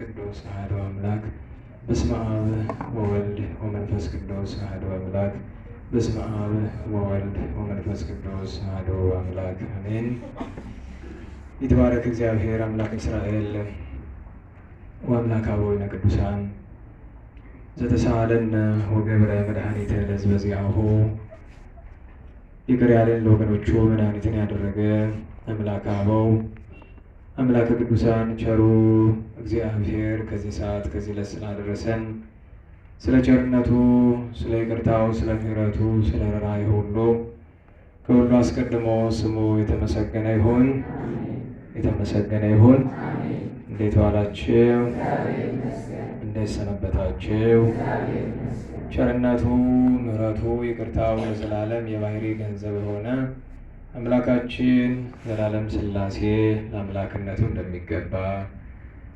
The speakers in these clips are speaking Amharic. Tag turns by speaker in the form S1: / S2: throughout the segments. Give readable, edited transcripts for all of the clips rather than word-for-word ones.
S1: ቅዱስ አሐዱ አምላክ በስመ አብ ወወልድ ወመንፈስ ቅዱስ አሐዱ አምላክ በስመ አብ ወወልድ ወመንፈስ ቅዱስ አሐዱ አምላክ አሜን። ይትባረክ እግዚአብሔር አምላክ እስራኤል ወአምላክ አበዊነ ቅዱሳን ዘተሳሃለነ ወገብረ መድኃኒተ ለሕዝበ ዚአሁ። ይቅር ያለን ለወገኖቹ መድኃኒትን ያደረገ አምላክ አበው አምላከ ቅዱሳን ቸሩ እግዚአብሔር ከዚህ ሰዓት ከዚህ ዕለት ስላደረሰን ስለ ቸርነቱ፣ ስለ ይቅርታው፣ ስለ ምሕረቱ፣ ስለ ርኅራኄው ሁሉ ከሁሉ አስቀድሞ ስሙ የተመሰገነ ይሁን፣ የተመሰገነ ይሁን። እንዴት ዋላችሁ? እንዴት ሰነበታችሁ? ቸርነቱ፣ ምሕረቱ፣ ይቅርታው ለዘላለም የባሕርይ ገንዘብ የሆነ አምላካችን ዘላለም ሥላሴ ለአምላክነቱ እንደሚገባ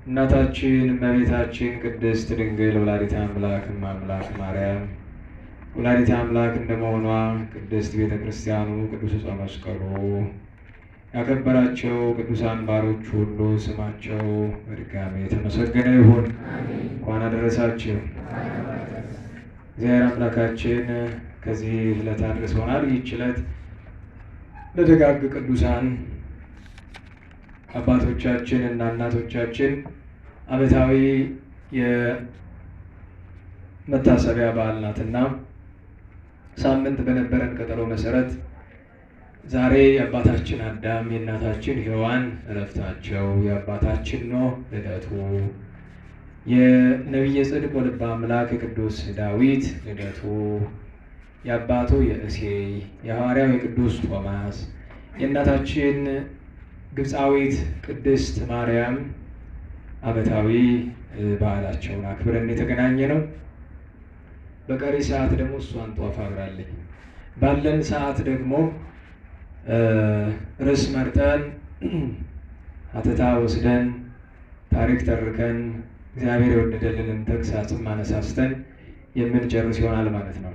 S1: እናታችን እመቤታችን ቅድስት ድንግል ወላዲተ አምላክ እማምላክ ማርያም ወላዲተ አምላክ እንደመሆኗ ቅድስት ቤተ ክርስቲያኑ ቅዱስ ዕፀ መስቀሉ ያከበራቸው ቅዱሳን ባሮች ሁሉ ስማቸው በድጋሚ የተመሰገነ ይሁን። እንኳን አደረሳችሁ። እግዚአብሔር አምላካችን ከዚህ ዕለት አድርሶናል። ይህች ዕለት ለደጋግ ቅዱሳን አባቶቻችን እና እናቶቻችን ዓመታዊ የመታሰቢያ በዓል ናትና ሳምንት በነበረን ቀጠሮ መሰረት ዛሬ የአባታችን አዳም የእናታችን ሔዋን ዕረፍታቸው፣ የአባታችን ኖህ ልደቱ፣ የነቢየ ጽድቅ ወልበ አምላክ የቅዱስ ዳዊት ልደቱ፣ የአባቱ የእሴይ የሐዋርያው የቅዱስ ቶማስ የእናታችን ግብፃዊት ቅድስት ማርያም ዓመታዊ በዓላቸውን አክብረን የተገናኘ ነው። በቀሪ ሰዓት ደግሞ እሷን ጧፍ አብራለኝ ባለን ሰዓት ደግሞ ርዕስ መርጠን ሀተታ ወስደን ታሪክ ተርከን እግዚአብሔር የወደደልንን ተግሳጽም አነሳስተን የምንጨርስ ይሆናል ማለት ነው።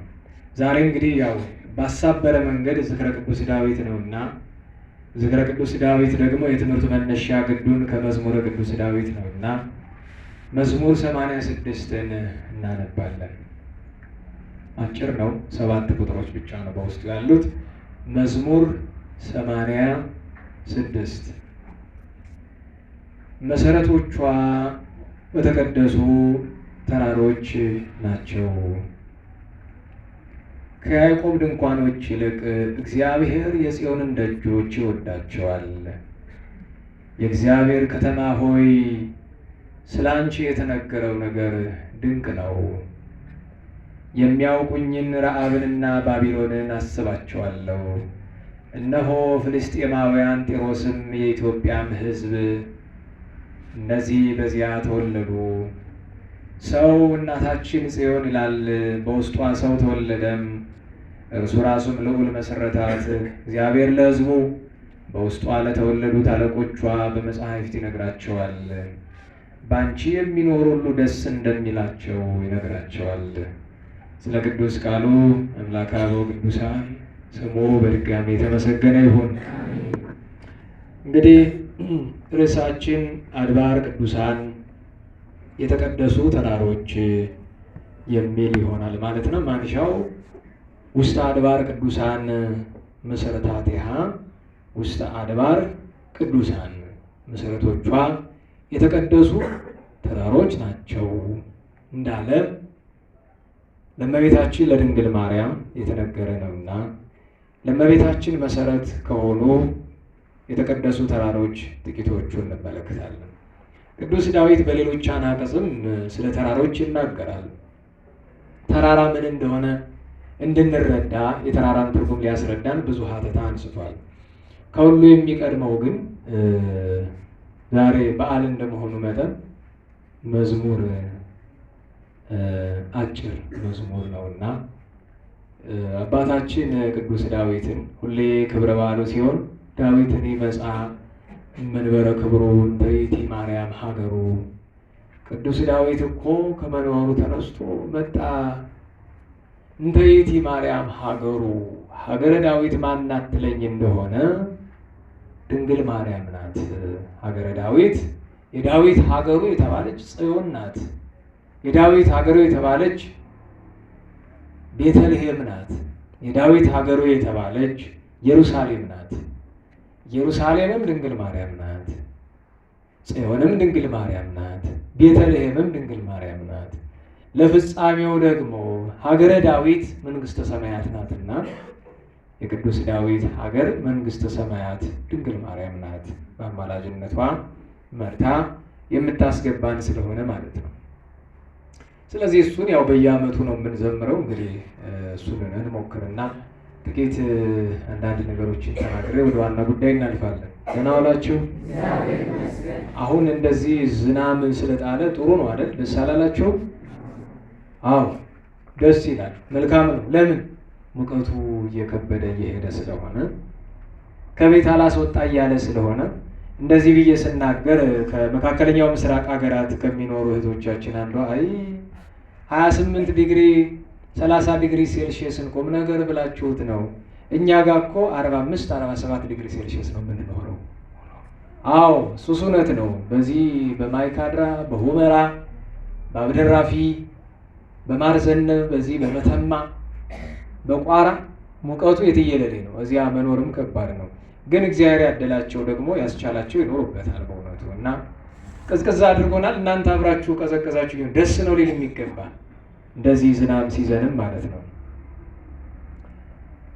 S1: ዛሬ እንግዲህ ያው ባሳበረ መንገድ ዝክረ ቅዱስ ዳዊት ነውና ዝክረ ቅዱስ ዳዊት ደግሞ የትምህርቱ መነሻ ግዱን ከመዝሙረ ቅዱስ ዳዊት ነውና መዝሙር 86ን እናነባለን። አጭር ነው፣ 7 ቁጥሮች ብቻ ነው በውስጡ ያሉት። መዝሙር 86 መሰረቶቿ በተቀደሱ ተራሮች ናቸው። ከያዕቆብ ድንኳኖች ይልቅ እግዚአብሔር የጽዮንን ደጆች ይወዳቸዋል። የእግዚአብሔር ከተማ ሆይ ስለ አንቺ የተነገረው ነገር ድንቅ ነው። የሚያውቁኝን ረዓብንና ባቢሎንን አስባቸዋለሁ። እነሆ ፍልስጤማውያን ጢሮስም የኢትዮጵያም ሕዝብ እነዚህ በዚያ ተወለዱ። ሰው እናታችን ጽዮን ይላል፣ በውስጧ ሰው ተወለደም፣ እርሱ ራሱም ልዑል መሰረታት። እግዚአብሔር ለሕዝቡ በውስጧ ለተወለዱት አለቆቿ በመጻሕፍት ይነግራቸዋል። በአንቺ የሚኖሩ ሁሉ ደስ እንደሚላቸው ይነግራቸዋል። ስለ ቅዱስ ቃሉ አምላከ አበው ቅዱሳን ስሙ በድጋሚ የተመሰገነ ይሁን። እንግዲህ ርዕሳችን አድባር ቅዱሳን የተቀደሱ ተራሮች የሚል ይሆናል ማለት ነው። ማንሻው ውስተ አድባር ቅዱሳን መሰረታቲሃ፣ ውስተ አድባር ቅዱሳን መሰረቶቿ የተቀደሱ ተራሮች ናቸው እንዳለ ለእመቤታችን ለድንግል ማርያም የተነገረ ነውና ለእመቤታችን መሰረት ከሆኑ የተቀደሱ ተራሮች ጥቂቶቹን እንመለከታለን። ቅዱስ ዳዊት በሌሎች አናቅጽም ስለ ተራሮች ይናገራል። ተራራ ምን እንደሆነ እንድንረዳ የተራራን ትርጉም ሊያስረዳን ብዙ ሀተታ አንስቷል። ከሁሉ የሚቀድመው ግን ዛሬ በዓል እንደመሆኑ መጠን መዝሙር አጭር መዝሙር ነውና አባታችን ቅዱስ ዳዊትን ሁሌ ክብረ በዓሉ ሲሆን ዳዊትን ይመጻ መንበረ ክብሩ እንተ ይእቲ ማርያም ሀገሩ። ቅዱስ ዳዊት እኮ ከመኖሩ ተነስቶ መጣ። እንተ ይእቲ ማርያም ሀገሩ፣ ሀገረ ዳዊት ማናት ትለኝ እንደሆነ ድንግል ማርያም ናት። ሀገረ ዳዊት የዳዊት ሀገሩ የተባለች ጽዮን ናት። የዳዊት ሀገሩ የተባለች ቤተልሔም ናት። የዳዊት ሀገሩ የተባለች ኢየሩሳሌም ናት። ኢየሩሳሌምም ድንግል ማርያም ናት። ጽዮንም ድንግል ማርያም ናት። ቤተልሔምም ድንግል ማርያም ናት። ለፍጻሜው ደግሞ ሀገረ ዳዊት መንግሥተ ሰማያት ናትና የቅዱስ ዳዊት ሀገር መንግሥተ ሰማያት ድንግል ማርያም ናት። በአማላጅነቷ መርታ የምታስገባን ስለሆነ ማለት ነው። ስለዚህ እሱን ያው በየዓመቱ ነው የምንዘምረው። እንግዲህ እሱን እንሞክርና ጥቂት አንዳንድ ነገሮችን ተናግሬ ወደ ዋና ጉዳይ እናልፋለን። ደህና ዋላችሁ? አሁን እንደዚህ ዝናብ ስለጣለ ጥሩ ነው አይደል? ደስ አላላችሁ? አዎ ደስ ይላል። መልካም ነው። ለምን? ሙቀቱ እየከበደ እየሄደ ስለሆነ ከቤት አላስወጣ እያለ ስለሆነ እንደዚህ ብዬ ስናገር ከመካከለኛው ምስራቅ ሀገራት ከሚኖሩ እህቶቻችን አንዷ አይ 28 ዲግሪ 30 ዲግሪ ሴልሺየስን ቁም ነገር ብላችሁት ነው፣ እኛ ጋር እኮ 45 47 ዲግሪ ሴልሺየስ ነው የምንኖረው። አዎ እሱስ እውነት ነው። በዚህ በማይካድራ በሁመራ በአብደራፊ በማርዘነብ በዚህ በመተማ በቋራ ሙቀቱ የትየለሌ ነው። እዚያ መኖርም ከባድ ነው። ግን እግዚአብሔር ያደላቸው ደግሞ ያስቻላቸው ይኖሩበታል በእውነቱ እና ቀዝቀዝ አድርጎናል። እናንተ አብራችሁ ቀዘቀዛችሁ ደስ ነው ሊል የሚገባ እንደዚህ ዝናብ ሲዘንም ማለት ነው።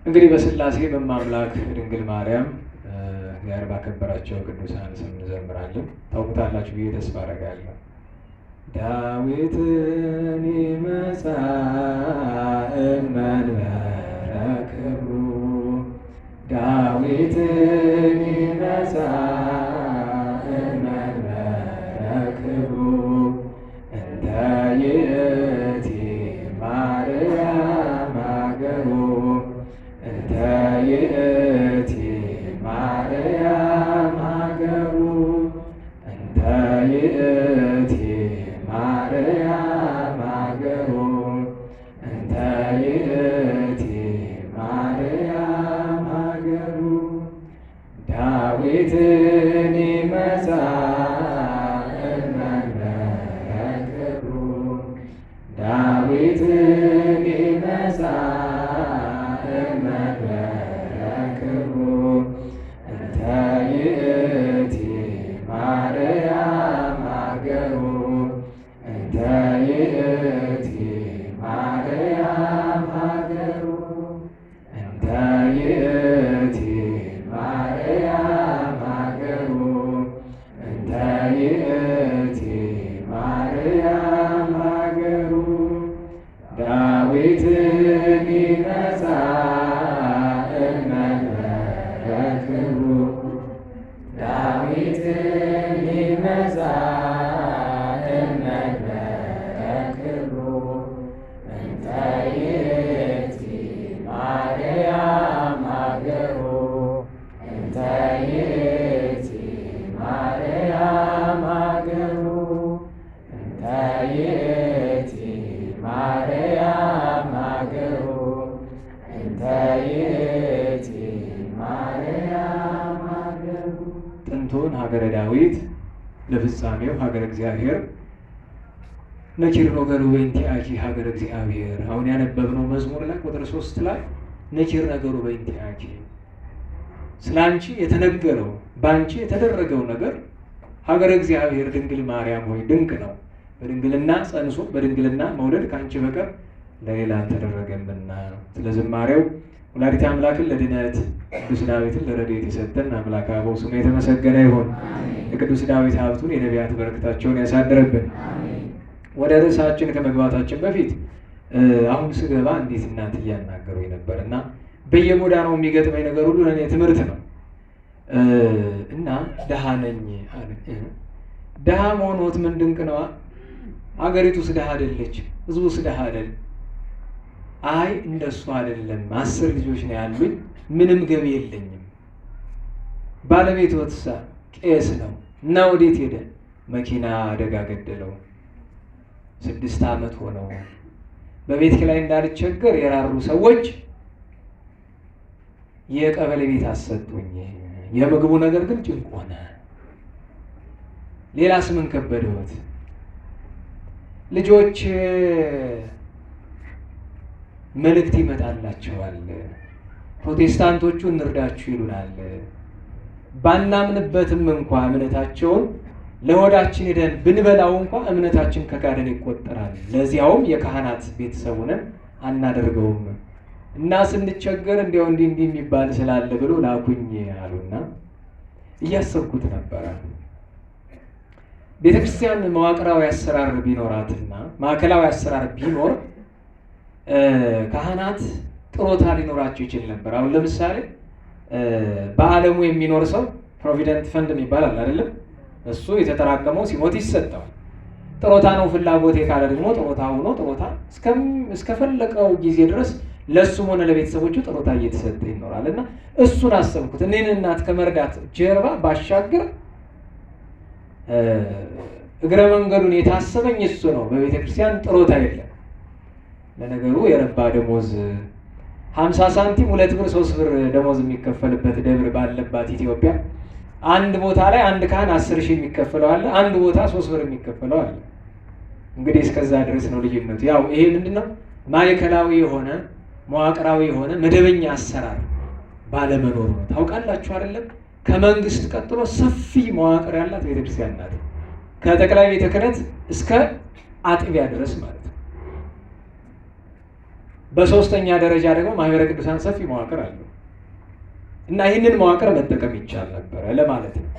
S1: እንግዲህ በሥላሴ በማምላክ ድንግል ማርያም እግዚአብሔር ባከበራቸው ቅዱሳን ስም እንዘምራለን። ታውቁታላችሁ ብዬ ተስፋ አደርጋለሁ። ዳዊትን ይመጻ እመንበረ ክብሩ ዳዊትን ይመጻ እመንበረ ክብሩ እንተ ይእቲ ማርያም ሀገሩ እንተ ይእቲ ማርያም ሀገሩ እንተ ይእቲ ማርያም ሀገሩ እንተ ይእቲ ማርያም ሀገሩ ዳዊትን ይመጻ እመንበረ ክብሩ ዳዊትን ይመጻ እመንበረ ክብሩ እንተ ይእቲ ማርያም ሀገሩ እንተ ይእቲ ማርያም ሀገሩ እንተ ይእቲ ማርያም ሀገሩ እንተ ይእቲ ማርያም ሀገሩ ዳዊትን ይመጻ እመንበረ ክብሩ ዳዊትን ይመጻ እመንበረ ክብሩ እንተ ይእቲ ማርያም ሀገሩ እንተ ይእቲ ማርያም ሀገሩ እንተ ይእቲ ማርያም ሀገሩ እንተ ይእቲ ማርያም ሀገሩ ጥንቱን ሀገረ ዳዊት ለፍጻሜው ሀገረ እግዚአብሔር ነኪር ነገሩ በእንቲአኪ ሀገረ እግዚአብሔር። አሁን ያነበብነው መዝሙር ላይ ቁጥር 3 ላይ ነኪር ነገሩ በእንቲአኪ ስለ አንቺ የተነገረው በአንቺ የተደረገው ነገር ሀገረ እግዚአብሔር ድንግል ማርያም ሆይ ድንቅ ነው። በድንግልና ጸንሶ በድንግልና መውለድ ከአንቺ በቀር ለሌላ አልተደረገምና። ስለ ዝማሬው ወላዲተ አምላክን ለድነት ቅዱስ ዳዊትን ለረድኤት የሰጠን አምላከ አበው ስሙ የተመሰገነ ይሁን። የቅዱስ ዳዊት ሀብቱን የነቢያት በረከታቸውን ያሳድርብን። ወደ ርዕሳችን ከመግባታችን በፊት አሁን ስገባ እንዴት እናት እያናገሩኝ ነበር እና በየጎዳናው የሚገጥመኝ ነገር ሁሉ ለእኔ ትምህርት ነው እና ደሃ ነኝ አለ። ደሃ መሆንዎት ምን ድንቅ ነዋ። ሀገሪቱስ ደሃ አይደለች? ህዝቡስ ደሃ አይደል? አይ እንደሱ አይደለም። 10 ልጆች ነው ያሉኝ፣ ምንም ገቢ የለኝም። ባለቤትዎትሳ ቄስ ነው እና ወዴት ሄደ? መኪና አደጋ ገደለው። 6 ዓመት ሆነው። በቤት ኪራይ እንዳልቸገር የራሩ ሰዎች የቀበሌ ቤት አሰጡኝ። የምግቡ ነገር ግን ጭንቅ ሆነ። ሌላስ ምን ከበደዎት? ልጆች መልእክት ይመጣላቸዋል። ፕሮቴስታንቶቹ እንርዳችሁ ይሉናል። ባናምንበትም እንኳ እምነታቸውን ለሆዳችን ሄደን ብንበላው እንኳ እምነታችን ከካደን ይቆጠራል። ለዚያውም የካህናት ቤተሰብ ሆነን አናደርገውም እና ስንቸገር እንዲያው እንዲህ የሚባል ስላለ ብሎ ላኩኝ አሉና እያሰብኩት ነበረ። ቤተክርስቲያን መዋቅራዊ አሰራር ቢኖራትና ማዕከላዊ አሰራር ቢኖር ካህናት ጥሮታ ሊኖራቸው ይችል ነበር። አሁን ለምሳሌ በዓለሙ የሚኖር ሰው ፕሮቪደንት ፈንድ የሚባል አለ አይደለም? እሱ የተጠራቀመው ሲሞት ይሰጠዋል። ጥሮታ ነው ፍላጎቴ ካለ ደግሞ ጥሮታ ሆኖ ጥሮታ እስከፈለቀው ጊዜ ድረስ ለሱም ሆነ ለቤተሰቦቹ ጥሮታ እየተሰጠ ይኖራል። እና እሱን አሰብኩት። እኔን እናት ከመርዳት ጀርባ ባሻገር እግረ መንገዱን የታሰበኝ እሱ ነው። በቤተ ክርስቲያን ጥሮታ የለም። ለነገሩ የረባ ደሞዝ 50 ሳንቲም 2 ብር 3 ብር ደሞዝ የሚከፈልበት ደብር ባለባት ኢትዮጵያ አንድ ቦታ ላይ አንድ ካህን 10 ሺህ የሚከፈለው አለ፣ አንድ ቦታ 3 ብር የሚከፈለው አለ። እንግዲህ እስከዛ ድረስ ነው ልዩነቱ። ያው ይሄ ምንድነው? ማዕከላዊ የሆነ መዋቅራዊ የሆነ መደበኛ አሰራር ባለመኖሩ ነው። ታውቃላችሁ አይደለም? ከመንግስት ቀጥሎ ሰፊ መዋቅር ያላት ቤተክርስቲያን ናት። ከጠቅላይ ቤተ ክህነት እስከ አጥቢያ ድረስ ማለት ነው። በሶስተኛ ደረጃ ደግሞ ማህበረ ቅዱሳን ሰፊ መዋቅር አለው እና ይህንን መዋቅር መጠቀም ይቻል ነበረ ለማለት ነው።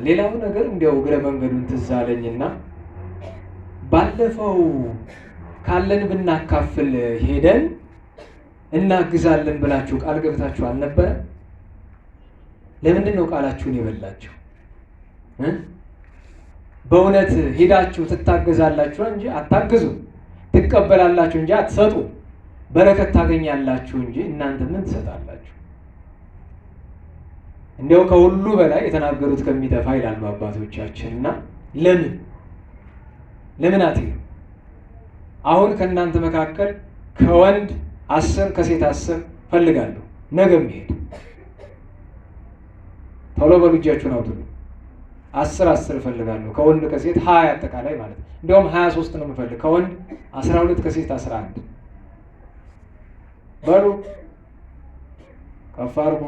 S1: ሌላው ነገር እንዲያው እግረ መንገዱን ትዝ አለኝና ባለፈው ካለን ብናካፍል ሄደን እናግዛለን ብላችሁ ቃል ገብታችሁ አልነበረ? ለምንድን ነው ቃላችሁን የበላችሁ? በእውነት ሄዳችሁ ትታገዛላችሁ እንጂ አታግዙ፣ ትቀበላላችሁ እንጂ አትሰጡ፣ በረከት ታገኛላችሁ እንጂ እናንተ ምን ትሰጣላችሁ? እንዲያው ከሁሉ በላይ የተናገሩት ከሚጠፋ ይላሉ አባቶቻችን። እና ለምን አትሄዱ? አሁን ከእናንተ መካከል ከወንድ 10 ከሴት 10 ፈልጋለሁ ነገ የሚሄድ ቶሎ በሉ እጃችሁን አውጡ። 10 ፈልጋለሁ ከወንድ ከሴት 20 አጠቃላይ ማለት ነው። እንዲያውም 23 ነው የምፈልግ ከወንድ 12 ከሴት 11 በሉ ከፍ አድርጉ።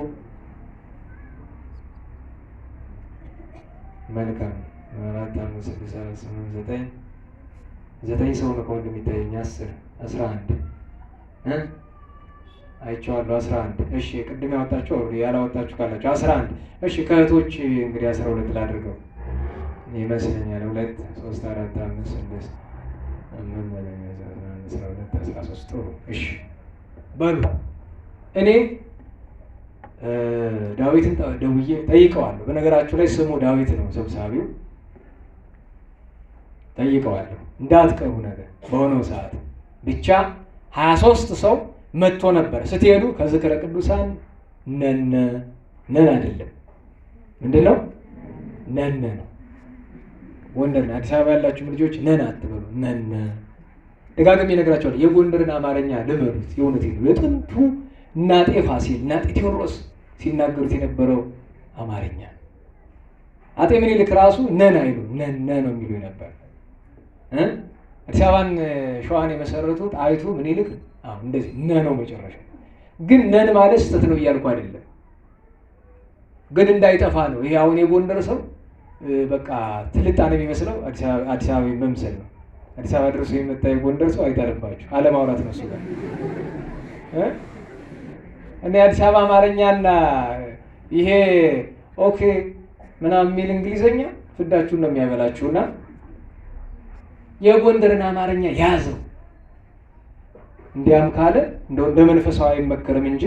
S1: መልካም 4 5 6 7 8 9 ሰው ነው ከወንድ የሚታየኝ 10 11 አይቼዋለሁ 11። እሺ ቅድም ያወጣችሁ ያላወጣችሁ ካላችሁ 11። እሺ ከእህቶች እንግዲህ 12 ላድርገው ይመስለኛል። 2 3 4 5 6 12 13 ጥሩ። እሺ በሉ እኔ ዳዊትን ደውዬ ጠይቀዋለሁ። በነገራችሁ ላይ ስሙ ዳዊት ነው ሰብሳቢው። ጠይቀዋለሁ እንዳትቀሩ ነገር በሆነው ሰዓት ብቻ 23 ሰው መጥቶ ነበር። ስትሄዱ ከዝክረ ቅዱሳን ነን አይደለም፣ ምንድነው ነን ነው። ጎንደር አዲስ አበባ ያላችሁ ልጆች ነን አትበሉ፣ ነን ደጋግሜ እነግራቸዋለሁ። የጎንደርን አማርኛ ልመዱት። የእውነቴን ነው። የጥንቱ እና አጤ ፋሲል እና አጤ ቴዎድሮስ ሲናገሩት የነበረው አማርኛ። አጤ ምኒልክ ራሱ ነን አይሉ ነን ነው የሚሉ ነበር። አዲስ አበባን ሸዋን የመሰረቱት አይቱ ምኒልክ እንደዚህ ነው መጨረሻ። ግን ነን ማለት ስህተት ነው እያልኩ አይደለም፣ ግን እንዳይጠፋ ነው። ይሄ አሁን የጎንደር ሰው በቃ ትልጣን የሚመስለው አዲስ አበባ መምሰል ነው። አዲስ አበባ ድረስ የመጣ የጎንደር ሰው አይጠርባችሁ፣ አለማውራት ነው እሱ ጋር እኔ አዲስ አበባ አማርኛና ይሄ ኦኬ ምናምን የሚል እንግሊዘኛ ፍዳችሁን ነው የሚያበላችሁና የጎንደርን አማርኛ ያዘው። እንዲያም ካለ እንደው እንደ መንፈሳዊ አይመከርም እንጂ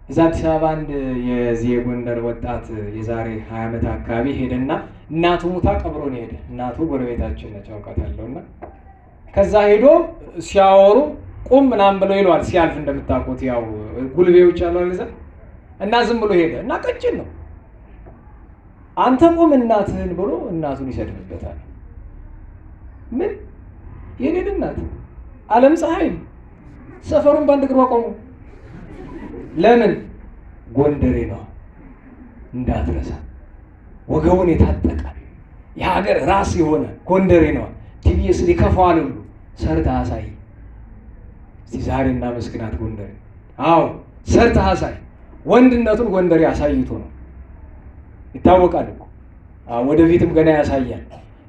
S1: እዛ አዲስ አበባ አንድ የዚህ የጎንደር ወጣት የዛሬ 20 ዓመት አካባቢ ሄደና እናቱ ሙታ ቀብሮ ነው ሄደ። እናቱ ጎረቤታችን ነች አውቃታለሁና ከዛ ሄዶ ሲያወሩ ቁም ምናምን ብለው ይለዋል። ሲያልፍ እንደምታውቁት ያው ጉልቤዎች አሉ አይደል? እና ዝም ብሎ ሄደ እና ቀጭን ነው። አንተ ቁም እናትህን ብሎ እናቱን ይሰድብበታል። ምን የኔን እናት ዓለም ፀሐይ ሰፈሩን በአንድ እግሯ ቆሙ። ለምን ጎንደሬ ነው እንዳትረሳ። ወገቡን የታጠቀ የሀገር ራስ የሆነ ጎንደሬ ነው። ቲቪስ ሊከፋዋል ሁሉ ሰርተህ አሳይ። እስቲ ዛሬ እናመስግናት ጎንደሬ። አዎ ሰርተህ አሳይ። ወንድነቱን ጎንደሬ አሳይቶ ነው ይታወቃል እኮ። ወደፊትም ገና ያሳያል።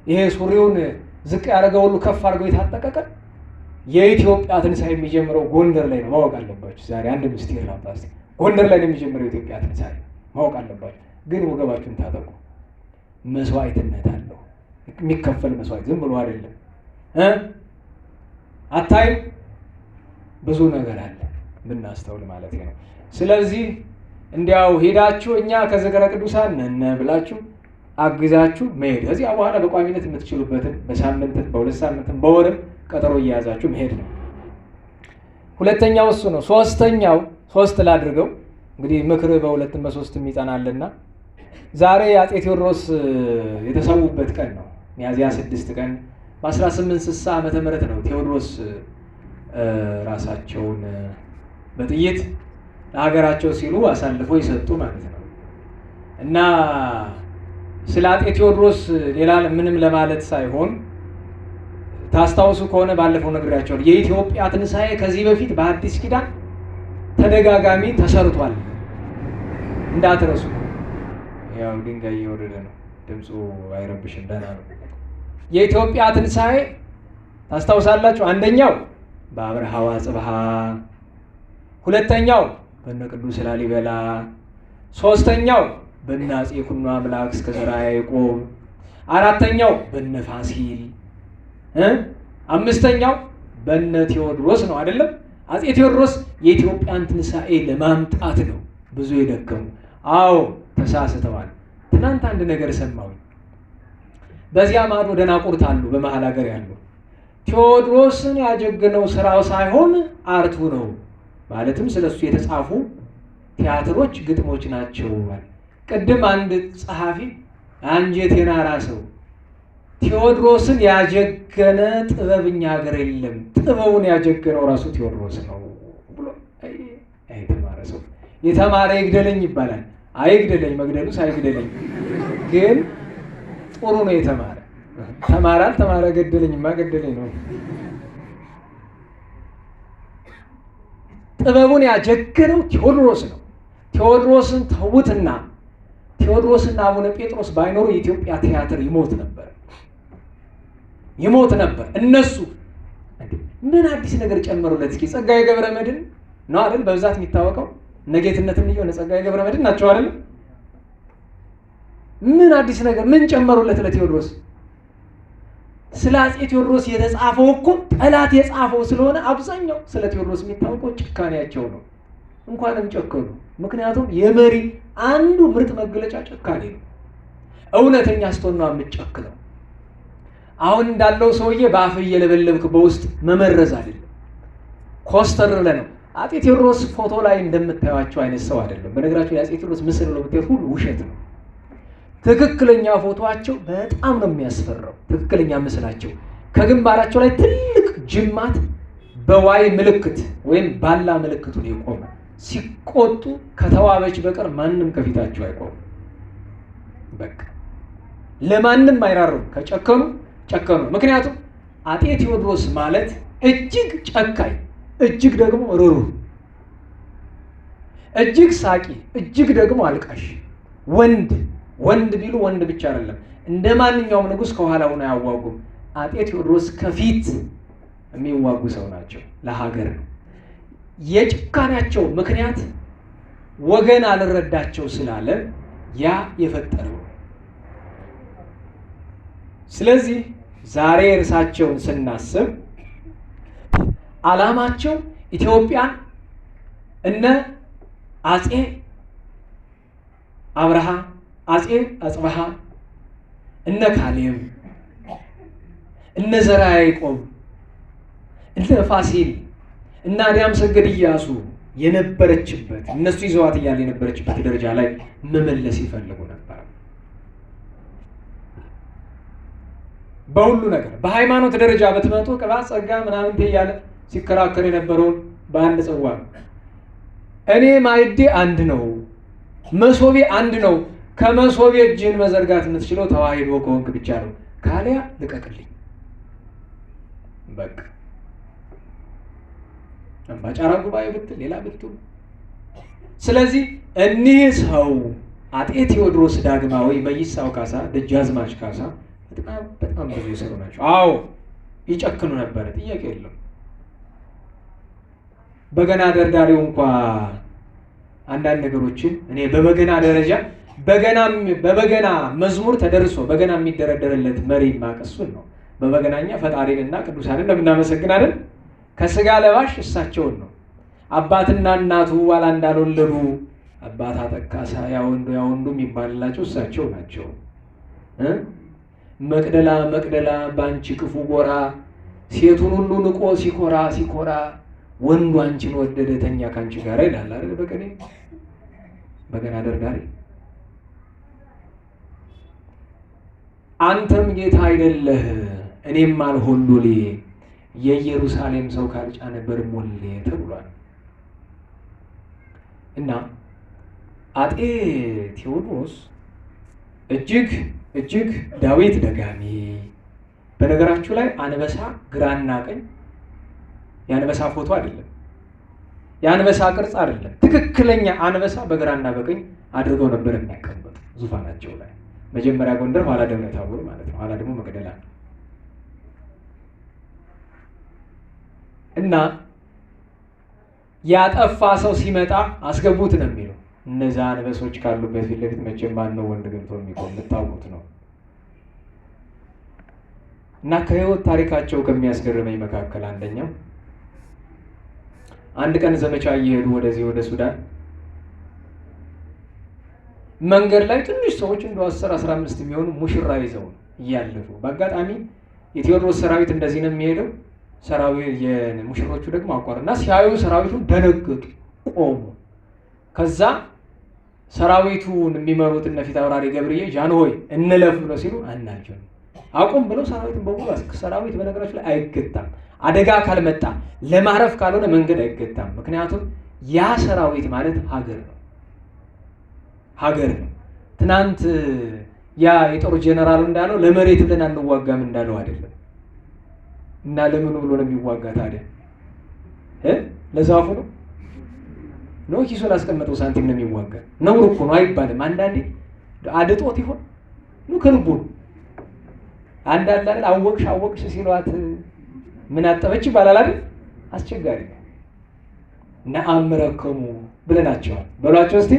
S1: ይሄ ሱሪውን ዝቅ ያደረገው ሁሉ ከፍ አድርገው የታጠቀ የኢትዮጵያ ትንሣኤ የሚጀምረው ጎንደር ላይ ነው። ማወቅ አለባችሁ። ዛሬ አንድ ምስጢር ላውጣ። ጎንደር ላይ ነው የሚጀምረው የኢትዮጵያ ትንሣኤ። ማወቅ አለባችሁ። ግን ወገባችሁን ታጠቁ። መስዋዕትነት አለው የሚከፈል መስዋዕት፣ ዝም ብሎ አይደለም። አታይም? ብዙ ነገር አለ ብናስተውል ማለት ነው። ስለዚህ እንዲያው ሄዳችሁ እኛ ከዝክረ ቅዱሳን ነን ብላችሁ አግዛችሁ መሄድ፣ ከዚያ በኋላ በቋሚነት የምትችሉበትን በሳምንትም በሁለት ሳምንትም በወርም ቀጠሮ እየያዛችሁ መሄድ ነው። ሁለተኛው እሱ ነው። ሶስተኛው ሶስት ላድርገው እንግዲህ ምክር በሁለትም በሶስትም ይጠናልና ዛሬ አፄ ቴዎድሮስ የተሰዉበት ቀን ነው። ሚያዝያ 6 ቀን በ1860 ዓመተ ምህረት ነው ቴዎድሮስ ራሳቸውን በጥይት ለሀገራቸው ሲሉ አሳልፎ ይሰጡ ማለት ነው። እና ስለ አፄ ቴዎድሮስ ሌላ ምንም ለማለት ሳይሆን ታስታውሱ ከሆነ ባለፈው ነግሬያቸዋለሁ። የኢትዮጵያ ትንሣኤ ከዚህ በፊት በአዲስ ኪዳን ተደጋጋሚ ተሰርቷል፣ እንዳትረሱ። ያው ድንጋይ እየወረደ ነው፣ ድምፁ አይረብሽም፣ ደህና ነው። የኢትዮጵያ ትንሣኤ ታስታውሳላችሁ። አንደኛው በአብርሃ ወአጽብሃ፣ ሁለተኛው በእነ ቅዱስ ላሊበላ፣ ሶስተኛው በእነ አፄ ይኩኖ አምላክ እስከ ዘርዓ ያዕቆብ፣ አራተኛው በእነ ፋሲል፣ አምስተኛው በእነ ቴዎድሮስ ነው አይደለም። አፄ ቴዎድሮስ የኢትዮጵያን ትንሣኤ ለማምጣት ነው ብዙ የደከሙ። አዎ ተሳስተዋል። ትናንት አንድ ነገር ሰማሁኝ። በዚያ ማዶ ደናቁርት አሉ፣ በመሀል ሀገር ያሉ። ቴዎድሮስን ያጀግነው ስራው ሳይሆን አርቱ ነው፣ ማለትም ስለሱ የተጻፉ ቲያትሮች፣ ግጥሞች ናቸው። ቅድም አንድ ጸሐፊ አንጀቴን አራሰው፣ ቴዎድሮስን ያጀገነ ጥበብኛ ሀገር የለም፣ ጥበቡን ያጀገነው ራሱ ቴዎድሮስ ነው ብሎ የተማረ ሰው። የተማረ ይግደለኝ ይባላል። አይግደለኝ፣ መግደሉ ሳይግደለኝ ግን ጥሩ ነው የተማረ። ተማረ አልተማረ ገደለኝማ ገደለኝ ነው። ጥበቡን ያጀገነው ቴዎድሮስ ነው። ቴዎድሮስን ተውትና ቴዎድሮስና አቡነ ጴጥሮስ ባይኖሩ የኢትዮጵያ ቲያትር ይሞት ነበር፣ ይሞት ነበር። እነሱ ምን አዲስ ነገር ጨመሩለት? እስኪ ጸጋዬ ገብረ መድኅን ነው አይደል በብዛት የሚታወቀው። እነ ጌትነትም ይሁን ጸጋዬ ገብረ መድኅን ናቸው አይደል? ምን አዲስ ነገር ምን ጨመሩለት ለቴዎድሮስ? ስለ አፄ ቴዎድሮስ የተጻፈው እኮ ጠላት የጻፈው ስለሆነ አብዛኛው ስለ ቴዎድሮስ የሚታወቀው ጭካኔያቸው ነው። እንኳንም ጨከኑ። ምክንያቱም የመሪ አንዱ ምርጥ መገለጫ ጭካኔ ነው። እውነተኛ ስትሆን ነው የምትጨክነው። አሁን እንዳለው ሰውዬ በአፍ እየለበለብክ በውስጥ መመረዝ አይደለም፣ ኮስተር ብለህ ነው። አፄ ቴዎድሮስ ፎቶ ላይ እንደምታዩቸው አይነት ሰው አይደለም። በነገራቸው የአፄ ቴዎድሮስ ምስል ነው ብትሄድ ሁሉ ውሸት ነው። ትክክለኛ ፎቶቸው በጣም ነው የሚያስፈራው። ትክክለኛ ምስላቸው ከግንባራቸው ላይ ትልቅ ጅማት በዋይ ምልክት ወይም ባላ ምልክቱ ነው የቆመ። ሲቆጡ ከተዋበች በቀር ማንም ከፊታቸው አይቆም። በቃ ለማንም አይራሩም። ከጨከኑ ጨከኑ። ምክንያቱም አፄ ቴዎድሮስ ማለት እጅግ ጨካኝ፣ እጅግ ደግሞ ሩሩ፣ እጅግ ሳቂ፣ እጅግ ደግሞ አልቃሽ ወንድ ቢሉ ወንድ ብቻ አይደለም፣ እንደ ማንኛውም ንጉሥ ከኋላ ሆነው አያዋጉም። አፄ ቴዎድሮስ ከፊት የሚዋጉ ሰው ናቸው። ለሀገር ነው። የጭካኔያቸው ምክንያት ወገን አልረዳቸው ስላለ ያ የፈጠረው። ስለዚህ ዛሬ እርሳቸውን ስናስብ ዓላማቸው ኢትዮጵያን እነ አፄ አብርሃ፣ አፄ አጽብሃ፣ እነ ካሌብ፣ እነ ዘርዓ ያዕቆብ፣ እነ ፋሲል እና አዲያም ሰገድ ኢያሱ የነበረችበት እነሱ ይዘዋት እያለ የነበረችበት ደረጃ ላይ መመለስ ይፈልጉ ነበር። በሁሉ ነገር በሃይማኖት ደረጃ በትመጡ ቅባት ጸጋ ምናምን እያለ ሲከራከር የነበረውን በአንድ ጽዋ እኔ ማዕዴ አንድ ነው መሶቤ አንድ ነው። ከመሶቤ እጅን መዘርጋት የምትችለው ተዋሂዶ ከሆንክ ብቻ ነው። ካሊያ ልቀቅልኝ በቃ። አምባጫራ ጉባኤ ብትል ሌላ ብትል። ስለዚህ እኒህ ሰው አጤ ቴዎድሮስ ዳግማዊ፣ መይሳው ካሳ፣ ደጃዝማች ካሳ በጣም ብዙ የሰሩ ናቸው። አዎ ይጨክኑ ነበረ፣ ጥያቄ የለም። በገና ደርዳሪው እንኳ አንዳንድ ነገሮችን እኔ በበገና ደረጃ በበገና መዝሙር ተደርሶ በገና የሚደረደርለት መሪ ማቀሱን ነው። በበገናኛ ፈጣሪንና ቅዱሳንን እንደምናመሰግናለን። ከስጋ ለባሽ እሳቸውን ነው። አባትና እናቱ ዋላ እንዳልወለዱ አባት አጠቃሳ ያወንዱ የሚባልላቸው እሳቸው ናቸው። መቅደላ መቅደላ ባንቺ ክፉ ጎራ፣ ሴቱን ሁሉ ንቆ ሲኮራ ወንዱ አንቺን ወደደ ተኛ ካንቺ ጋር ይላል አይደል? በገና ደርዳሪ። አንተም ጌታ አይደለህ እኔም አልሆሉሌ የኢየሩሳሌም ሰው ካልጫነ በርሞሌ ተብሏል። እና አጤ ቴዎድሮስ እጅግ ዳዊት ደጋሚ። በነገራችሁ ላይ አንበሳ ግራና ቀኝ የአንበሳ ፎቶ አይደለም፣ የአንበሳ ቅርጽ አይደለም። ትክክለኛ አንበሳ በግራና በቀኝ አድርገው ነበር የሚያቀምጡ ዙፋናቸው ላይ። መጀመሪያ ጎንደር፣ ኋላ ደብረ ታቦር ማለት ነው፣ ኋላ ደግሞ መቅደላ። እና ያጠፋ ሰው ሲመጣ አስገቡት ነው የሚለው። እነዛ አንበሶች ካሉበት ፊት ለፊት መቼም ማነው ወንድ ገብቶ የሚቆም የምታውቁት ነው። እና ከህይወት ታሪካቸው ከሚያስገርመኝ መካከል አንደኛው አንድ ቀን ዘመቻ እየሄዱ ወደ ሱዳን መንገድ ላይ ትንሽ ሰዎች እንደ 10-15 የሚሆኑ ሙሽራ ይዘው እያለፉ በአጋጣሚ የቴዎድሮስ ሰራዊት እንደዚህ ነው የሚሄደው። የሙሽሮቹ ደግሞ አቋርና ሲያዩ ሰራዊቱን ደነገጡ፣ ቆሙ። ከዛ ሰራዊቱን የሚመሩት እነ ፊት አውራሪ ገብርዬ ጃንሆይ እንለፍ ብለው ሲሉ አናልጀም አቁም ብለው ሰራዊቱን በሙሉ ሰራዊት በነገራችሁ ላይ አይገታም። አደጋ ካልመጣ ለማረፍ ካልሆነ መንገድ አይገታም። ምክንያቱም ያ ሰራዊት ማለት ሀገር ነው። ትናንት ያ የጦር ጄኔራሉ እንዳለው ለመሬት ብለን አንዋጋም እንዳለው አይደለም። እና ለምን ብሎ ነው የሚዋጋ ታዲያ? ለዛፉ ነው ኪሶ ላስቀመጠው ሳንቲም ነው የሚዋጋ? ነውር እኮ ነው አይባልም። አንዳንዴ አድጦት ይሆን ነው ከልቡ አንዳንድ አይደል አወቅሽ ሲሏት ምን አጠበች ይባላል አይደል? አስቸጋሪ ነው። ነአምረከሙ ብለናቸዋል። በሏቸው እስቲ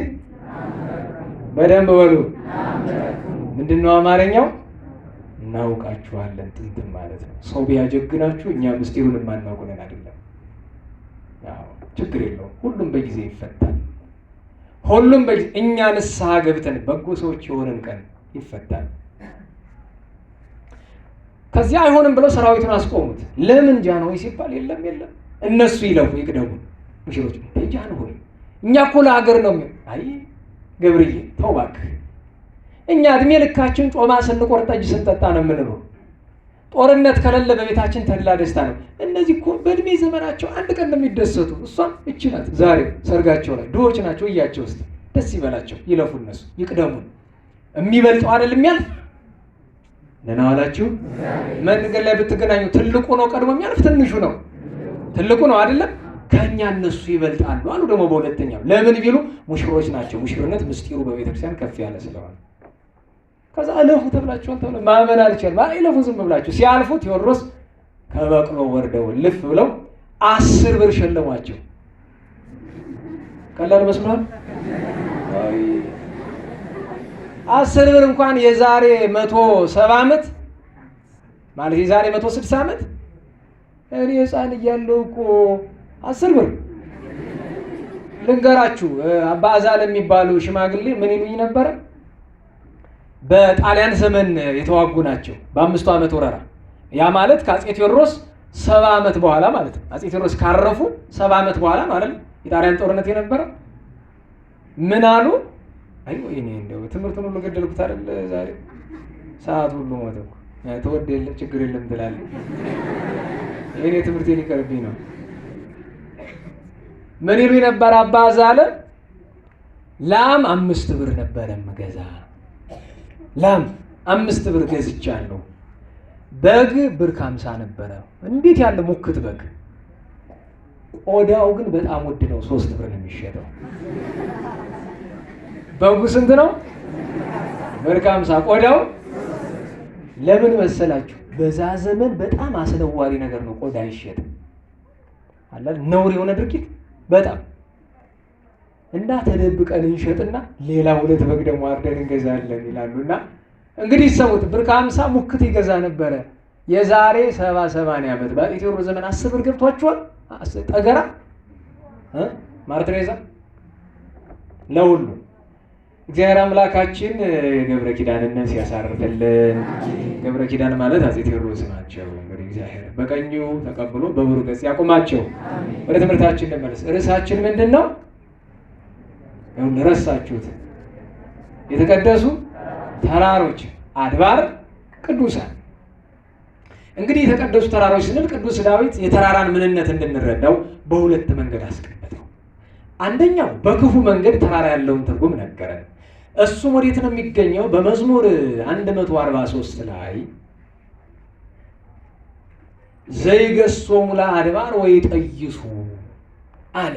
S1: በደንብ በሉ። ምንድነው አማርኛው? እናውቃችኋለን ጥንትም ማለት ነው። ሰው ቢያጀግናችሁ እኛ ምስጢሩን የማናውቅ ነን አይደለም። ችግር የለውም። ሁሉም በጊዜ ይፈታል። እኛ ንስሐ ገብተን በጎ ሰዎች የሆንን ቀን ይፈታል። ከዚያ አይሆንም ብለው ሰራዊቱን አስቆሙት። ለምን ጃንሆይ ሲባል የለም እነሱ ይለፉ ይቅደሙ። ሙሽሮች ጃንሆይ እኛ እኮ ለሀገር ነው። አይ ገብርዬ ተው እባክህ፣ እኛ እድሜ ልካችን ጮማ ስንቆርጥ ጠጅ ስንጠጣ ነው የምንኖር። ጦርነት ከሌለ በቤታችን ተድላ ደስታ ነው። እነዚህ እኮ በእድሜ ዘመናቸው አንድ ቀን ነው የሚደሰቱ። እሷም እቺ ናት ዛሬ ሰርጋቸው ላይ ድሆች ናቸው። እያቸው ውስጥ ደስ ይበላቸው፣ ይለፉ፣ እነሱ ይቅደሙን። የሚበልጠው አይደል የሚያልፍ ደህና ዋላችሁ። መንገድ ላይ ብትገናኙ ትልቁ ነው ቀድሞ የሚያልፍ ትንሹ ነው? ትልቁ ነው አይደለም? ከኛ እነሱ ይበልጣሉ አሉ። ደግሞ በሁለተኛው ለምን ቢሉ ሙሽሮች ናቸው። ሙሽርነት ምስጢሩ በቤተክርስቲያን ከፍ ያለ ስለሆነ ከዛ አለፉ ተብላችኋል ተብለ ማመን አልቻልም። አይለፉ ዝም ብላችሁ ሲያልፉ ቴዎድሮስ ከበቅሎ ወርደው ልፍ ብለው 10 ብር ሸለሟቸው። ቀላል መስሏል? 10 ብር እንኳን የዛሬ 170 ዓመት ማለት የዛሬ 160 ዓመት እኔ ሕፃን እያለሁ እኮ 10 ብር ልንገራችሁ። አባ አዛለ የሚባሉ ሽማግሌ ምን ይሉኝ ነበረ? በጣሊያን ዘመን የተዋጉ ናቸው። በ5 ዓመት ወረራ። ያ ማለት ከአፄ ቴዎድሮስ 70 ዓመት በኋላ ማለት ነው። አፄ ቴዎድሮስ ካረፉ 70 ዓመት በኋላ ማለት ነው የጣሊያን ጦርነት የነበረ። ምን አሉ? አይ ወይኔ እንደው ትምህርቱን ሁሉ ገደልኩት አይደል? ዛሬ ሰዓት ሁሉ ሞተ እኮ። ተወደ የለም ችግር የለም ትላለህ። የኔ ትምህርት ሊቀርብኝ ነው። ምን ይሉኝ ነበር አባ አዛለ? ላም 5 ብር ነበረ የምገዛ። ላም 5 ብር ገዝቻለሁ። በግ ብር ከ50 ነበረ። እንዴት ያለ ሙክት በግ! ቆዳው ግን በጣም ውድ ነው፣ 3 ብር ነው የሚሸጠው። በጉ ስንት ነው? ብር ከ50። ቆዳው ለምን መሰላችሁ? በዛ ዘመን በጣም አስነዋሪ ነገር ነው ቆዳ ይሸጥ አለ። ነውር የሆነ ድርጊት በጣም እና ተደብቀን እንሸጥና ሌላ 2 በግ ደግሞ አርደን እንገዛለን ይላሉና እንግዲህ ሰውት ብር ከ50 ሙክት ይገዛ ነበረ። የዛሬ 70-80 ዓመት በኢትዮጵያ ዘመን 10 ብር ገብቷቸዋል። ጠገራ ማርትሬዛ ለሁሉ እግዚአብሔር አምላካችን ገብረ ኪዳንን ሲያሳርፍልን። ገብረ ኪዳን ማለት አፄ ቴዎድሮስ ናቸው። እንግዲህ እግዚአብሔር በቀኙ ተቀብሎ በብሩህ ገጽ ያቆማቸው። ወደ ትምህርታችን እንመለስ። ርዕሳችን ምንድን ነው? ረሳችሁት? የተቀደሱ ተራሮች አድባር ቅዱሳን። እንግዲህ የተቀደሱ ተራሮች ስንል ቅዱስ ዳዊት የተራራን ምንነት እንድንረዳው በሁለት መንገድ አስቀመጠው። አንደኛው በክፉ መንገድ ተራራ ያለውን ትርጉም ነገረን። እሱም ወዴት ነው የሚገኘው? በመዝሙር 143 ላይ ዘይገሶሙ ለአድባር ወይጠይሱ አለ።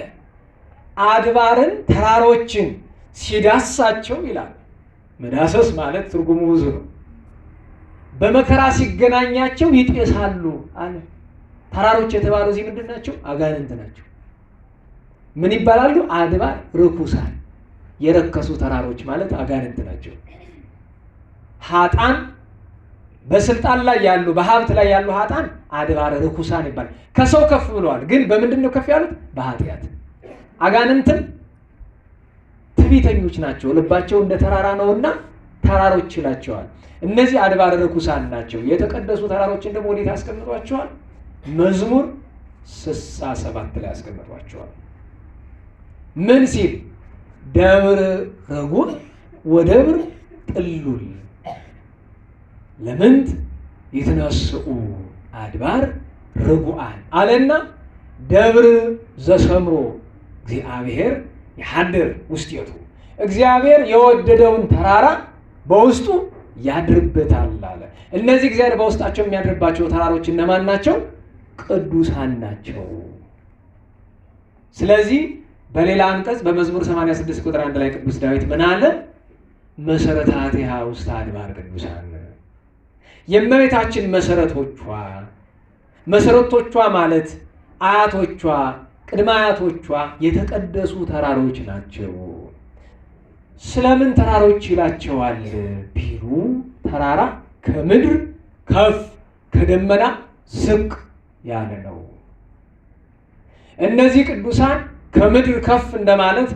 S1: አድባርን ተራሮችን ሲዳሳቸው ይላል። መዳሰስ ማለት ትርጉሙ ብዙ ነው። በመከራ ሲገናኛቸው ይጤሳሉ አለ። ተራሮች የተባሉ እዚህ ምንድን ናቸው? አጋንንት ናቸው። ምን ይባላሉ? አድባር ርኩሳን፣ የረከሱ ተራሮች ማለት አጋንንት ናቸው። ኃጥአን በስልጣን ላይ ያሉ በሀብት ላይ ያሉ ኃጥአን አድባር ርኩሳን ይባላል። ከሰው ከፍ ብለዋል፣ ግን በምንድን ነው ከፍ ያሉት? በኃጢአት። አጋንንትን ትዕቢተኞች ናቸው፣ ልባቸው እንደ ተራራ ነውና ተራሮች ይላቸዋል። እነዚህ አድባር ርኩሳን ናቸው። የተቀደሱ ተራሮችን ደግሞ ወዴት ያስቀምጧቸዋል? መዝሙር 67 ላይ ያስቀምጧቸዋል። ምን ሲል? ደብር ረጉዕ ወደብር ጥሉል ለምንት ይትነስኡ አድባር ርጉዓን አለና ደብር ዘሰምሮ እግዚአብሔር ይሐድር ውስጤቱ፣ እግዚአብሔር የወደደውን ተራራ በውስጡ ያድርበታል አለ። እነዚህ እግዚአብሔር በውስጣቸው የሚያድርባቸው ተራሮች እነማን ናቸው? ቅዱሳን ናቸው። ስለዚህ በሌላ አንቀጽ በመዝሙር 86 ቁጥር 1 ላይ ቅዱስ ዳዊት ምን አለ? መሰረታቲሃ ውስተ አድባር ቅዱሳን፣ የእመቤታችን መሰረቶቿ ማለት አያቶቿ፣ ቅድመ አያቶቿ የተቀደሱ ተራሮች ናቸው። ስለምን ተራሮች ይላቸዋል ቢሉ፣ ተራራ ከምድር ከፍ ከደመና ዝቅ ያለ ነው። እነዚህ ቅዱሳን ከምድር ከፍ እንደማለት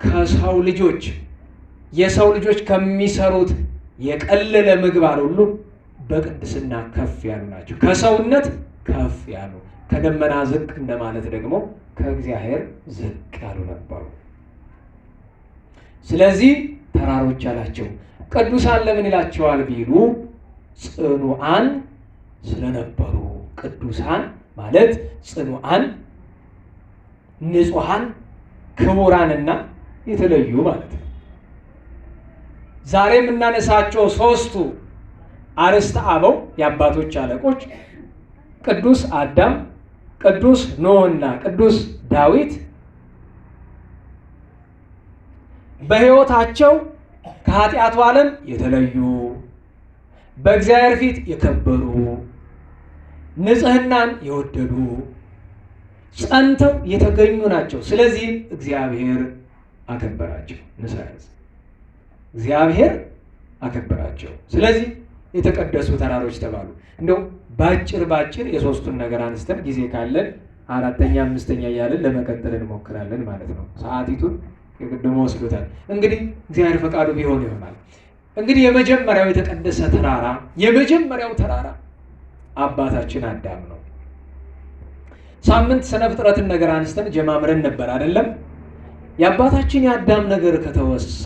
S1: ከሰው ልጆች የሰው ልጆች ከሚሰሩት የቀለለ ምግባር ሁሉ በቅድስና ከፍ ያሉ ናቸው። ከሰውነት ከፍ ያሉ፣ ከደመና ዝቅ እንደማለት ደግሞ ከእግዚአብሔር ዝቅ ያሉ ነበሩ። ስለዚህ ተራሮች አላቸው። ቅዱሳን ለምን ይላቸዋል ቢሉ፣ ጽኑዓን ስለነበሩ። ቅዱሳን ማለት ጽኑዓን፣ ንጹሐን፣ ክቡራንና የተለዩ ማለት ነው። ዛሬ የምናነሳቸው 3ቱ አርዕስተ አበው የአባቶች አለቆች ቅዱስ አዳም፣ ቅዱስ ኖህና ቅዱስ ዳዊት በሕይወታቸው ከኃጢአቱ ዓለም የተለዩ፣ በእግዚአብሔር ፊት የከበሩ፣ ንጽሕናን የወደዱ፣ ጸንተው የተገኙ ናቸው። ስለዚህም እግዚአብሔር አከበራቸው። ንሳያዝ እግዚአብሔር አከበራቸው። ስለዚህ የተቀደሱ ተራሮች ተባሉ። እንደው ባጭር የሶስቱን ነገር አንስተን ጊዜ ካለን 4ኛ 5ኛ እያለን ለመቀጠል እንሞክራለን ማለት ነው። ሰዓቲቱን የቅድሞ ወስዶታል። እንግዲህ እግዚአብሔር ፈቃዱ ቢሆን ይሆናል። እንግዲህ የመጀመሪያው የተቀደሰ ተራራ የመጀመሪያው ተራራ አባታችን አዳም ነው። ሳምንት ስነ ፍጥረትን ነገር አንስተን ጀማምረን ነበር አይደለም? የአባታችን የአዳም ነገር ከተወሳ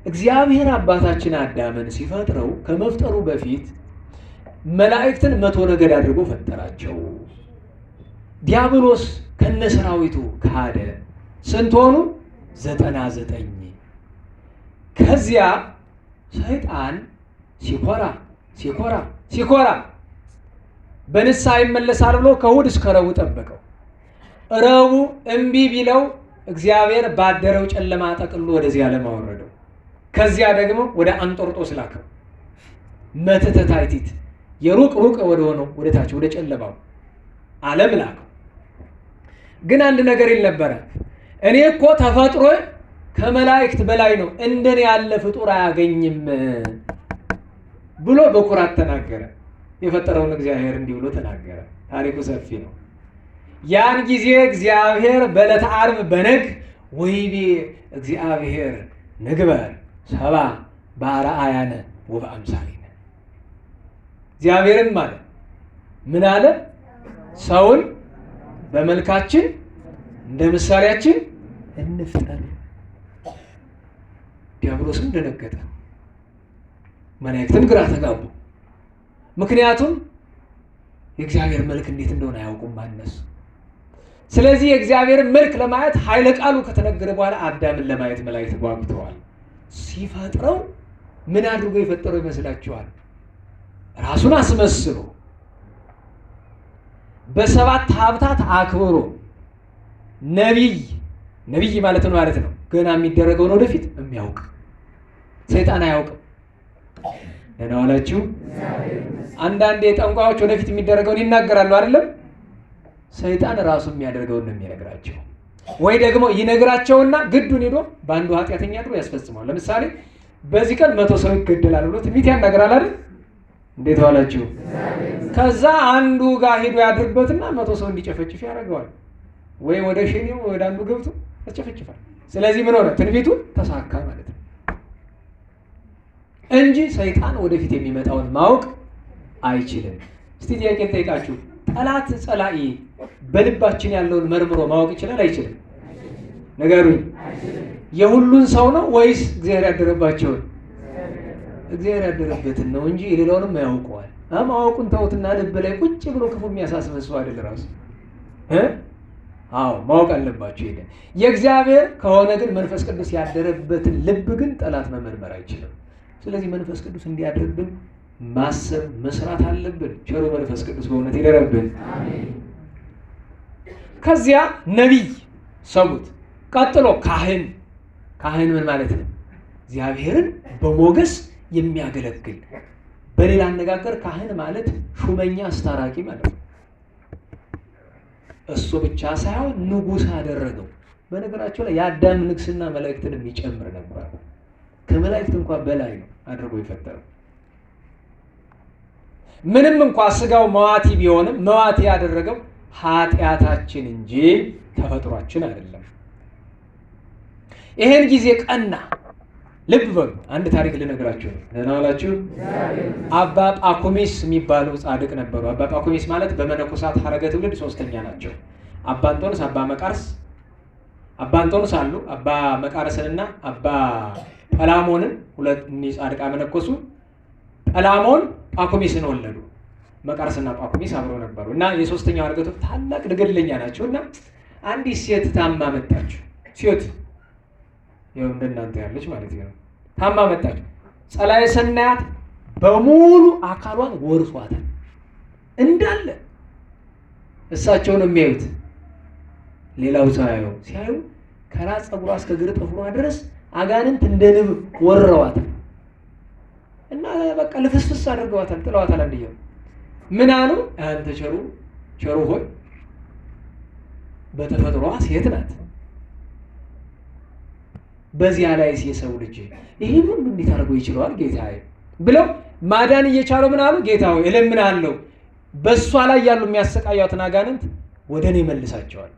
S1: እግዚአብሔር አባታችን አዳምን ሲፈጥረው ከመፍጠሩ በፊት መላእክትን 100 ነገድ አድርጎ ፈጠራቸው። ዲያብሎስ ከነሰራዊቱ ካደ። ስንት ሆኑ? 99 ከዚያ ሰይጣን ሲኮራ በንስሐ ይመለሳል ብሎ ከእሑድ እስከ ረቡዕ ጠበቀው። ረቡዕ እምቢ ቢለው እግዚአብሔር ባደረው ጨለማ ጠቅሎ ወደዚህ ዓለም አወረደው። ከዚያ ደግሞ ወደ አንጦርጦስ ላከው። መተተ ታይቲት የሩቅ ወደ ሆነው ወደ ታች ወደ ጨለማው ዓለም ላከው። ግን አንድ ነገር ይል ነበረ። እኔ እኮ ተፈጥሮ ከመላእክት በላይ ነው፣ እንደኔ ያለ ፍጡር አያገኝም ብሎ በኩራት ተናገረ። የፈጠረውን እግዚአብሔር እንዲህ ብሎ ተናገረ። ታሪኩ ሰፊ ነው። ያን ጊዜ እግዚአብሔር በዕለተ ዓርብ በነግ ወይቤ እግዚአብሔር ንግበር ሰብአ በአርአያነ ወበአምሳሊነ። እግዚአብሔርም ማለት ምን አለ? ሰውን በመልካችን እንደ ምሳሌያችን እንፍጠር። ዲያብሎስም ደነገጠ፣ መላእክትም ግራ ተጋቡ። ምክንያቱም የእግዚአብሔር መልክ እንዴት እንደሆነ አያውቁም ማነሱ። ስለዚህ የእግዚአብሔርን መልክ ለማየት ኃይለ ቃሉ ከተነገረ በኋላ አዳምን ለማየት መላእክት ጓጉተዋል። ሲፈጥረው ምን አድርጎ የፈጠረው ይመስላችኋል? ራሱን አስመስሎ በሰባት ሀብታት አክብሮ ነቢይ ማለት ነው ገና የሚደረገውን ወደፊት የሚያውቅ ሰይጣን አያውቅም። ደህና ዋላችሁ። አንዳንዴ ጠንቋዮች ወደፊት የሚደረገውን ይናገራሉ አይደለም? ሰይጣን ራሱ የሚያደርገውን ነው የሚነግራቸው። ወይ ደግሞ ይነግራቸውና ግዱን ሄዶ በአንዱ ኃጢአተኛ አድሮ ያስፈጽመዋል። ለምሳሌ በዚህ ቀን 100 ሰው ይገደላል ብሎ ትንቢት ያናገራል አይደል? እንዴት ዋላችሁ። ከዛ አንዱ ጋር ሄዶ ያድርበትና 100 ሰው እንዲጨፈጭፍ ያደርገዋል። ወይ ወደ ሸኔው ወደ አንዱ ገብቶ ያስጨፈጭፋል። ስለዚህ ምን ሆነ? ትንቢቱ ተሳካ ማለት ነው እንጂ ሰይጣን ወደፊት የሚመጣውን ማወቅ አይችልም። እስቲ ጥያቄ ልጠይቃችሁ። ጠላት ጸላኢ በልባችን ያለውን መርምሮ ማወቅ ይችላል አይችልም? ንገሩኝ። የሁሉን ሰው ነው ወይስ እግዚአብሔር ያደረባቸውን? እግዚአብሔር ያደረበትን ነው እንጂ የሌላውንም ያውቀዋል። ማወቁን ተውትና ልብ ላይ ቁጭ ብሎ ክፉ የሚያሳስበን ሰው አይደል ራሱ። አዎ ማወቅ አለባቸው። ሄደ የእግዚአብሔር ከሆነ ግን መንፈስ ቅዱስ ያደረበትን ልብ ግን ጠላት መመርመር አይችልም። ስለዚህ መንፈስ ቅዱስ እንዲያድርብን ማሰብ መስራት አለብን። ቸሩ መንፈስ ቅዱስ በእውነት ይደረብን። ከዚያ ነቢይ ሰሙት። ቀጥሎ ካህን ምን ማለት ነው? እግዚአብሔርን በሞገስ የሚያገለግል። በሌላ አነጋገር ካህን ማለት ሹመኛ አስታራቂ ማለት ነው። እሱ ብቻ ሳይሆን ንጉሥ አደረገው። በነገራቸው ላይ የአዳም ንግስና መላእክትን የሚጨምር ነበር። ከመላእክት እንኳን በላይ ነው አድርጎ የፈጠረው። ምንም እንኳን ስጋው መዋቲ ቢሆንም መዋቲ ያደረገው ኃጢአታችን እንጂ ተፈጥሯችን አይደለም። ይሄን ጊዜ ቀና። ልብ በሉ፣ አንድ ታሪክ ልነግራችሁ ነው። ደህና ዋላችሁ። አባ ጳኩሚስ የሚባሉ ጻድቅ ነበሩ። አባ ጳኩሚስ ማለት በመነኮሳት ሐረገ ትውልድ 3ኛ ናቸው። አባ አንጦንስ፣ አባ መቃርስ። አባ አንጦንስ አሉ። አባ መቃርስንና አባ ጰላሞንን ሁለት ጻድቃ መነኮሱ። ጰላሞን ጳኩሚስን ወለዱ። መቃርስና ጳኩሚስ አብረው ነበሩ እና የ3ኛው ሐረገ ታላቅ ድገድለኛ ናቸው እና አንዲት ሴት ታማ መጣች። ሴት ያው እንደናንተ ያለች ማለት ነው። ታማ መጣች። ጸላዔ ሰናያት በሙሉ አካሏን ወርሷታል እንዳለ። እሳቸው ነው የሚያዩት፣ ሌላው ሳያዩ ሲያዩ ከራስ ፀጉሯ እስከ እግር ጥፍሯ ድረስ አጋንንት እንደ ንብ ወረዋታል እና በቃ ልፍስፍስ አድርገዋታል፣ ጥለዋታል። አንድየው ምን አሉ? አንተ ቸሩ ሆይ በተፈጥሯ ሴት ናት፣ በዚያ ላይ የሰው ልጅ ይሄን ሁሉ እንዴት አድርጎ ይችላል ጌታዬ ብለው ማዳን እየቻለው ምን አሉ? ጌታ ሆይ እለምናለሁ፣ በእሷ ላይ ያሉ የሚያሰቃያትን አጋንንት ወደ እኔ መልሳቸዋል።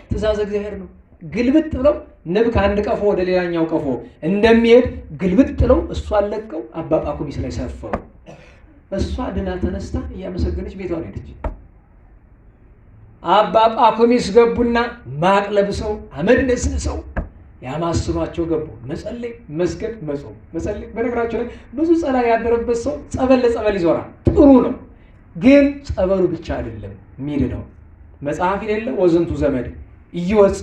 S1: ትእዛዝ እግዚአብሔር ነው። ግልብጥ ብለው ንብ ከአንድ ቀፎ ወደ ሌላኛው ቀፎ እንደሚሄድ ግልብጥ ብለው እሷን ለቀው አባ ጳኩሚስ ላይ ሰፈሩ። እሷ ድና ተነስታ እያመሰገነች ቤቷን ሄደች። አባ ጳኩሚስ ገቡና ማቅ ለብሰው አመድ ነስንሰው ያማስኗቸው ገቡ። መጸለይ፣ መስገድ፣ መጾም፣ መጸለይ። በነገራቸው ላይ ብዙ ጸላ ያደረበት ሰው ጸበል ለጸበል ይዞራል። ጥሩ ነው፣ ግን ጸበሉ ብቻ አይደለም የሚል ነው። መጽሐፍ የሌለ ወዝንቱ ዘመድ እይወፅ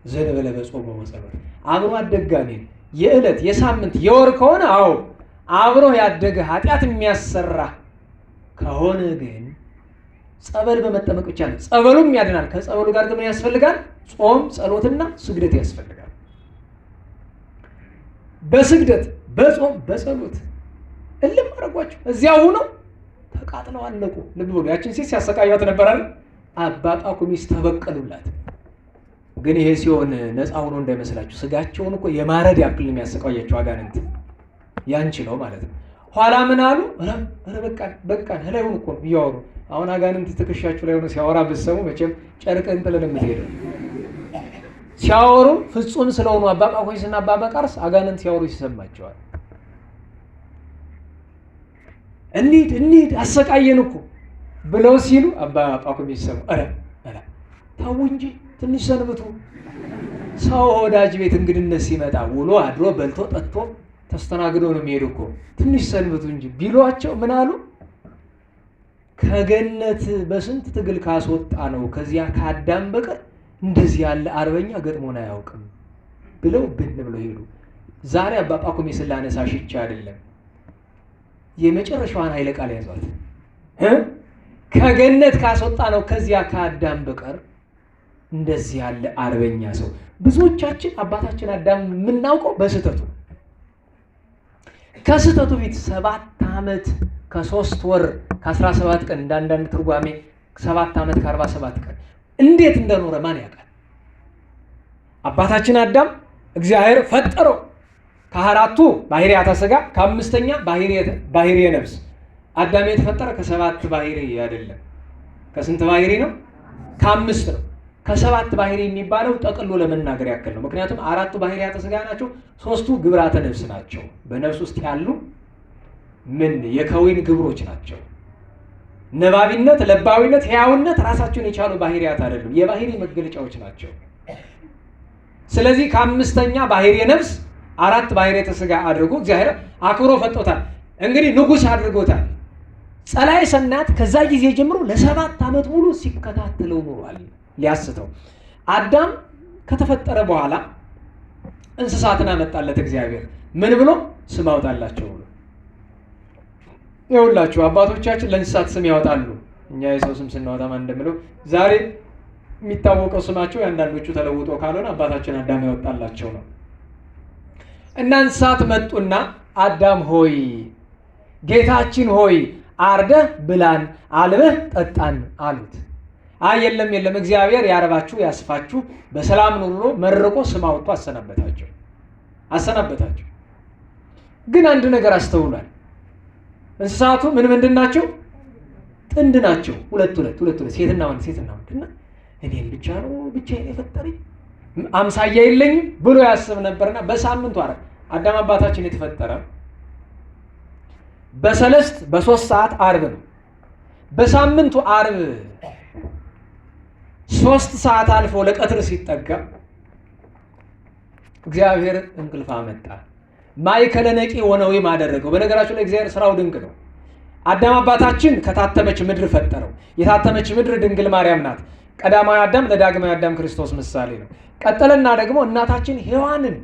S1: ዘንበለ በጾም ወጸሎት። አብሮ አደጋኔ የዕለት የሳምንት የወር ከሆነ አዎ አብሮ ያደገ ኃጢአት የሚያሰራ ከሆነ ግን ጸበል በመጠመቅ ብቻ ነው። ጸበሉም ያድናል። ከጸበሉ ጋር ግን ያስፈልጋል? ጾም፣ ጸሎትና ስግደት ያስፈልጋል። በስግደት በጾም በጸሎት እልም አደረጓቸው። እዚያው ሆነው ተቃጥለው አለቁ። ልብ ብሎ ያችን ሴት ሲያሰቃያት ነበር አይደል? አባ ጳኩሚስ ተበቀሉላት። ግን ይሄ ሲሆን ነፃ ሆኖ እንዳይመስላችሁ ስጋቸውን እኮ የማረድ ያክል የሚያሰቃያቸው አጋንንት ያንችለው ማለት ነው። ኋላ ምን አሉ? ኧረ በቃን ህላዩን እኮ እያወሩ አሁን አጋንንት ትከሻችሁ ላይ ሆኖ ሲያወራ ብትሰሙ መቼም ጨርቅን ጥለን የምትሄደው ሲያወሩ ፍጹም ስለሆኑ አባ ጳኩሚስና አባ መቃርስ አጋንንት ሲያወሩ ይሰማቸዋል። እንሂድ አሰቃየን እኮ ብለው ሲሉ አባ ጳኩሚስ ሰሙ። ኧረ ተው እንጂ ትንሽ ሰንብቱ። ሰው ወዳጅ ቤት እንግድነት ሲመጣ ውሎ አድሮ በልቶ ጠጥቶ ተስተናግዶ ነው የሚሄዱ እኮ። ትንሽ ሰንብቱ እንጂ ቢሏቸው ምን አሉ? ከገነት በስንት ትግል ካስወጣ ነው ከዚያ ከአዳም በቀር እንደዚህ ያለ አርበኛ ገጥሞን አያውቅም ብለው ብን ብለው ሄዱ። ዛሬ አባ ጳኩሚስን ላነሳሽ ይቻ አይደለም የመጨረሻዋን ኃይለ ቃል ያዟት። ከገነት ካስወጣ ነው ከዚያ ከአዳም በቀር እንደዚህ ያለ አርበኛ ሰው። ብዙዎቻችን አባታችን አዳም የምናውቀው በስህተቱ ከስህተቱ ፊት 7 ዓመት ከ3 ወር ከ17 ቀን እንዳንዳንድ ትርጓሜ 7 ዓመት ከ47 ቀን እንዴት እንደኖረ ማን ያውቃል? አባታችን አዳም እግዚአብሔር ፈጠረው ከአራቱ ባህሪያተ ሥጋ ከአምስተኛ ባህሪየ ነፍስ። አዳም የተፈጠረ ከ7 ባህሪ አይደለም። ከስንት ባህሪ ነው? ከ5 ነው። ከ7 ባህሪ የሚባለው ጠቅሎ ለመናገር ያክል ነው። ምክንያቱም 4ቱ ባህሪያተ ሥጋ ናቸው፣ 3ቱ ግብራተ ነፍስ ናቸው። በነፍስ ውስጥ ያሉ ምን የከዊን ግብሮች ናቸው። ነባቢነት፣ ለባዊነት፣ ሕያውነት ራሳቸውን የቻሉ ባህሪያት አይደሉም፣ የባህሪ መገለጫዎች ናቸው። ስለዚህ ከ5ኛ ባህሪየ ነፍስ 4 ባህሪያተ ሥጋ አድርጎ እግዚአብሔር አክብሮ ፈጦታል። እንግዲህ ንጉሥ አድርጎታል። ጸላዔ ሰናያት ከዛ ጊዜ ጀምሮ ለ7 ዓመት ሙሉ ሲከታተለው ኖሯል ሊያስተው። አዳም ከተፈጠረ በኋላ እንስሳትን አመጣለት እግዚአብሔር። ምን ብሎ? ስም አውጣላቸው ብሎ። ይኸውላችሁ አባቶቻችን ለእንስሳት ስም ያወጣሉ። እኛ የሰው ስም ስናወጣ ማን እንደምለው ዛሬ የሚታወቀው ስማቸው የአንዳንዶቹ ተለውጦ ካልሆነ አባታችን አዳም ያወጣላቸው ነው። እና እንስሳት መጡና አዳም ሆይ ጌታችን ሆይ አርደህ ብላን አልበህ ጠጣን አሉት። አይ የለም እግዚአብሔር ያረባችሁ ያስፋችሁ በሰላም ኑሮ መርቆ ስም አውጥቶ አሰናበታቸው። ግን አንድ ነገር አስተውሏል። እንስሳቱ ምንድን ናቸው? ጥንድ ናቸው። ሁለት ሴትና ወንድ እና እኔን ብቻ ነው ብቻዬን የፈጠረኝ አምሳያ የለኝም ብሎ ያስብ ነበርና በሳምንቱ አዳም አባታችን የተፈጠረ በ3 ሰዓት ዓርብ ነው። በሳምንቱ ዓርብ 3 ሰዓት አልፎ ለቀትር ሲጠጋ እግዚአብሔር እንቅልፍ አመጣ። ማእከለ ነቂ ወነዊም አደረገው። በነገራችሁ ላይ እግዚአብሔር ስራው ድንቅ ነው። አዳም አባታችን ከታተመች ምድር ፈጠረው። የታተመች ምድር ድንግል ማርያም ናት። ቀዳማዊ አዳም ለዳግማዊ አዳም ክርስቶስ ምሳሌ ነው። ቀጠለና ደግሞ እናታችን ሔዋንን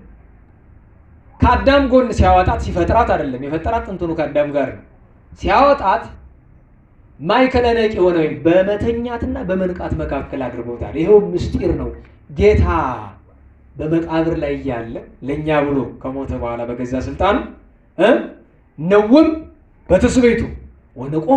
S1: ከአዳም ጎን ሲያወጣት ሲፈጥራት አይደለም የፈጠራት ጥንቱኑ ከአዳም ጋር ነው። ሲያወጣት ማእከለ ነቂ ወነዊም በመተኛትና በመንቃት መካከል አድርጎታል። ይሄው ምስጢር ነው። ጌታ በመቃብር ላይ እያለ ለኛ ብሎ ከሞተ በኋላ በገዛ ስልጣኑ ነውም በትስብእቱ ወነቆ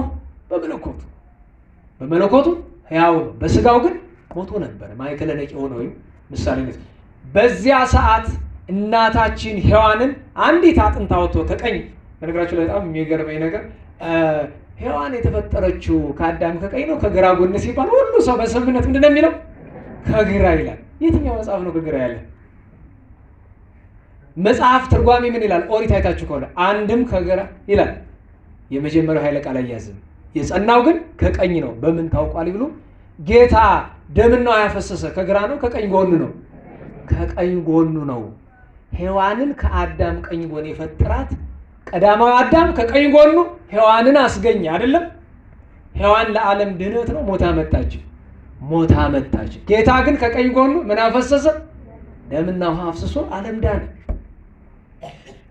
S1: በመለኮቱ ሕያው ነው። በስጋው ግን ሞቶ ነበር። ማእከለ ነቂ ወነዊም ምሳሌነት። በዚያ ሰዓት እናታችን ሔዋንን አንዲት አጥንት አውጥቶ ከቀኝ። በነገራችሁ ላይ በጣም የሚገርመኝ ነገር ሔዋን የተፈጠረችው ከአዳም ከቀኝ ነው ከግራ ጎን ሲባል ሁሉ ሰው በስምምነት ምንድን ነው የሚለው? ከግራ ይላል። የትኛው መጽሐፍ ነው ከግራ ያለ? መጽሐፍ ትርጓሜ ምን ይላል? ኦሪት አይታችሁ ከሆነ አንድም ከግራ ይላል። የመጀመሪያው ኃይለ ቃል አያዝም። የጸናው ግን ከቀኝ ነው። በምን ታውቋል ብሎ ጌታ ደምን ነው ያፈሰሰ ከግራ ነው ከቀኝ ጎኑ ነው? ከቀኝ ጎኑ ነው። ሔዋንን ከአዳም ቀኝ ጎን የፈጠራት ቀዳማዊ አዳም ከቀኝ ጎኑ ሔዋንን አስገኘ አይደለም? ሔዋን ለዓለም ድህነት ነው ሞታ መጣች። ጌታ ግን ከቀኝ ጎኑ ምን አፈሰሰ? ደምና ውሃ አፍስሶ ዓለም ዳነ።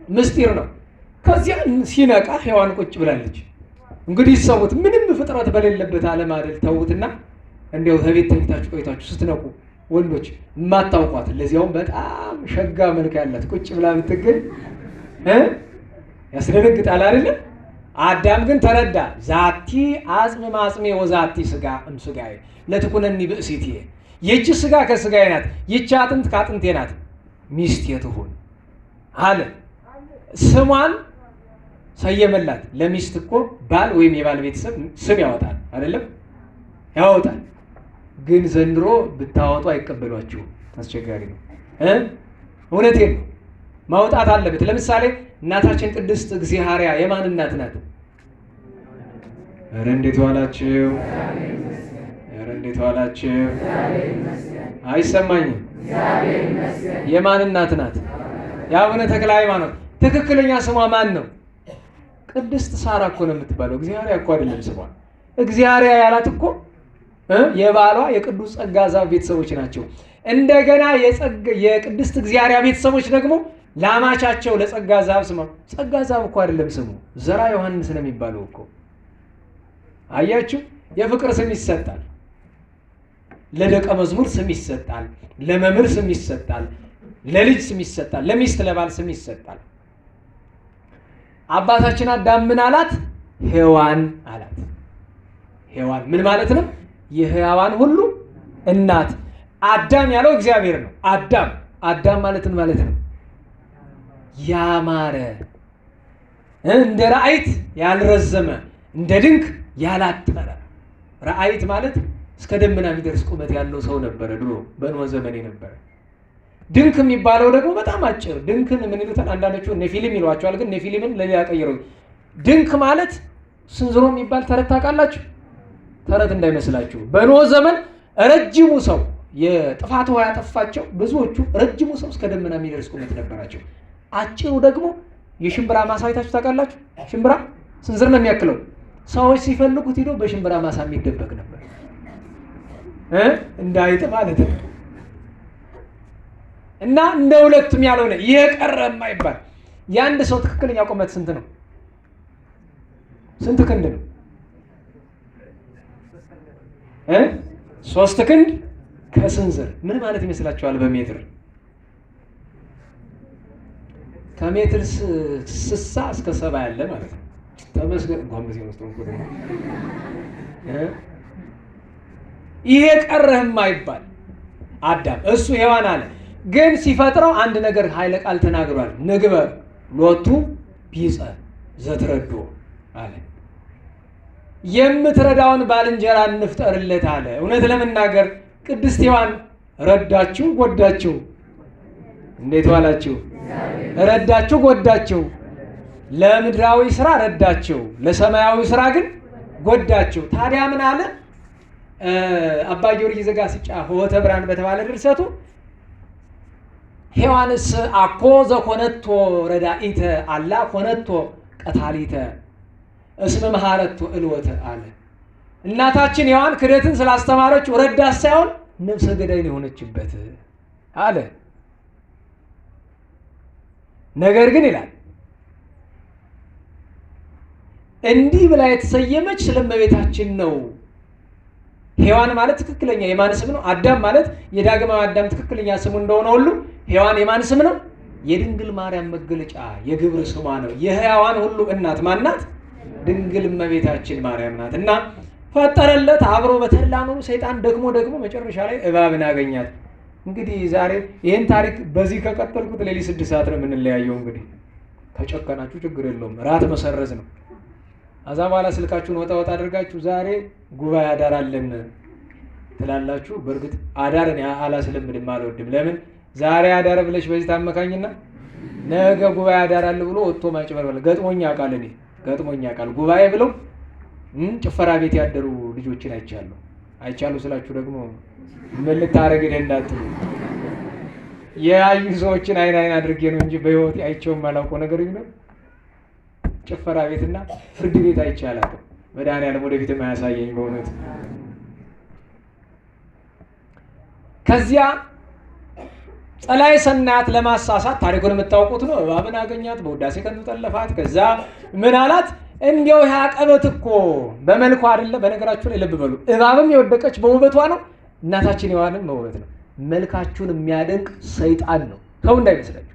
S1: ምስጢር ነው። ከዚያ ሲነቃ ሔዋን ቁጭ ብላለች። እንግዲህ ሰውት ምንም ፍጥረት በሌለበት ዓለም አይደል ተውትና እንዲያው ከቤት ተኝታችሁ ቆይታችሁ ስትነቁ ወንዶች የማታውቋት ለዚያውም በጣም ሸጋ መልክ ያላት ቁጭ ብላ ብትገኝ ያስደነግጣል አይደል? አዳም ግን ተረዳ። ዛቲ አጽም ማጽሜ ወዛቲ ስጋ እምስጋዬ ለትኩነኒ ብእሲቴ፣ ይህች ስጋ ከስጋዬ ናት፣ ይህች አጥንት ከአጥንቴ ናት፣ ሚስቴ ትሁን አለ። ስሟን ሰየመላት። ለሚስት እኮ ባል ወይም የባል ቤተሰብ ስም ያወጣል አይደለም? ያወጣል። ግን ዘንድሮ ብታወጡ አይቀበሏችሁም። አስቸጋሪ ነው። እውነቴን ነው። ማውጣት አለበት። ለምሳሌ እናታችን ቅድስት እግዚአብሔር የማን እናት ናት? ኧረ እንዴት ዋላችሁ? ኧረ እንዴት ዋላችሁ? አይሰማኝም። የማን እናት ናት? የአቡነ ተክለ ሃይማኖት። ትክክለኛ ስሟ ማን ነው? ቅድስት ሳራ እኮ ነው የምትባለው። እግዚአብሔር እኮ አይደለም ስሟ። እግዚአብሔር ያላት እኮ የባሏ የቅዱስ ጸጋ ዛብ ቤተሰቦች ናቸው። እንደገና የቅድስት እግዚአብሔር ቤተሰቦች ደግሞ ላማቻቸው ለጸጋ ዛብ ስሟ ጸጋ ዛብ እኮ አይደለም ስሙ፣ ዘራ ዮሐንስ ነው የሚባለው እኮ። አያችሁ፣ የፍቅር ስም ይሰጣል፣ ለደቀ መዝሙር ስም ይሰጣል፣ ለመምህር ስም ይሰጣል፣ ለልጅ ስም ይሰጣል፣ ለሚስት ለባል ስም ይሰጣል። አባታችን አዳም ምን አላት? ሔዋን አላት። ሔዋን ምን ማለት ነው? የሕያዋን ሁሉ እናት። አዳም ያለው እግዚአብሔር ነው። አዳም ማለትን ማለት ነው ያማረ፣ እንደ ራእይት ያልረዘመ፣ እንደ ድንክ ያላጠረ። ራእይት ማለት እስከ ደመና የሚደርስ ቁመት ያለው ሰው ነበረ ድሮ በኖህ ዘመን የነበረ። ድንክ የሚባለው ደግሞ በጣም አጭር። ድንክን ምን ይሉታል አንዳንዶቹ? ኔፊሊም ይሏቸዋል። ግን ኔፊሊምን ለሌላ ቀይረው ድንክ ማለት ስንዝሮ የሚባል ተረት ታውቃላችሁ? ተረት እንዳይመስላችሁ። በኖህ ዘመን ረጅሙ ሰው የጥፋት ውሃ ያጠፋቸው ብዙዎቹ ረጅሙ ሰው እስከ ደመና የሚደርስ ቁመት ነበራቸው። አጭሩ ደግሞ የሽምብራ ማሳ አይታችሁ ታውቃላችሁ? ሽምብራ ስንዝር ነው የሚያክለው። ሰዎች ሲፈልጉት ሄዶ በሽምብራ ማሳ የሚደበቅ ነበር፣ እንዳይጥ ማለት ነው። እና እንደ ሁለቱም ያልሆነ ይሄ ቀረ የማይባል የአንድ ሰው ትክክለኛ ቁመት ስንት ነው? ስንት ክንድ ነው? 3 ክንድ ከስንዝር። ምን ማለት ይመስላችኋል? በሜትር ከሜትር 60 እስከ 70 ያለ ማለት ነው። ተመስገን እንኳን በዚህ ውስጥ እንኳን ደግሞ ይሄ ቀረህ የማይባል አዳም እሱ ሔዋን አለ። ግን ሲፈጥረው አንድ ነገር ኃይለ ቃል ተናግሯል። ንግበር ሎቱ ቢጸ ዘትረዶ አለ። የምትረዳውን ባልንጀራ እንፍጠርለት አለ። እውነት ለመናገር ቅድስት ሔዋን ረዳችሁ ጎዳችሁ? እንዴት ዋላችሁ? ረዳችሁ ጎዳችሁ? ለምድራዊ ስራ ረዳችሁ፣ ለሰማያዊ ስራ ግን ጎዳችሁ። ታዲያ ምን አለ አባ ጊዮርጊስ ዘጋስጫ ሆተ ብርሃን በተባለ ድርሰቱ ሔዋንስ አኮ ዘኮነቶ ረዳኢተ አላ ኮነቶ ቀታሊተ እስመ መሐረቶ እልወተ አለ። እናታችን ሔዋን ክደትን ስላስተማረችው ረዳት ሳይሆን ነፍሰ ገዳይ የሆነችበት አለ። ነገር ግን ይላል እንዲህ ብላ የተሰየመች ስለ እመቤታችን ነው። ሔዋን ማለት ትክክለኛ የማን ስም ነው? አዳም ማለት የዳግማዊ አዳም ትክክለኛ ስሙ እንደሆነ ሁሉ ሔዋን የማን ስም ነው? የድንግል ማርያም መገለጫ የግብር ስሟ ነው። የሕያዋን ሁሉ እናት ማናት? ድንግል እመቤታችን ማርያም ናት። እና ፈጠረለት አብሮ በተድላ ኖሩ። ሰይጣን ደግሞ መጨረሻ ላይ እባብን አገኛት። እንግዲህ ዛሬ ይህን ታሪክ በዚህ ከቀጠልኩት ሌሊት 6 ሰዓት ነው የምንለያየው። እንግዲህ ከጨከናችሁ ችግር የለውም፣ ራት መሰረዝ ነው። አዛ በኋላ ስልካችሁን ወጣ አድርጋችሁ ዛሬ ጉባኤ አዳር አለን ትላላችሁ። በእርግጥ አዳርን አላስለምድም፣ አልወድም። ለምን ዛሬ አዳር ብለሽ በዚህ ታመካኝና ነገ ጉባኤ አዳር አለ ብሎ ወጥቶ ማጭበርበል ገጥሞኛ ቃል እኔ ገጥሞኛ ቃል ጉባኤ ብለው ጭፈራ ቤት ያደሩ ልጆችን አይቻሉ ስላችሁ ደግሞ ምን ልታረግ ሄደ እንዳትሉ። የያዩ ሰዎችን አይን አድርጌ ነው እንጂ በህይወት አይቼውም አላውቀው ነገር ይኖር ጭፈራ ቤትና ፍርድ ቤት አይቻላል። መድኃኒዓለም ወደፊት የማያሳየኝ በእውነት። ከዚያ ጸላይ ሰናያት ለማሳሳት ታሪኩን የምታውቁት ነው። እባብን አገኛት፣ በውዳሴ ከንቱ ጠለፋት። ከዛ ምን አላት? እንዲያው ይህ አቀበት እኮ በመልኩ አይደለ። በነገራችሁ ላይ ልብ በሉ፣ እባብም የወደቀች በውበቷ ነው፣ እናታችን ሔዋንም በውበት ነው። መልካችሁን የሚያደንቅ ሰይጣን ነው፣ ሰው እንዳይመስላችሁ።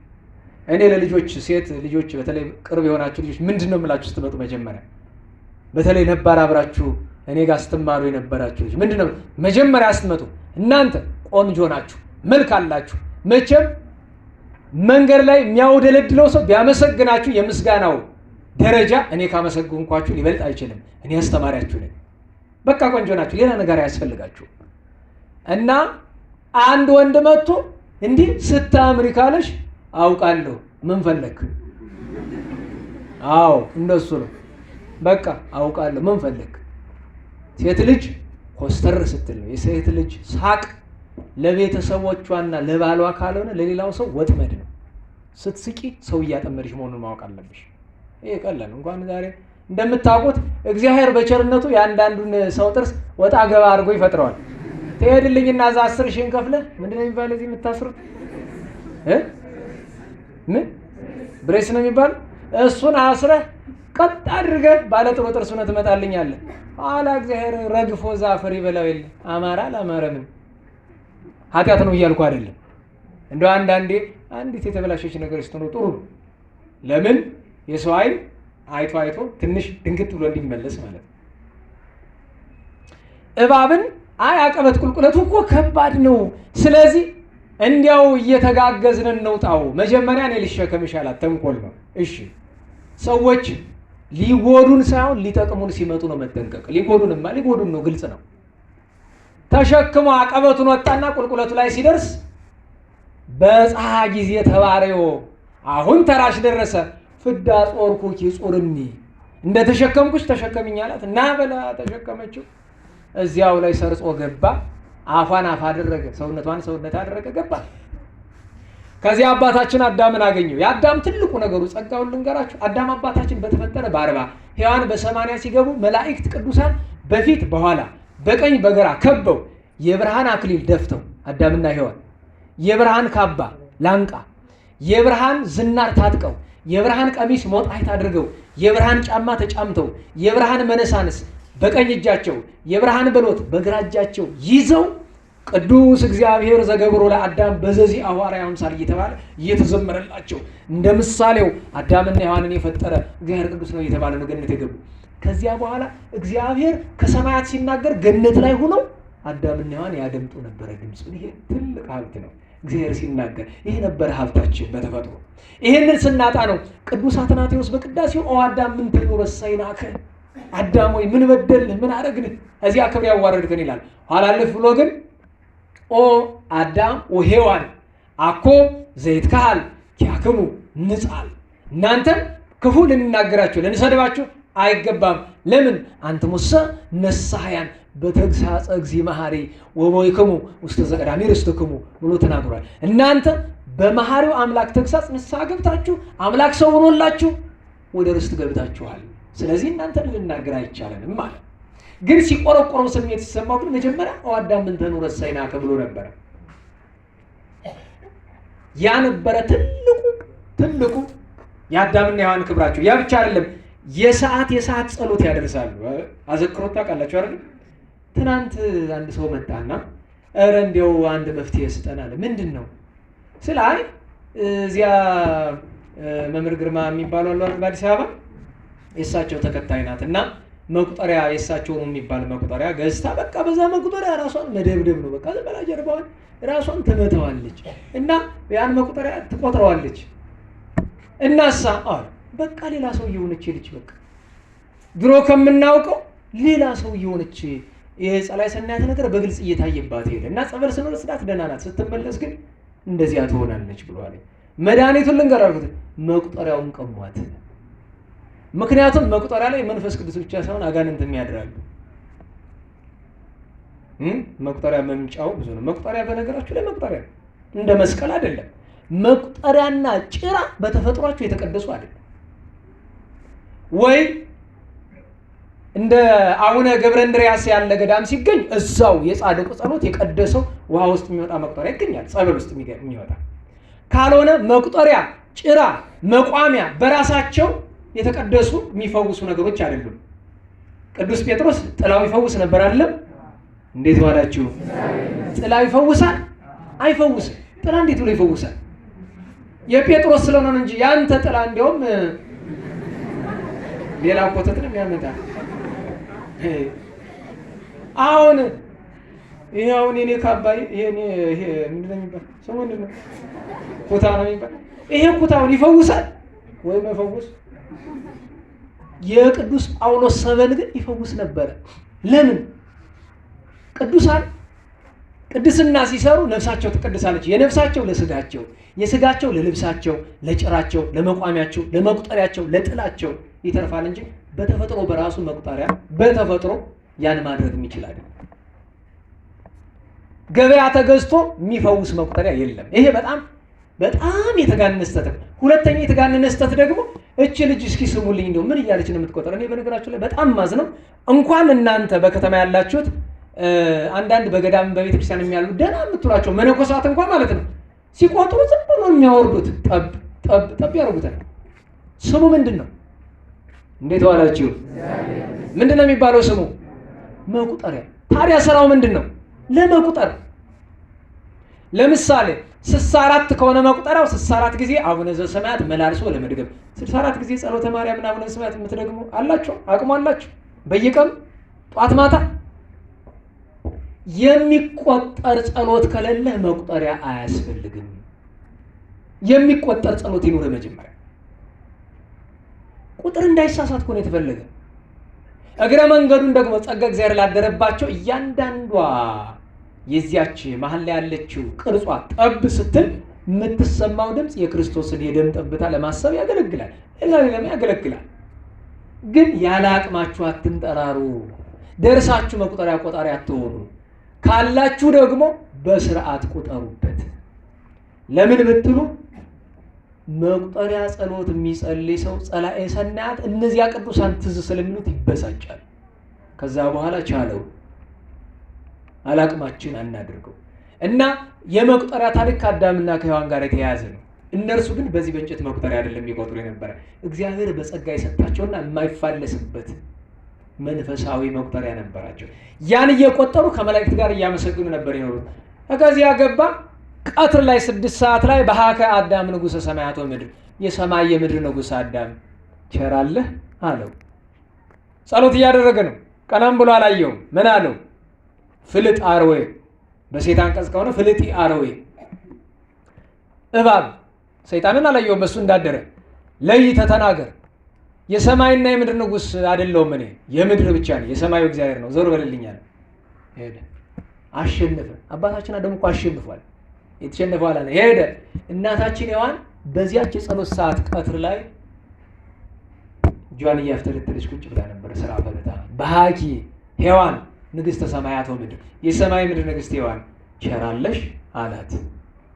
S1: እኔ ለልጆች ሴት ልጆች በተለይ ቅርብ የሆናችሁ ልጆች ምንድን ነው የምላችሁ ስትመጡ? መጀመሪያ በተለይ ነባር አብራችሁ እኔ ጋር ስትማሩ የነበራችሁ ልጅ ምንድን ነው መጀመሪያ ስትመጡ? እናንተ ቆንጆ ናችሁ፣ መልክ አላችሁ። መቼም መንገድ ላይ የሚያውደለድለው ሰው ቢያመሰግናችሁ የምስጋናው ደረጃ እኔ ካመሰግንኳችሁ ሊበልጥ አይችልም። እኔ አስተማሪያችሁ ነኝ። በቃ ቆንጆ ናችሁ፣ ሌላ ነገር አያስፈልጋችሁ። እና አንድ ወንድ መጥቶ እንዲህ ስታምሪ ካለሽ አውቃለሁ፣ ምን ፈለክ? አዎ እንደሱ ነው። በቃ አውቃለሁ፣ ምን ፈለክ? ሴት ልጅ ኮስተር ስትል ነው። የሴት ልጅ ሳቅ ለቤተሰቦቿና ለባሏ ካልሆነ ለሌላው ሰው ወጥመድ ነው። ስትስቂ ሰው እያጠመድሽ መሆኑን ማወቅ አለብሽ። ይሄ ቀላል እንኳን ዛሬ እንደምታውቁት እግዚአብሔር በቸርነቱ የአንዳንዱን ሰው ጥርስ ወጣ ገባ አድርጎ ይፈጥረዋል። ትሄድልኝና እዛ 10 ሺህን ከፍለህ ምንድን ነው የሚባለው እዚህ የምታስሩት ምን ብሬስ ነው የሚባል፣ እሱን አስረህ ቀጥ አድርገህ ባለ ጥሩ ጥርስ ሆነህ ትመጣልኛለህ። ኋላ እግዚአብሔር ረግፎ ዛፈር ይበላው የለ። አማራ አላማረ ምን ኃጢአት ነው እያልኩ አይደለም። እንደው አንዳንዴ አንዲት የተበላሸች ነገር ስትኖር ጥሩ ነው። ለምን የሰው አይን አይቶ አይቶ ትንሽ ድንግጥ ብሎ እንዲመለስ ማለት ነው። እባብን አይ አቀበት ቁልቁለቱ እኮ ከባድ ነው፣ ስለዚህ እንዲያው እየተጋገዝን እንውጣው፣ መጀመሪያ እኔ ልሸከምሽ አላት። ተንኮል ነው። እሺ ሰዎች ሊጎዱን ሳይሆን ሊጠቅሙን ሲመጡ ነው መጠንቀቅ። ሊጎዱን ነው፣ ግልጽ ነው። ተሸክሞ አቀበቱን ወጣና ቁልቁለቱ ላይ ሲደርስ በፀሐይ ጊዜ ተባረዮ አሁን ተራሽ ደረሰ። ፍዳ ጾርኩኪ ጹርኒ፣ እንደ ተሸከምኩሽ ተሸከሚኝ አላት እና በላ ተሸከመችው። እዚያው ላይ ሰርጾ ገባ። አፏን አፍ አደረገ፣ ሰውነቷን ሰውነት አደረገ፣ ገባ። ከዚያ አባታችን አዳምን አገኘው። የአዳም ትልቁ ነገሩ ጸጋውን ልንገራችሁ። አዳም አባታችን በተፈጠረ በ40 ሔዋን በ80 ሲገቡ መላእክት ቅዱሳን በፊት በኋላ በቀኝ በግራ ከበው የብርሃን አክሊል ደፍተው አዳምና ሔዋን የብርሃን ካባ ላንቃ፣ የብርሃን ዝናር ታጥቀው፣ የብርሃን ቀሚስ ሞጣይት አድርገው፣ የብርሃን ጫማ ተጫምተው፣ የብርሃን መነሳንስ በቀኝ እጃቸው፣ የብርሃን በሎት በግራ እጃቸው ይዘው ቅዱስ እግዚአብሔር ዘገብሮ ለአዳም በዘዚ አዋራ አምሳል እየተባለ እየተዘመረላቸው እንደ ምሳሌው አዳምና ሔዋንን የፈጠረ እግዚአብሔር ቅዱስ ነው እየተባለ ነው ገነት የገቡ። ከዚያ በኋላ እግዚአብሔር ከሰማያት ሲናገር ገነት ላይ ሆነው አዳምና ሔዋን ያደምጡ ነበረ ድምፁን። ይሄ ትልቅ ሀብት ነው። እግዚአብሔር ሲናገር ይሄ ነበረ ሀብታችን በተፈጥሮ። ይሄንን ስናጣ ነው ቅዱስ አትናቴዎስ በቅዳሴው ኦ አዳም ምን ትሉ ረሳይናከ፣ አዳም ወይ ምን በደልህ ምን አረግንህ እዚያ ክብር ያዋረድከን ይላል። ኋላ አለፍ ብሎ ግን ኦ አዳም ወሔዋን አኮ ዘይትካሃል ኪያክሙ ንጻል፣ እናንተም ክፉ ልንናገራችሁ ልንሰድባችሁ አይገባም። ለምን አንትሙሰ ነሳህያን በተግሳጸ እግዚእ መሐሪ ወቦይክሙ ውስተ ዘቀዳሚ ርስትክሙ ብሎ ተናግሯል። እናንተ በመሐሪው አምላክ ተግሳጽ ንስሐ ገብታችሁ አምላክ ሰው ሆኖላችሁ ወደ ርስት ገብታችኋል። ስለዚህ እናንተ ልናገር አይቻለንም ማለት ግን ሲቆረቆረው ስሜት ሲሰማው ግን መጀመሪያ አዳም ምን ተኑ ረሳይናከ ብሎ ነበረ። ያ ነበረ ትልቁ የአዳምና ሔዋን ክብራቸው። ያ ብቻ አይደለም፣ የሰዓት ጸሎት ያደርሳሉ። አዘክሮት ታውቃላችሁ አይደል? ትናንት አንድ ሰው መጣና ኧረ እንዲያው አንድ መፍትሄ ስጠን አለ። ምንድን ነው ስለ አይ እዚያ መምህር ግርማ የሚባሉ አሉ በአዲስ አበባ፣ የእሳቸው ተከታይ ናት እና መቁጠሪያ የእሳቸው ነው የሚባል መቁጠሪያ ገዝታ በቃ በዛ መቁጠሪያ ራሷን መደብደብ ነው። በቃ ዘበላ ጀርባዋን ራሷን ትመተዋለች እና ያን መቁጠሪያ ትቆጥረዋለች። እናሳ በቃ ሌላ ሰው እየሆነች ልጅ በቃ ድሮ ከምናውቀው ሌላ ሰው እየሆነች የጸላይ ሰናያት ነገር በግልጽ እየታየባት ሄደ እና ጸበል ስንወስዳት ደህና ናት፣ ስትመለስ ግን እንደዚያ ትሆናለች ብሏል። መድኃኒቱን ልንገራችሁት፣ መቁጠሪያውን ቀሟት። ምክንያቱም መቁጠሪያ ላይ መንፈስ ቅዱስ ብቻ ሳይሆን አጋንንትም ያድራሉ። መቁጠሪያ መምጫው ብዙ ነው። መቁጠሪያ በነገራችሁ ላይ መቁጠሪያ እንደ መስቀል አይደለም። መቁጠሪያና ጭራ በተፈጥሯቸው የተቀደሱ አይደለም። ወይ እንደ አቡነ ገብረ እንድርያስ ያለ ገዳም ሲገኝ እዛው የጻድቁ ጸሎት የቀደሰው ውሃ ውስጥ የሚወጣ መቁጠሪያ ይገኛል፣ ጸበል ውስጥ የሚወጣ ካልሆነ መቁጠሪያ፣ ጭራ፣ መቋሚያ በራሳቸው የተቀደሱ የሚፈውሱ ነገሮች አይደሉም። ቅዱስ ጴጥሮስ ጥላው ይፈውስ ነበር አይደለም? እንዴት ዋላችሁ? ጥላው ይፈውሳል? አይፈውስም። ጥላ እንዴት ብሎ ይፈውሳል? የጴጥሮስ ስለሆነ እንጂ ያንተ ጥላ እንዲያውም ሌላ ኮተት ነው የሚያመጣ። አሁን ይሄ አሁን የኔ ካባይ ይሄ ምንድን ነው የሚባል ሰው ምንድን ነው ኩታ ነው የሚባል ይሄ ኩታውን ይፈውሳል ወይ መፈውስ? የቅዱስ ጳውሎስ ሰበን ግን ይፈውስ ነበረ። ለምን? ቅዱሳን ቅድስና ሲሰሩ ነፍሳቸው ትቀድሳለች። የነፍሳቸው ለስጋቸው፣ የስጋቸው ለልብሳቸው፣ ለጭራቸው፣ ለመቋሚያቸው፣ ለመቁጠሪያቸው፣ ለጥላቸው ይተርፋል እንጂ በተፈጥሮ በራሱ መቁጠሪያ በተፈጥሮ ያን ማድረግ የሚችላል። ገበያ ተገዝቶ የሚፈውስ መቁጠሪያ የለም። ይሄ በጣም የተጋነነ ስህተት ነው። ሁለተኛ የተጋነነ ስህተት ደግሞ እቺ ልጅ እስኪ ስሙልኝ እንደው ምን እያለች ነው የምትቆጥረው? እኔ በነገራችሁ ላይ በጣም ማዝነው እንኳን እናንተ በከተማ ያላችሁት አንዳንድ በገዳም በቤተክርስቲያን የሚያሉ ደህና የምትሏቸው መነኮሳት እንኳን ማለት ነው ሲቆጥሩ ዝም ብሎ የሚያወርዱት ጠብ ያደርጉታል። ስሙ ምንድን ነው? እንዴት ዋላችሁ? ምንድን ነው የሚባለው ስሙ? መቁጠሪያ። ታዲያ ስራው ምንድን ነው? ለመቁጠር። ለምሳሌ 64 ከሆነ መቁጠሪያው 64 ጊዜ አቡነ ዘበሰማያት መላልሶ ለመድገም 64 ጊዜ ጸሎተ ማርያምና አቡነ ዘበሰማያት የምትደግሙ አላችሁ? አቅሙ አላችሁ? በየቀኑ ጧት ማታ የሚቆጠር ጸሎት ከሌለ መቁጠሪያ አያስፈልግም። የሚቆጠር ጸሎት ይኑር። መጀመሪያ ቁጥር እንዳይሳሳት እኮ ነው የተፈለገ። እግረ መንገዱን ደግሞ ጸጋ እግዚአብሔር ላደረባቸው እያንዳንዷ የዚያች መሀል ላይ ያለችው ቅርጿ ጠብ ስትል የምትሰማው ድምፅ የክርስቶስን የደም ጠብታ ለማሰብ ያገለግላል። ሌላም ያገለግላል። ግን ያለ አቅማችሁ አትንጠራሩ። ደርሳችሁ መቁጠሪያ ቆጣሪ አትሆኑ። ካላችሁ ደግሞ በስርዓት ቁጠሩበት። ለምን ብትሉ መቁጠሪያ ጸሎት የሚጸልይ ሰው ጸላኤ ሰናያት እነዚያ ቅዱሳን ትዝ ስለሚሉት ይበሳጫል። ከዛ በኋላ ቻለው አላቅማችን አናድርገው እና የመቁጠሪያ ታሪክ ከአዳምና ከሔዋን ጋር የተያያዘ ነው። እነርሱ ግን በዚህ በእንጨት መቁጠሪያ አይደለም የሚቆጥሩ የነበረ እግዚአብሔር በጸጋ የሰጣቸውና የማይፋለስበት መንፈሳዊ መቁጠሪያ ነበራቸው። ያን እየቆጠሩ ከመላእክት ጋር እያመሰግኑ ነበር የኖሩት። ከዚያ ገባ ቀትር ላይ 6 ሰዓት ላይ በሀከ አዳም ንጉሠ ሰማያት ወምድር፣ የሰማይ የምድር ንጉሥ አዳም ቸራለህ አለው። ጸሎት እያደረገ ነው። ቀናም ብሎ አላየውም። ምን አለው? ፍልጥ አርዌ፣ በሴት አንቀጽ ከሆነ ፍልጢ አርዌ፣ እባብ ሰይጣንን አላየውም። በሱ እንዳደረ ለይተህ ተናገር፣ የሰማይና የምድር ንጉሥ አይደለሁም እኔ የምድር ብቻ ነኝ፣ የሰማዩ እግዚአብሔር ነው፣ ዞር በልልኛል። ሄደ፣ አሸነፈ። አባታችን አዳም እኮ አሸንፏል። የተሸነፈው አላለ፣ ሄደ። እናታችን ሔዋን በዚያች የጸሎት ሰዓት ቀትር ላይ እጇን እያፍተለተለች ቁጭ ብላ ነበር። ስራ ፈለታ በሀኪ ሔዋን ንግሥተ ሰማያት ወምድር፣ የሰማይ ምድር ንግሥት ሔዋን ቸራለሽ አላት።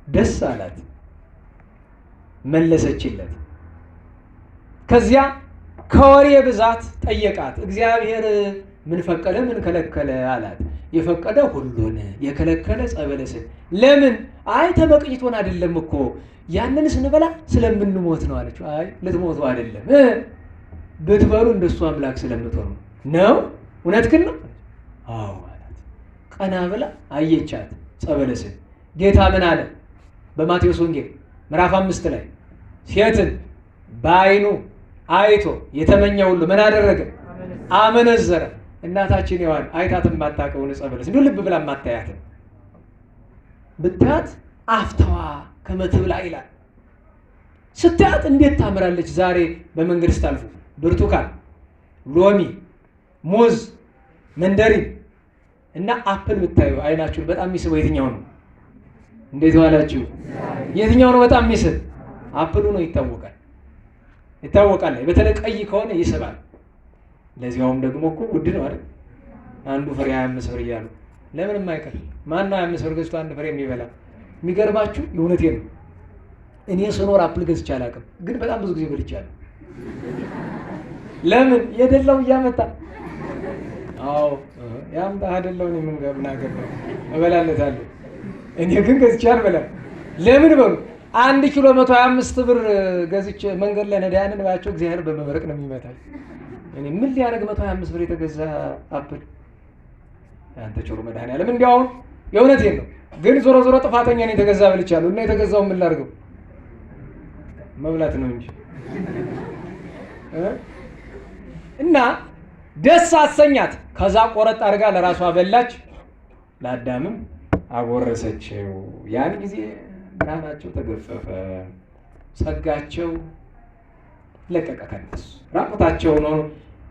S1: ደስ አላት፣ መለሰችለት። ከዚያ ከወሬ ብዛት ጠየቃት። እግዚአብሔር ምን ፈቀደ ምን ከለከለ አላት። የፈቀደ ሁሉን የከለከለ ጸበለስን። ለምን? አይ ተመቅኝቶን አይደለም እኮ ያንን ስንበላ ስለምንሞት ነው አለችው። አይ ልትሞቱ አይደለም፣ ብትበሉ እንደሱ አምላክ ስለምትሆኑ ነው። እውነት ግን ነው? አዎ አላት። ቀና ብላ አየቻት ጸበለስን። ጌታ ምን አለ? በማቴዎስ ወንጌል ምዕራፍ 5 ላይ ሴትን በዓይኑ አይቶ የተመኘ ሁሉ ምን አደረገ? አመነዘረ። እናታችን ሔዋን አይታት የማታውቀውን ዕፀ በለስ እንዲሁ ልብ ብላ የማታያትን ብታያት አፍተዋ ከመትብላ ይላል። ስታያት እንዴት ታምራለች! ዛሬ በመንገድ ስታልፉ ብርቱካን፣ ሎሚ፣ ሙዝ፣ መንደሪን እና አፕል ብታዩ አይናችሁን በጣም የሚስበው የትኛው ነው? እንዴት ዋላችሁ? የትኛው ነው በጣም የሚስብ? አፕሉ ነው። ይታወቃል። በተለይ ቀይ ከሆነ ይስባል። ለዚያውም ደግሞ እኮ ውድ ነው አይደል? አንዱ ፍሬ 25 ብር እያሉ ለምንም አይቀር። ማነው 25 ብር ገዝቶ አንድ ፍሬ የሚበላ? የሚገርባችሁ የእውነቴን ነው። እኔ ስኖር አፕል ገዝቼ አላውቅም፣ ግን በጣም ብዙ ጊዜ በልቻለሁ። ለምን? የደላው እያመጣ አዎ ያምጣ አይደለው እኔ ምን ገብ ናገር እበላለታለሁ። እኔ ግን ገዝቼ አልበላም። ለምን በሉ? 1 ኪሎ 125 ብር ገዝቼ መንገድ ላይ ነዳያንን ባያቸው እግዚአብሔር በመብረቅ ነው የሚመታኝ። እኔ ምን ሊያደርግ 125 ብር የተገዛ አፕል አንተ ጮሮ መድኃኒዓለም እንዲያው የእውነቴን ነው። ግን ዞሮ ዞሮ ጥፋተኛ ነኝ የተገዛ ብልቻለሁ እና የተገዛው ምን ላድርገው? መብላት ነው እንጂ እና ደስ አሰኛት። ከዛ ቆረጥ አድርጋ ለራሷ በላች፣ ለአዳምም አጎረሰችው። ያን ጊዜ ብርሃናቸው ተገፈፈ፣ ጸጋቸው ለቀቀ ከነሱ፣ ራቁታቸው ነው።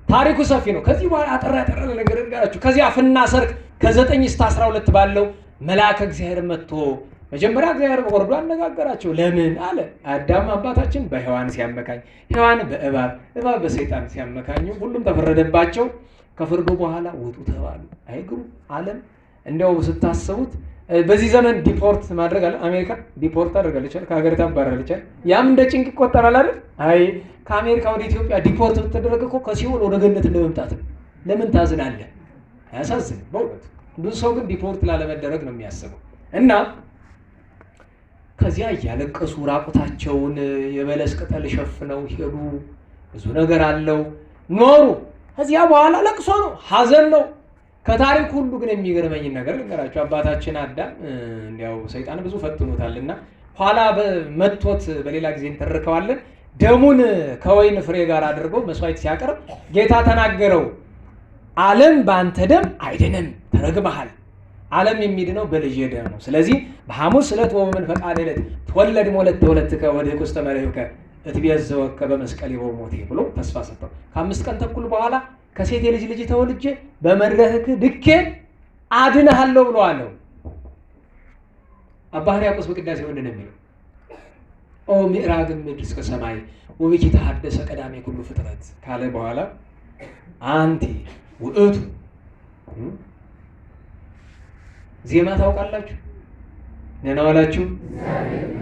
S1: ታሪኩ ሰፊ ነው። ከዚህ በኋላ አጠራ ያጠራ ነገር ልንገራችሁ። ከዚያ ፍና ሰርክ ከ9 እስከ 12 ባለው መልአከ እግዚአብሔር መጥቶ መጀመሪያ እግዚአብሔር ወርዶ አነጋገራቸው። ለምን አለ? አዳም አባታችን በሔዋን ሲያመካኝ፣ ሔዋን በእባብ፣ እባብ በሰይጣን ሲያመካኙ ሁሉም ተፈረደባቸው። ከፍርዱ በኋላ ውጡ ተባሉ። አይግሩ ዓለም እንዲያው ስታስቡት በዚህ ዘመን ዲፖርት ማድረግ አለ። አሜሪካ ዲፖርት አድርጋለች፣ ከሀገር ታባረራለች። ያም እንደ ጭንቅ ይቆጠራል አይደል? አይ ከአሜሪካ ወደ ኢትዮጵያ ዲፖርት ብትደረግ እኮ ከሲኦል ወደ ገነት እንደመምጣት ነው። ለምን ታዝናለህ? አያሳዝንም በእውነቱ። ብዙ ሰው ግን ዲፖርት ላለመደረግ ነው የሚያስበው። እና ከዚያ እያለቀሱ ራቁታቸውን የበለስ ቅጠል ሸፍነው ሄዱ። ብዙ ነገር አለው ኖሩ። ከዚያ በኋላ ለቅሶ ነው፣ ሀዘን ነው። ከታሪክ ሁሉ ግን የሚገርመኝን ነገር ልንገራቸው። አባታችን አዳም እንዲያው ሰይጣን ብዙ ፈትኖታልና ኋላ መጥቶት በሌላ ጊዜ እንተርከዋለን። ደሙን ከወይን ፍሬ ጋር አድርገው መስዋዕት ሲያቀርብ ጌታ ተናገረው፣ ዓለም በአንተ ደም አይድንም፣ ተረግመሃል። ዓለም የሚድነው በልጅ ደም ነው። ስለዚህ በሐሙስ ዕለት ወበመንፈቀ ዕለት ትወለድ ሞለት ወለትከ ወድኅቅ ውስተ መርኅብከ እትቤዘወከ በመስቀል በሞቴ ብሎ ተስፋ ሰጠው። ከ5 ቀን ተኩል በኋላ ከሴት የልጅ ልጅ ተወልጄ በመድረክ ድኬ አድንሃለሁ ብሎ አለው። አባ ሕርያቆስ በቅዳሴ ምንድን ነው የሚለው? ኦ ምዕራግ ምድር እስከ ሰማይ ወብኪ ተሐደሰ ቀዳሜ ኩሉ ፍጥረት ካለ በኋላ አንቲ ውእቱ ዜማ ታውቃላችሁ? ደህና ዋላችሁ?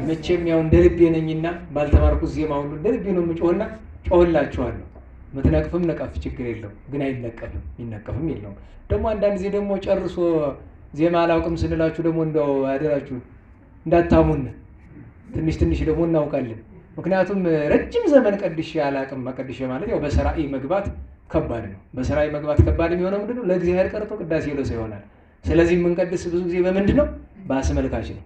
S1: መቼም ያው እንደ ልቤ ነኝና ባልተማርኩት ዜማ ሁሉ እንደ ልቤ ነው የምጮህና ጮህላችኋለሁ። ምትነቅፍም ነቀፍ ችግር የለው፣ ግን አይነቀፍም፣ ይነቀፍም የለውም። ደግሞ አንዳንድ ጊዜ ደግሞ ጨርሶ ዜማ አላውቅም ስንላችሁ ደግሞ እንደው አደራችሁ እንዳታሙን፣ ትንሽ ትንሽ ደግሞ እናውቃለን። ምክንያቱም ረጅም ዘመን ቀድሼ አላውቅም። መቀድሼ ማለት ያው በሰራኢ መግባት ከባድ ነው። በሰራኢ መግባት ከባድ የሚሆነው ምንድነው? ለእግዚአብሔር ቀርቶ ቅዳሴ ለሰው ይሆናል። ስለዚህ የምንቀድስ ብዙ ጊዜ በምንድን ነው? በአስመልካች ነው።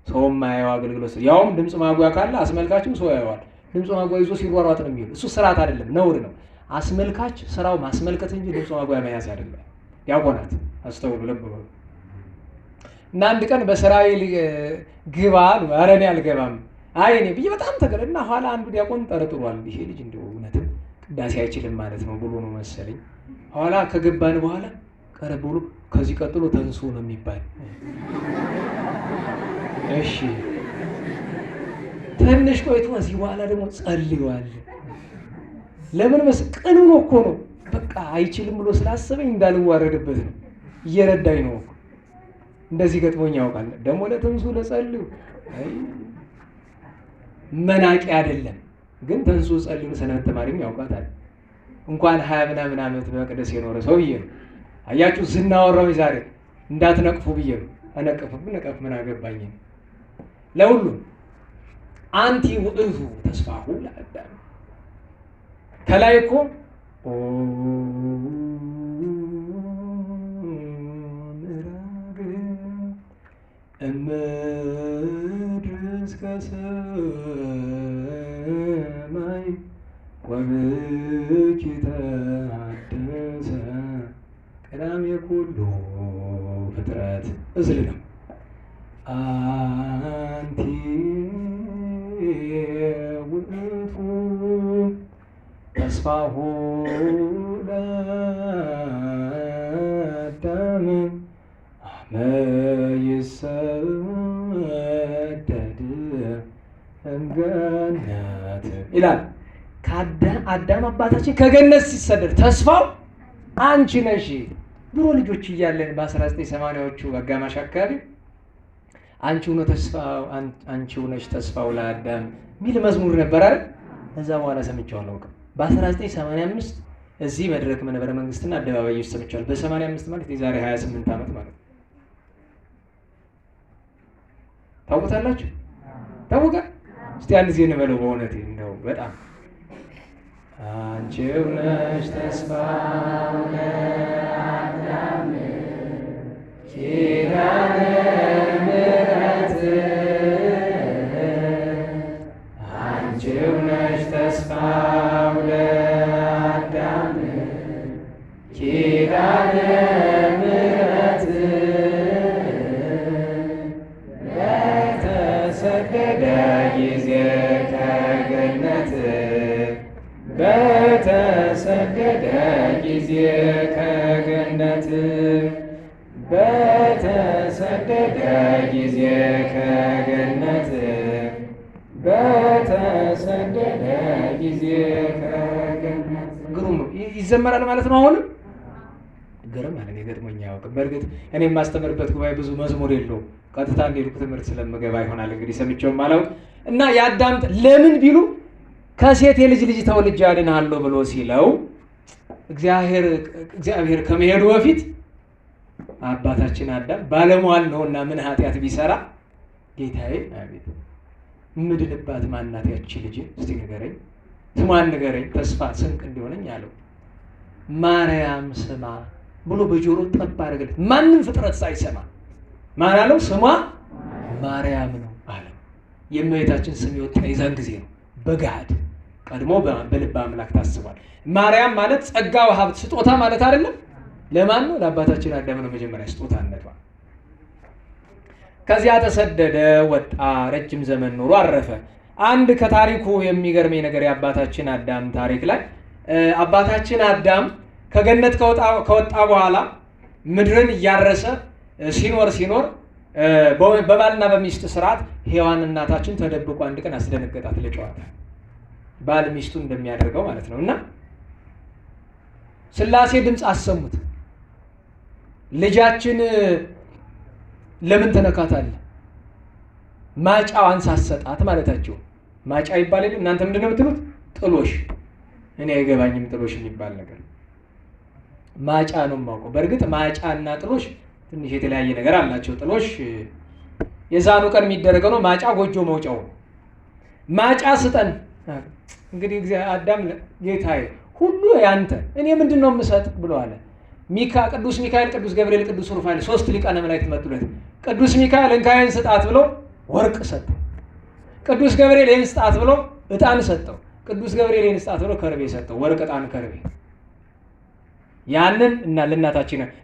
S1: ሰውም ማያየው አገልግሎት፣ ያውም ድምፅ ማጉያ ካለ አስመልካችም ሰው ያየዋል። ድምፅ ማጉያ ይዞ ሲሯሯጥ ነው የሚውል። እሱ ስርዓት አይደለም፣ ነውር ነው። አስመልካች ስራው ማስመልከት እንጂ ድምፅ ማጉያ መያዝ አይደለም። ዲያቆናት አስተውሉ፣ ልብ በሉ። እና አንድ ቀን በስራዬ ግባ አሉ። ኧረ እኔ አልገባም፣ አይ እኔ ብዬ በጣም ተገለ እና ኋላ አንዱ ዲያቆን ጠርጥሯል። ይሄ ልጅ እንደው እውነትም ቅዳሴ አይችልም ማለት ነው ብሎ ነው መሰለኝ። ኋላ ከገባን በኋላ ቀረብ ብሎ ከዚህ ቀጥሎ ተንሱ ነው የሚባል። እሺ ትንሽ ቆይቶ እዚህ በኋላ ደግሞ ጸልዩዋል። ለምን መስቀሉ ነው እኮ ነው በቃ አይችልም ብሎ ስላሰበኝ እንዳልዋረድበት ነው። እየረዳኝ ነው እኮ እንደዚህ ገጥሞኝ ያውቃል። ደግሞ ለተንሱ ለጸልዩ መናቂ አይደለም ግን ተንሱ ጸልዩ ሰንበት ተማሪም ያውቃታል። እንኳን 20 ምናምን ዓመት በመቅደስ የኖረ ሰው ብዬ ነው። አያችሁ ዝናወራው ዛሬ እንዳትነቅፉ ብዬ ነው። አነቀፍም ነቀፍ ምን አገባኝ። ለሁሉም አንቲ ውእቱ ተስፋሁ ለአዳም ከላይ እኮ ምዕራግ እምድር እስከ ሰማይ ወብኪ ተሐደሰ ቀዳሜ ኩሉ ፍጥረት እዝል ነው። አንቲ ውእቱ ተስፋሁ ለአዳም አመ ይሰደድ እምገነት ይላል። አዳም አባታችን ከገነት ሲሰደድ ተስፋው አንቺ ነሽ። ድሮ ልጆች እያለን በ1980ዎቹ አጋማሽ አካባቢ አንቺው ነሽ ተስፋው ለአዳም ሚል መዝሙር ነበር አይደል? ከዛ በኋላ ሰምቼው አላውቅም። በ1985 እዚህ መድረክ መንበረ መንግስትና አደባባይ ውስጥ ሰምቻለሁ። በ85 ማለት የዛሬ 28 ዓመት ማለት ነው። ታውቁታላችሁ? ታወቀ። እስቲ አንድ ጊዜ እንበለው በእውነት እንደው በጣም አንቺው ነሽ ተስፋው ለአዳም ኪዳነ ምሕረት አንቺው ነሽ ተስፋው ለአዳም ኪዳነ ምሕረት በተሰደደ ጊዜ ከገነት በተሰደደ ጊዜ ከገነት በተሰደደ ጊዜ ከገነት በተሰደደ ጊዜ ከገነት። ግሩም ነው። ይዘመራል ማለት ነው። አሁንም ግርም አለ። እኔ ገጥሞኝ አያውቅም። በእርግጥ እኔ የማስተምርበት ጉባኤ ብዙ መዝሙር የለውም። ቀጥታ እንዲልኩ ትምህርት ስለምገባ ይሆናል እንግዲህ ሰምቼውም አላውቅም። እና የአዳም ለምን ቢሉ ከሴት የልጅ ልጅ ተወልጄ አድንሃለሁ ብሎ ሲለው እግዚአብሔር ከመሄዱ በፊት አባታችን አዳም ባለሟል ነውና ምን ኃጢአት ቢሰራ ጌታዬ አቤት ምድንባት ማናት ያቺ ልጅ እስቲ ንገረኝ፣ ስሟን ንገረኝ፣ ተስፋ ስንቅ እንዲሆነኝ አለው። ማርያም ስማ ብሎ በጆሮ ጠብ አደረገለት። ማንም ፍጥረት ሳይሰማ ማን አለው? ስሟ ማርያም ነው አለው። የእመቤታችን ስም የወጣ የዛን ጊዜ ነው በገሃድ። ቀድሞ በልበ አምላክ ታስቧል። ማርያም ማለት ጸጋ ወሀብት ስጦታ ማለት አይደለም። ለማን ነው? ለአባታችን አዳም ነው መጀመሪያ ስጦታነቷ። ከዚያ ተሰደደ፣ ወጣ፣ ረጅም ዘመን ኖሮ አረፈ። አንድ ከታሪኩ የሚገርመኝ ነገር የአባታችን አዳም ታሪክ ላይ አባታችን አዳም ከገነት ከወጣ በኋላ ምድርን እያረሰ ሲኖር በባልና በሚስት ስርዓት ሔዋን እናታችን ተደብቆ አንድ ቀን አስደነገጣት ለጨዋታ፣ ባል ሚስቱን እንደሚያደርገው ማለት ነው። እና ሥላሴ ድምፅ አሰሙት። ልጃችን ለምን ተነካታለህ? ማጫዋን ሳሰጣት ማለታቸው። ማጫ ይባል የለም እናንተ ምንድን ነው የምትሉት? ጥሎሽ። እኔ አይገባኝም ጥሎሽ የሚባል ነገር። ማጫ ነው የማውቀው። በእርግጥ ማጫ እና ጥሎሽ ትንሽ የተለያየ ነገር አላቸው። ጥሎሽ የዛኑ ቀን የሚደረገው ነው። ማጫ ጎጆ መውጫው ነው። ማጫ ስጠን። እንግዲህ አዳም ጌታዬ ሁሉ ያንተ እኔ ምንድን ነው የምሰጥ ብሎ አለ። ቅዱስ ሚካኤል፣ ቅዱስ ገብርኤል፣ ቅዱስ ሩፋኤል 3 ሊቃነ መላእክት መጡለት። ቅዱስ ሚካኤል እንካይን ስጣት ብሎ ወርቅ ሰጠው። ቅዱስ ገብርኤል ይህን ስጣት ብሎ ዕጣን ሰጠው። ቅዱስ ገብርኤል ይህን ስጣት ብሎ ከርቤ ሰጠው። ወርቅ፣ ዕጣን፣ ከርቤ። ያንን እና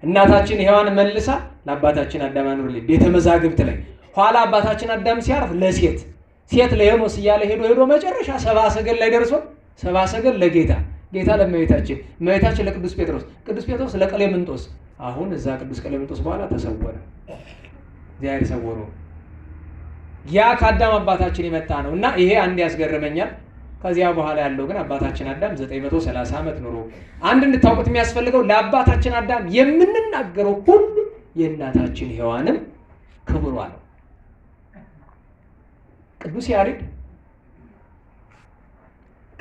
S1: እናታችን ሔዋን መልሳ ለአባታችን አዳም አኑርልኝ ቤተ መዛግብት ላይ። ኋላ አባታችን አዳም ሲያርፍ ሴት ለሄኖስ እያለ ሄዶ መጨረሻ 70 ሰገል ላይ ደርሶ 70 ሰገል ለጌታ፣ ጌታ ለእመቤታችን፣ እመቤታችን ለቅዱስ ጴጥሮስ፣ ቅዱስ ጴጥሮስ ለቀሌምንጦስ። አሁን እዛ ቅዱስ ቀሌምንጦስ በኋላ ተሰወረ። እግዚአብሔር ሰወረው። ያ ከአዳም አባታችን የመጣ ነው እና ይሄ አንድ ያስገርመኛል። ከዚያ በኋላ ያለው ግን አባታችን አዳም 930 ዓመት ኖሮ። አንድ እንድታውቁት የሚያስፈልገው ለአባታችን አዳም የምንናገረው ሁሉ የእናታችን ሔዋንም ክብሯ ነው። ቅዱስ ያሬድ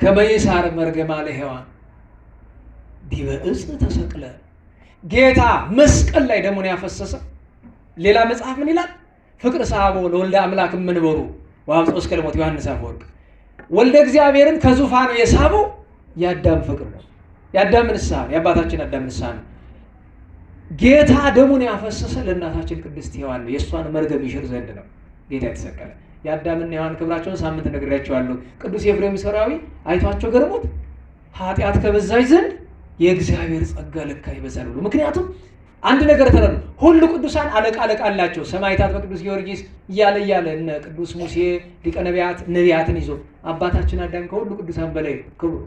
S1: ከመይሳር መርገማ ለሔዋን ዲበ ዕፅ ተሰቅለ፣ ጌታ መስቀል ላይ ደሙን ያፈሰሰ። ሌላ መጽሐፍ ምን ይላል? ፍቅር ሰሐቦ ለወልደ አምላክ እምንበሩ ወአብጽሖ እስከ ለሞት ዮሐንስ አፈወርቅ። ወልደ እግዚአብሔርን ከዙፋኑ የሳበው የአዳም ፍቅር ነው። የአዳም ንስሐ ነው። የአባታችን አዳም ንስሐ ነው። ጌታ ደሙን ያፈሰሰ ለእናታችን ቅድስት ሔዋን ነው። የእሷን መርገም ይሽር ዘንድ ነው ጌታ የተሰቀለ። የአዳምና ሔዋን ክብራቸውን ሳምንት ነግሬያቸዋለሁ። ቅዱስ ኤፍሬም ሶርያዊ አይቷቸው ገርሞት ኃጢአት ከበዛች ዘንድ የእግዚአብሔር ጸጋ ለካ ይበዛል ብሎ። ምክንያቱም አንድ ነገር ተረዱ። ሁሉ ቅዱሳን አለቃ አላቸው። ሰማዕታት በቅዱስ ጊዮርጊስ እያለ እነ ቅዱስ ሙሴ ሊቀ ነቢያትን ይዞ አባታችን አዳም ከሁሉ ቅዱሳን በላይ ክብሩ።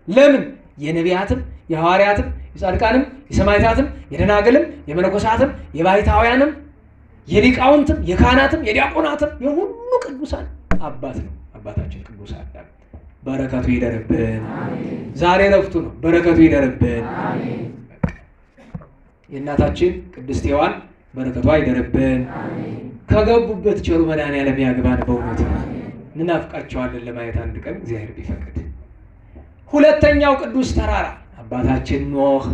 S1: ለምን? የነቢያትም የሐዋርያትም የጻድቃንም የሰማዕታትም የደናግልም የመነኮሳትም የባሕታውያንም የሊቃውንትም የካህናትም የዲያቆናትም የሁሉ ቅዱሳን አባት ነው አባታችን ቅዱስ አዳም። በረከቱ ይደርብን። ዛሬ ረፍቱ ነው። በረከቱ ይደርብን። የእናታችን ቅድስት ሔዋን በረከቷ ይደርብን። ከገቡበት ቸሩ መድኃኔዓለም ያግባን። በእውነቱ እንናፍቃቸዋለን ለማየት አንድ ቀን እግዚአብሔር ቢፈቅድ። ሁለተኛው ቅዱስ ተራራ አባታችን ኖህ።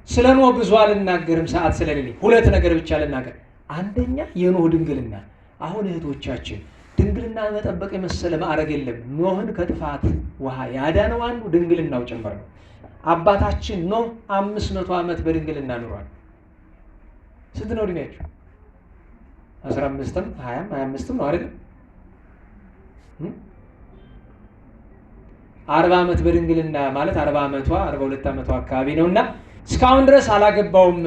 S1: ስለ ኖህ ብዙ አልናገርም ሰዓት ስለሌለኝ፣ ሁለት ነገር ብቻ ልናገር። አንደኛ የኖህ ድንግልና። አሁን እህቶቻችን ድንግልና መጠበቅ የመሰለ ማዕረግ የለም። ኖህን ከጥፋት ውሃ ያዳነው አንዱ ድንግልናው ጭምር ነው። አባታችን ኖህ 500 ዓመት በድንግልና ኑሯል። ስንት ነው እድሜያቸው? 15ም 20ም 25ም ነው አይደል? 40 ዓመት በድንግልና ማለት 40 ዓመቷ 42 ዓመቷ አካባቢ ነውና እስካሁን ድረስ አላገባውም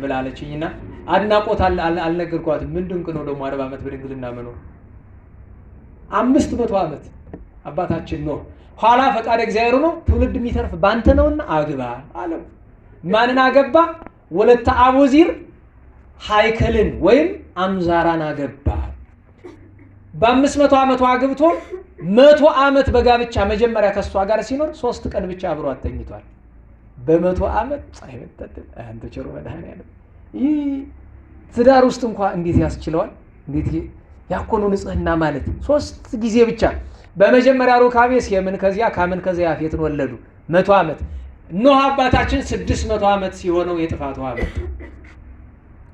S1: ብላለችኝና አድናቆት አልነገርኳትም። ምን ድንቅ ነው ደግሞ 40 ዓመት በድንግልና መኖር። 500 ዓመት አባታችን ኖህ ኋላ ፈቃደ እግዚአብሔር ነው ትውልድ የሚተርፍ ባንተ ነውና አግባ አለው። ማንን አገባ? ወለተ አቡዚር ሃይከልን ወይም አምዛራን አገባ። በ500 ዓመቱ አግብቶ 100 ዓመት በጋብቻ መጀመሪያ ከሷ ጋር ሲኖር 3 ቀን ብቻ አብሮ አተኝቷል። በ100 ዓመት ፀሐይ መጣጥል አንተ ቸሩ መድኃኒዓለም ይህ ትዳር ውስጥ እንኳን እንዴት ያስችለዋል? እንዴት ያኮኑ ንጽህና ማለት 3 ጊዜ ብቻ በመጀመሪያ ሩካቤ ሴምን ከዚያ ካምን ከዚያ ያፌትን ወለዱ። 100 ዓመት ኖህ አባታችን 600 ዓመት ሲሆነው የጥፋት ውሃ መጣ።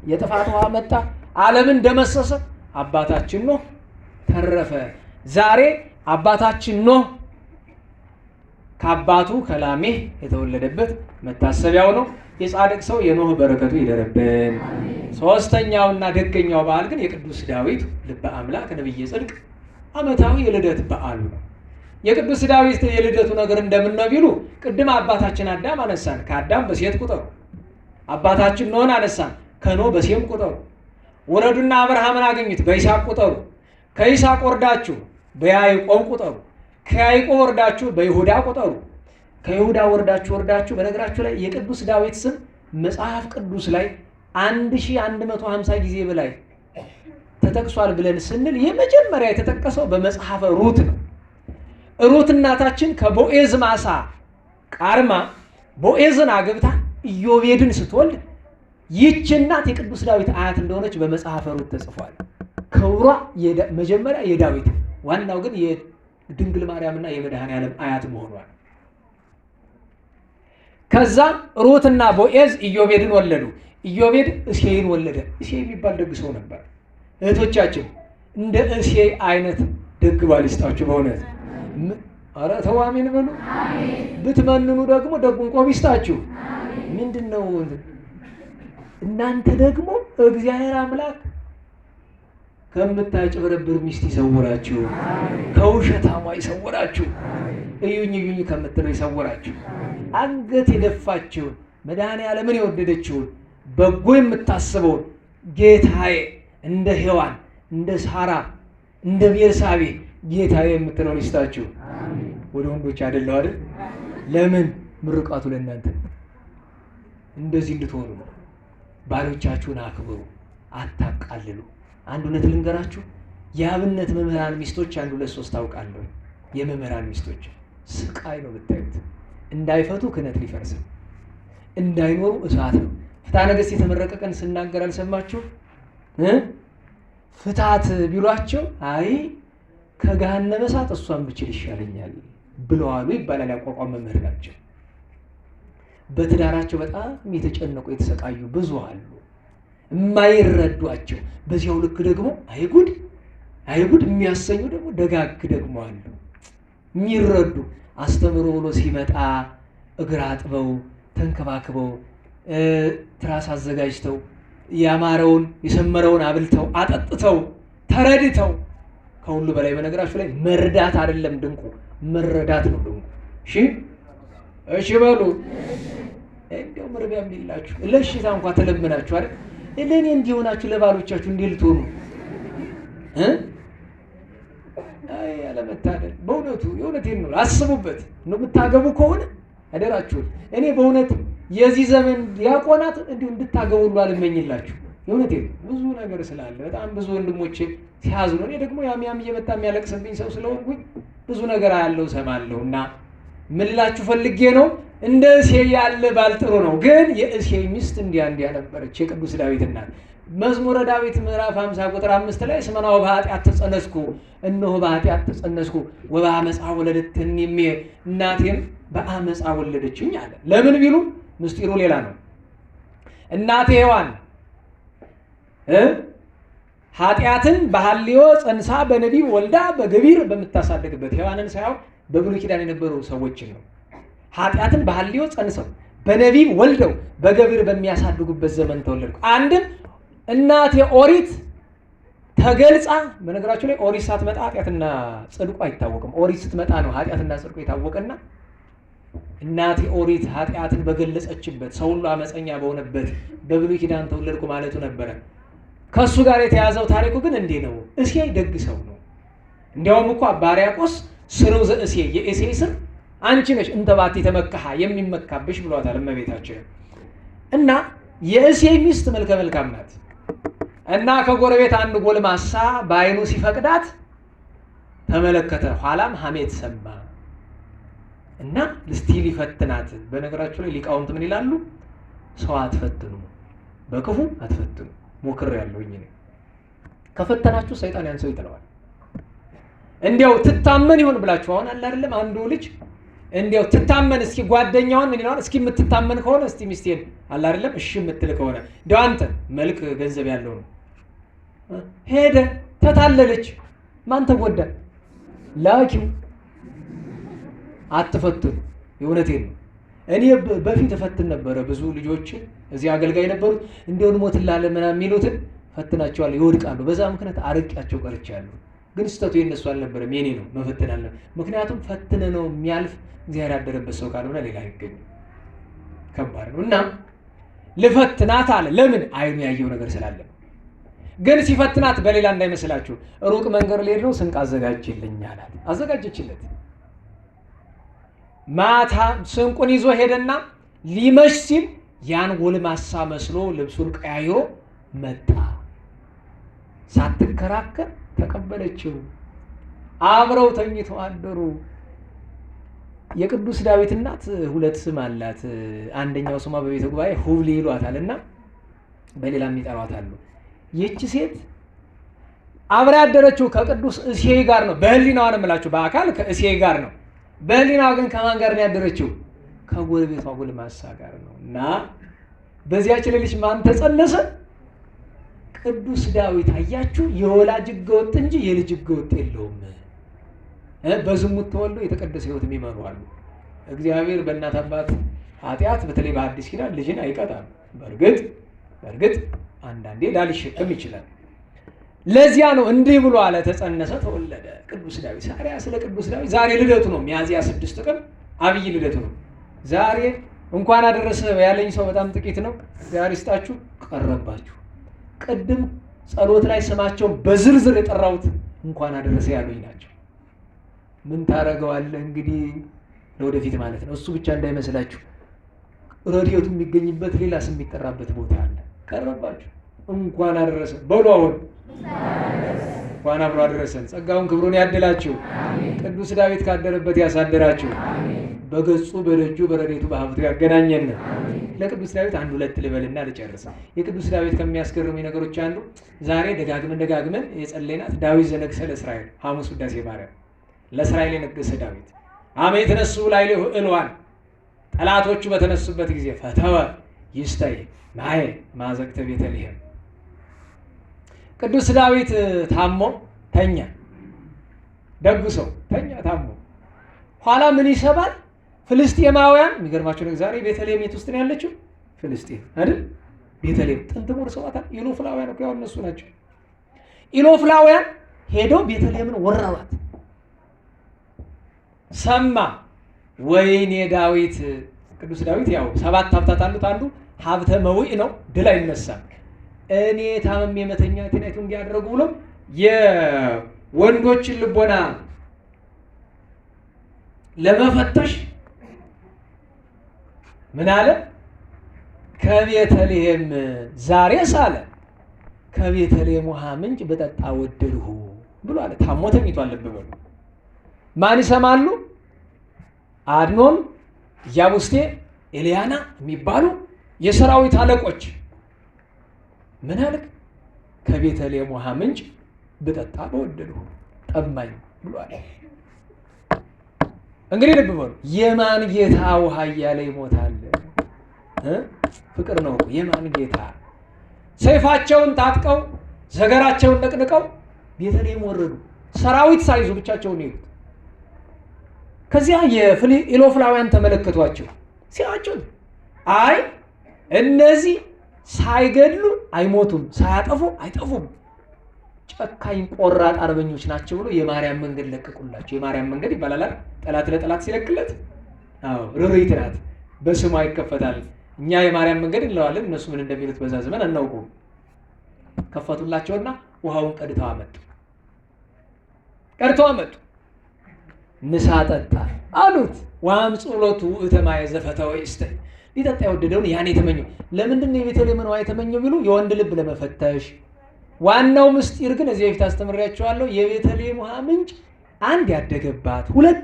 S1: የጥፋት ውሃ መጣ፣ ዓለምን ደመሰሰ። አባታችን ኖህ ተረፈ። ዛሬ አባታችን ኖህ ከአባቱ ከላሜህ የተወለደበት መታሰቢያው ነው። የጻድቅ ሰው የኖህ በረከቱ ይደረብን። ሶስተኛውና ደገኛው በዓል ግን የቅዱስ ዳዊት ልበ አምላክ ነብየ ጽድቅ ዓመታዊ የልደት በዓሉ ነው። የቅዱስ ዳዊት የልደቱ ነገር እንደምን ነው ቢሉ ቅድም አባታችን አዳም አነሳን፣ ከአዳም በሴት ቁጠሩ። አባታችን ኖህን አነሳን፣ ከኖህ በሴም ቁጠሩ። ወረዱና አብርሃምን አገኙት፣ በይስሐቅ ቁጠሩ። ከይስሐቅ ወርዳችሁ በያዕቆብ ቁጠሩ። ከያዕቆብ ወርዳችሁ በይሁዳ ቁጠሩ። ከይሁዳ ወርዳችሁ በነገራችሁ ላይ የቅዱስ ዳዊት ስም መጽሐፍ ቅዱስ ላይ 1150 ጊዜ በላይ ተጠቅሷል ብለን ስንል የመጀመሪያ የተጠቀሰው በመጽሐፈ ሩት ነው። ሩት እናታችን ከቦኤዝ ማሳ ቃርማ ቦኤዝን አግብታ ኢዮቤድን ስትወልድ ይህች እናት የቅዱስ ዳዊት አያት እንደሆነች በመጽሐፈ ሩት ተጽፏል። ክብሯ መጀመሪያ የዳዊት ዋናው ግን የድንግል ማርያምና የመድኃኔዓለም አያት መሆኗል። ከዛ ሩትና ቦኤዝ ኢዮቤድን ወለዱ። ኢዮቤድ እሴይን ወለደ። እሴይ የሚባል ደግ ሰው ነበር። እህቶቻችን እንደ እሴይ አይነት ደግ ባል ይስጣችሁ በእውነት። ኧረ ተው አሜን በሉ። ብትመንኑ ደግሞ ደጉን ቆብ ይስጣችሁ። ምንድን ነው እናንተ ደግሞ እግዚአብሔር አምላክ ከምታጭበረብር ሚስት ይሰውራችሁ፣ ከውሸታሟ ይሰውራችሁ፣ እዩኝ እዩኝ ከምትለው ይሰውራችሁ። አንገት የደፋችውን መድኃኔዓለምን የወደደችውን በጎ የምታስበውን ጌታዬ እንደ ሔዋን እንደ ሳራ እንደ ቤርሳቤ ጌታዬ የምትለውን ይስጣችሁ። ወደ ወንዶች አይደለው አይደል? ለምን ምርቃቱ ለእናንተ እንደዚህ እንድትሆኑ ነው። ባሎቻችሁን አክብሩ፣ አታቃልሉ። አንድ እውነት ልንገራችሁ፣ የአብነት መምህራን ሚስቶች 1 2 3 ታውቃለሁ። የመምህራን ሚስቶች ስቃይ ነው ብታዩት። እንዳይፈቱ ክህነት ሊፈርስ ነው፣ እንዳይኖሩ እሳት ነው። ፍትሐ ነገሥት የተመረቀ ቀን ስናገር አልሰማችሁ? ፍታት ቢሏቸው አይ ከገሃነመ እሳት እሷን ብችል ይሻለኛል ብለዋሉ ይባላል። ያቋቋም መምህር ናቸው። በትዳራቸው በጣም የተጨነቁ የተሰቃዩ ብዙ አሉ፣ የማይረዷቸው። በዚያው ልክ ደግሞ አይጉድ አይጉድ የሚያሰኙ ደግሞ ደጋግ ደግሞ አሉ፣ የሚረዱ። አስተምሮ ብሎ ሲመጣ እግር አጥበው ተንከባክበው ትራስ አዘጋጅተው ያማረውን የሰመረውን አብልተው አጠጥተው ተረድተው። ከሁሉ በላይ በነገራችሁ ላይ መርዳት አይደለም ድንቁ፣ መረዳት ነው ድንቁ። እሺ በሉ። እንደው መርቢያ የሚላችሁ ለሽታ እንኳን ተለምናችሁ አይደል? ለኔ እንዲሆናችሁ ለባሎቻችሁ እንዲህ ልትሆኑ አይ ያለመታደል። በእውነቱ የእውነቴን ነው፣ አስቡበት ነው። የምታገቡ ከሆነ አደራችሁን። እኔ በእውነት የዚህ ዘመን ዲያቆናት እንዲሁ እንድታገቡ ሁሉ አልመኝላችሁ። የእውነቴን ብዙ ነገር ስላለ በጣም ብዙ ወንድሞቼ ሲያዝኑ፣ እኔ ደግሞ ያም እየመጣ የሚያለቅስብኝ ሰው ስለሆንኩኝ ብዙ ነገር አያለው ሰማለሁ። እና ምን ልላችሁ ፈልጌ ነው፣ እንደ እሴይ ያለ ባል ጥሩ ነው። ግን የእሴይ ሚስት እንዲያ ነበረች፣ የቅዱስ ዳዊት እናት። መዝሙረ ዳዊት ምዕራፍ 50 ቁጥር 5 ላይ ስመናው በኃጢአት ተጸነስኩ፣ እነሆ በኃጢአት ተጸነስኩ፣ ወበአመፃ ወለደትኒ እሜ፣ እናቴም በአመፃ ወለደችኝ አለ። ለምን ቢሉ ምስጢሩ ሌላ ነው። እናቴ ሔዋን ኃጢአትን በሐልዮ ጸንሳ በነቢብ ወልዳ በገቢር በምታሳድግበት ሔዋንን ሳይሆን በብሉይ ኪዳን የነበሩ ሰዎችን ነው። ኃጢአትን በሐልዮ ጸንሰው በነቢብ ወልደው በገቢር በሚያሳድጉበት ዘመን ተወለድኩ። አንድም እናቴ ኦሪት ተገልጻ፣ በነገራችሁ ላይ ኦሪት ሳትመጣ ኃጢአትና ጽድቁ አይታወቅም። ኦሪት ስትመጣ ነው ኃጢአትና ጽድቁ የታወቀና እናቴ ኦሪት ኃጢአትን በገለጸችበት ሰው ሁሉ አመፀኛ በሆነበት በብሉይ ኪዳን ተወለድኩ ማለቱ ነበረ። ከእሱ ጋር የተያዘው ታሪኩ ግን እንዲህ ነው። እሴይ ደግ ሰው ነው። እንዲያውም እኮ አባ ሕርያቆስ ስርው ዘእሴይ የእሴይ ስር አንቺ ነሽ እንተባቲ ተመካሃ የሚመካብሽ ብሏታል እመቤታችን። እና የእሴይ ሚስት መልከ መልካም ናት። እና ከጎረቤት አንድ ጎልማሳ በዓይኑ ሲፈቅዳት ተመለከተ። ኋላም ሐሜት ሰማ እና እስቲ ሊፈትናት። በነገራችሁ ላይ ሊቃውንት ምን ይላሉ? ሰው አትፈትኑ፣ በክፉ አትፈትኑ። ሞክሬያለሁኝ እኔ። ከፈተናችሁ ሰይጣን ያን ሰው ይጥለዋል። እንዲያው ትታመን ይሆን ብላችሁ አሁን አለ አይደለም አንዱ ልጅ እንዲያው ትታመን እስኪ ጓደኛውን ምን ይላል? እስኪ የምትታመን ከሆነ እስቲ ሚስቴን አለ አይደለም እሺ የምትል ከሆነ እንዲያው አንተ መልክ ገንዘብ ያለው ነው። ሄደ ተታለለች። ማን ተጎዳ? ላኪው። አትፈትኑ። የእውነቴን ነው። እኔ በፊት እፈትን ነበረ ብዙ ልጆች እዚህ አገልጋይ ነበሩት። እንዲያው ሞትላለ ምናምን የሚሉትን ፈትናቸዋለሁ፣ ይወድቃሉ። በዛ ምክንያት አርቄያቸው ቀርቻለሁ። ግን ስተቱ የነሱ አልነበረም፣ የኔ ነው። መፈተን አለ። ምክንያቱም ፈትነ ነው የሚያልፍ እግዚአብሔር ያደረበት ሰው ካልሆነ ሌላ አይገኝም። ከባድ ነው። እና ልፈትናት አለ። ለምን? አይኑ ያየው ነገር ስላለ። ግን ሲፈትናት በሌላ እንዳይመስላችሁ ሩቅ መንገድ ልሄድ ነው ስንቅ አዘጋጅልኝ አላት። አዘጋጀችለት። ማታ ስንቁን ይዞ ሄደና ሊመሽ ሲል ያን ጎልማሳ መስሎ ልብሱን ቀያይሮ መጣ። ሳትከራከር ተቀበለችው። አብረው ተኝተው አደሩ። የቅዱስ ዳዊት እናት ሁለት ስም አላት። አንደኛው ስሟ በቤተ ጉባኤ ሁብሊ ይሏታል እና በሌላም ይጠሯታል። ይህች ሴት አብራ ያደረችው ከቅዱስ እሴይ ጋር ነው። በህሊናዋ ነው የምላችሁ፣ በአካል ከእሴይ ጋር ነው። በህሊናዋ ግን ከማን ጋር ነው ያደረችው? ከጎረቤቷ ጎልማሳ ጋር ነው። እና በዚያች ሌሊት ማን ተጸነሰ? ቅዱስ ዳዊት። አያችሁ፣ የወላጅ ሕገወጥ እንጂ የልጅ ሕገወጥ የለውም። በዝሙት ተወልዶ የተቀደሰ ሕይወት የሚመሩ አሉ። እግዚአብሔር በእናት አባት ኃጢአት በተለይ በአዲስ ኪዳን ልጅን አይቀጣም። በእርግጥ አንዳንዴ ዕዳ ሊሸከም ይችላል። ለዚያ ነው እንዲህ ብሎ አለ፣ ተጸነሰ ተወለደ ቅዱስ ዳዊት። ዛሬ ስለ ቅዱስ ዳዊት ዛሬ ልደቱ ነው። ሚያዝያ 6 ቀን አብይ ልደቱ ነው። ዛሬ እንኳን አደረሰ ያለኝ ሰው በጣም ጥቂት ነው። ዛሬ ስጣችሁ ቀረባችሁ። ቅድም ጸሎት ላይ ስማቸውን በዝርዝር የጠራሁት እንኳን አደረሰ ያሉኝ ናቸው። ምን ታረገዋለህ እንግዲህ ለወደፊት ማለት ነው። እሱ ብቻ እንዳይመስላችሁ ረድኤቱ የሚገኝበት ሌላ ስም የሚጠራበት ቦታ አለ። ቀረባችሁ እንኳን አደረሰ በሉ። አሁን እንኳን አብሮ አደረሰን። ጸጋውን ክብሩን ያድላችሁ። ቅዱስ ዳዊት ካደረበት ያሳደራችሁ። በገጹ በደጁ በረድኤቱ በሀብቱ ያገናኘን። ለቅዱስ ዳዊት አንድ ሁለት ልበልና ልጨርስ። የቅዱስ ዳዊት ከሚያስገርሙ ነገሮች አንዱ ዛሬ ደጋግመን የጸለይናት ዳዊት ዘነግሠ ለእስራኤል ሐሙስ ውዳሴ ማርያም። ለእስራኤል የነገሰ ዳዊት አመ የተነሱ ላዕሌሁ ዕልዋን፣ ጠላቶቹ በተነሱበት ጊዜ ፈተወ ይስታይ ማየ ማዘግተ ቤተልሔም። ቅዱስ ዳዊት ታሞ ተኛ። ደጉ ሰው ተኛ ታሞ። ኋላ ምን ይሰማል? ፍልስጤማውያን። የሚገርማቸው ነገር ዛሬ ቤተልሔም የት ውስጥ ነው ያለችው? ፍልስጤም አይደል? ቤተልሔም ጥንት ወርሰዋታል። ኢሎፍላውያን እኮ ያው እነሱ ናቸው። ኢሎፍላውያን ሄደው ቤተልሔምን ወረሯት። ሰማ። ወይኔ ዳዊት። ቅዱስ ዳዊት ያው 7 ሀብታት አሉት። አንዱ ሀብተ መዊዕ ነው፣ ድል አይነሳም። እኔ ታመም የመተኛት አይቱ እንዲያደርጉ ብሎ የወንዶችን ልቦና ለመፈተሽ ምን አለ? ከቤተልሔም ዛሬ ሳለ ከቤተልሔም ውሃ ምንጭ በጠጣ ወደድሁ ብሎ አለ። ታሞ ተኝቷል። ልብ በሉ። ማን ይሰማሉ? አድኖን፣ ኢያቡስቴ፣ ኤልያና የሚባሉ የሰራዊት አለቆች ምን አለ? ከቤተልሔም ውሃ ምንጭ ብጠጣ በወደድሁ ጠማኝ ብሎ አለ። እንግዲህ ልብ በሉ። የማን ጌታ ውሃ እያለ ይሞታል? ፍቅር ነው። የማን ጌታ? ሰይፋቸውን ታጥቀው
S2: ዘገራቸውን ነቅንቀው ቤተልሔም ወረዱ። ሰራዊት ሳይዙ ብቻቸውን ሄዱት። ከዚያ የኢሎፍላውያን ተመለከቷቸው። ሲያቸው አይ እነዚህ ሳይገድሉ አይሞቱም፣ ሳያጠፉ አይጠፉም፣ ጨካኝ ቆራጥ አርበኞች ናቸው ብሎ የማርያም መንገድ ለቀቁላቸው። የማርያም መንገድ ይባላል። ጠላት ለጠላት ሲለቅለት፣ አዎ ርሪት ናት፣ በስሟ ይከፈታል። እኛ የማርያም መንገድ እንለዋለን፣ እነሱ ምን እንደሚሉት በዛ ዘመን አናውቁም። ከፈቱላቸውና ውሃውን ቀድተው አመጡ። ምሳ ጠጣ አሉት። ወአምጽኡ ሎቱ ውእተ ማየ ዘፈተወ ይስተይ። ሊጠጣ የወደደውን ያን የተመኘው። ለምንድን ነው የቤተልሔምን ውሃ የተመኘው ቢሉ የወንድ ልብ ለመፈተሽ። ዋናው ምስጢር ግን እዚህ በፊት አስተምሬያቸዋለሁ። የቤተልሔም ውሃ ምንጭ አንድ ያደገባት፣ ሁለት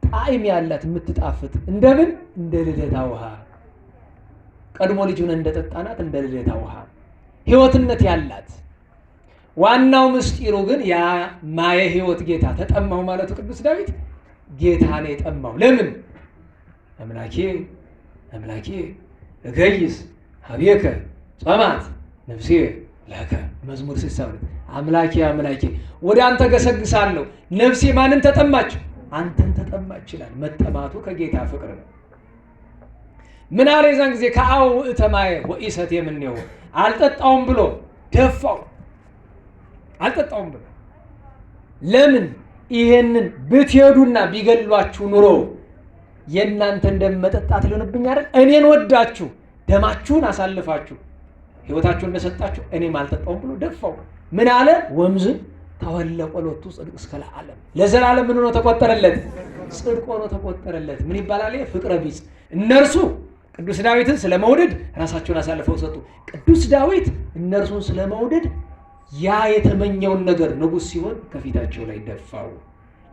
S2: ጣዕም ያላት የምትጣፍጥ እንደምን እንደ ልደታ ውሃ ቀድሞ ልጁን እንደጠጣናት እንደ ልደታ ውሃ ሕይወትነት ያላት። ዋናው ምስጢሩ ግን ያ ማየ ሕይወት ጌታ ተጠማው ማለቱ ቅዱስ ዳዊት ጌታ ነው የጠማው። ለምን አምላኬ አምላኬ እገይስ ሀቤከ ጸማት ነፍሴ ለከ መዝሙር 62 አምላኬ አምላኬ ወደ አንተ ገሰግሳለሁ ነፍሴ ማንን ተጠማች? አንተን ተጠማች ይላል። መጠማቱ ከጌታ ፍቅር ነው። ምን አለ የዛን ጊዜ ከአው ውእተ ማየ ወኢሰት የምንየው አልጠጣውም ብሎ ደፋው። አልጠጣውም ብሎ ለምን? ይሄንን ብትሄዱና ቢገሏችሁ ኑሮ የእናንተ እንደመጠጣት ሊሆንብኝ አይደል? እኔን ወዳችሁ ደማችሁን አሳልፋችሁ ሕይወታችሁን እንደሰጣችሁ እኔም አልጠጣውም ብሎ ደፋው። ምን አለ? ወምዝ ተወለቆ ሎቱ ጽድቅ እስከ ለዓለም፣ ለዘላለም ምን ሆኖ ተቆጠረለት? ጽድቅ ሆኖ ተቆጠረለት። ምን ይባላል? ፍቅረ ቢጽ። እነርሱ ቅዱስ ዳዊትን ስለመውደድ ራሳቸውን አሳልፈው ሰጡ። ቅዱስ ዳዊት እነርሱን ስለመውደድ ያ የተመኘውን ነገር ንጉሥ ሲሆን ከፊታቸው ላይ ደፋው።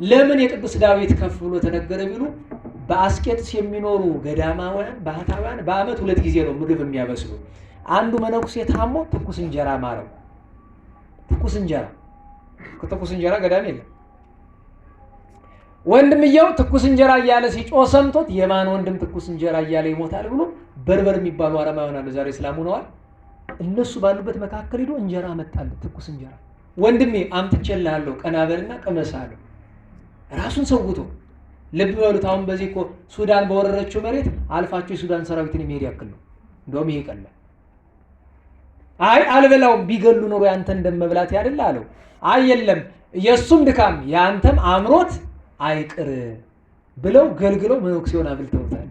S2: ለምን የቅዱስ ዳዊት ከፍ ብሎ ተነገረ ቢሉ በአስቄጥስ የሚኖሩ ገዳማውያን ባህታውያን በዓመት 2 ጊዜ ነው ምግብ የሚያበስሉ። አንዱ መነኩሴ ታሞ ትኩስ እንጀራ ማረው። ትኩስ እንጀራ ከትኩስ እንጀራ ገዳም የለም። ወንድምየው ትኩስ እንጀራ እያለ ሲጮህ ሰምቶት የማን ወንድም ትኩስ እንጀራ እያለ ይሞታል ብሎ በርበር የሚባሉ አረማውያን አሉ፣ ዛሬ እስላም ሆነዋል። እነሱ ባሉበት መካከል ሄዶ እንጀራ መጣለት፣ ትኩስ እንጀራ። ወንድሜ አምጥቼልሃለሁ ቀና በልና ቅመስ አለው። ራሱን ሰውቶ ልብ በሉት። አሁን በዚህ እኮ ሱዳን በወረረችው መሬት አልፋቸው የሱዳን ሰራዊትን የሚሄድ ያክል ነው። እንደውም ይሄ ቀላል። አይ አልበላውም፣ ቢገሉ ኖሮ ያንተ እንደመብላት ያደላ አለው። አይ የለም የሱም ድካም ያንተም አምሮት አይቅር ብለው ገልግለው መነኩሴውን አብልተውታል።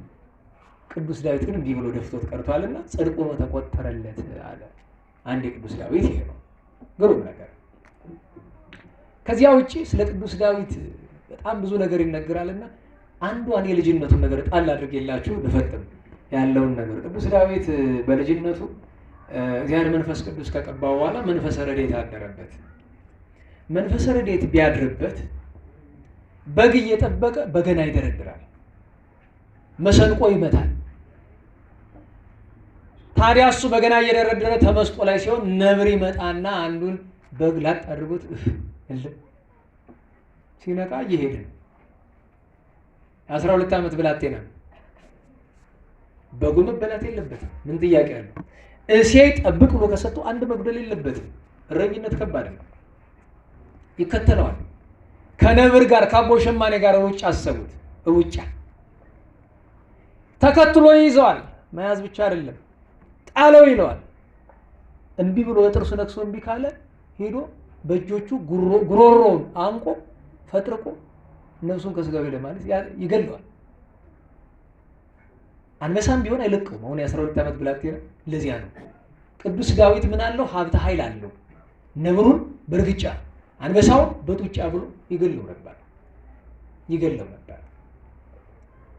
S2: ቅዱስ ዳዊት ግን እንዲህ ብሎ ደፍቶት ቀርቷልና ጽድቅ ሆኖ ተቆጠረለት አለ። አንድ የቅዱስ ዳዊት ይሄ ነው ግሩም ነገር። ከዚያ ውጪ ስለ ቅዱስ ዳዊት በጣም ብዙ ነገር ይነገራልና አንዷን የልጅነቱን ነገር ጣል አድርጌላችሁ ልፈጥም ያለውን ነገር። ቅዱስ ዳዊት በልጅነቱ እግዚአብሔር መንፈስ ቅዱስ ከቀባው በኋላ መንፈሰ ረድኤት አደረበት። መንፈሰ ረድኤት ቢያድርበት በግ እየጠበቀ በገና ይደረድራል፣ መሰንቆ ይመታል። ታዲያ እሱ በገና እየደረደረ ተመስጦ ላይ ሲሆን ነብር ይመጣና አንዱን በግ ላጥ አድርጎት ሲነቃ እየሄደ ነው። 12 ዓመት ብላቴና በጉ መበላት የለበትም። ምን ጥያቄ አለው? እሴይ ጠብቅ ብሎ ከሰጡ አንድ መጉደል የለበትም። እረኝነት ከባድ ነው። ይከተለዋል። ከነብር ጋር ከአቦ ሸማኔ ጋር ሩጫ አሰቡት። ሩጫ ተከትሎ ይይዘዋል። መያዝ ብቻ አይደለም ጣለው ይለዋል። እንቢ ብሎ በጥርሱ ነክሶ እንቢ ካለ ሄዶ በእጆቹ ጉሮሮውን አንቆ ፈጥርቆ ነፍሱን ከስጋው ሄደ ማለት ይገለዋል። አንበሳም ቢሆን አይለቀውም። አሁን የ12 ዓመት ብላቴና ለዚያ ነው። ቅዱስ ዳዊት ምን አለው? ሀብተ ኃይል አለው። ነብሩን በእርግጫ አንበሳውን በጡጫ ብሎ ይገለው ነበር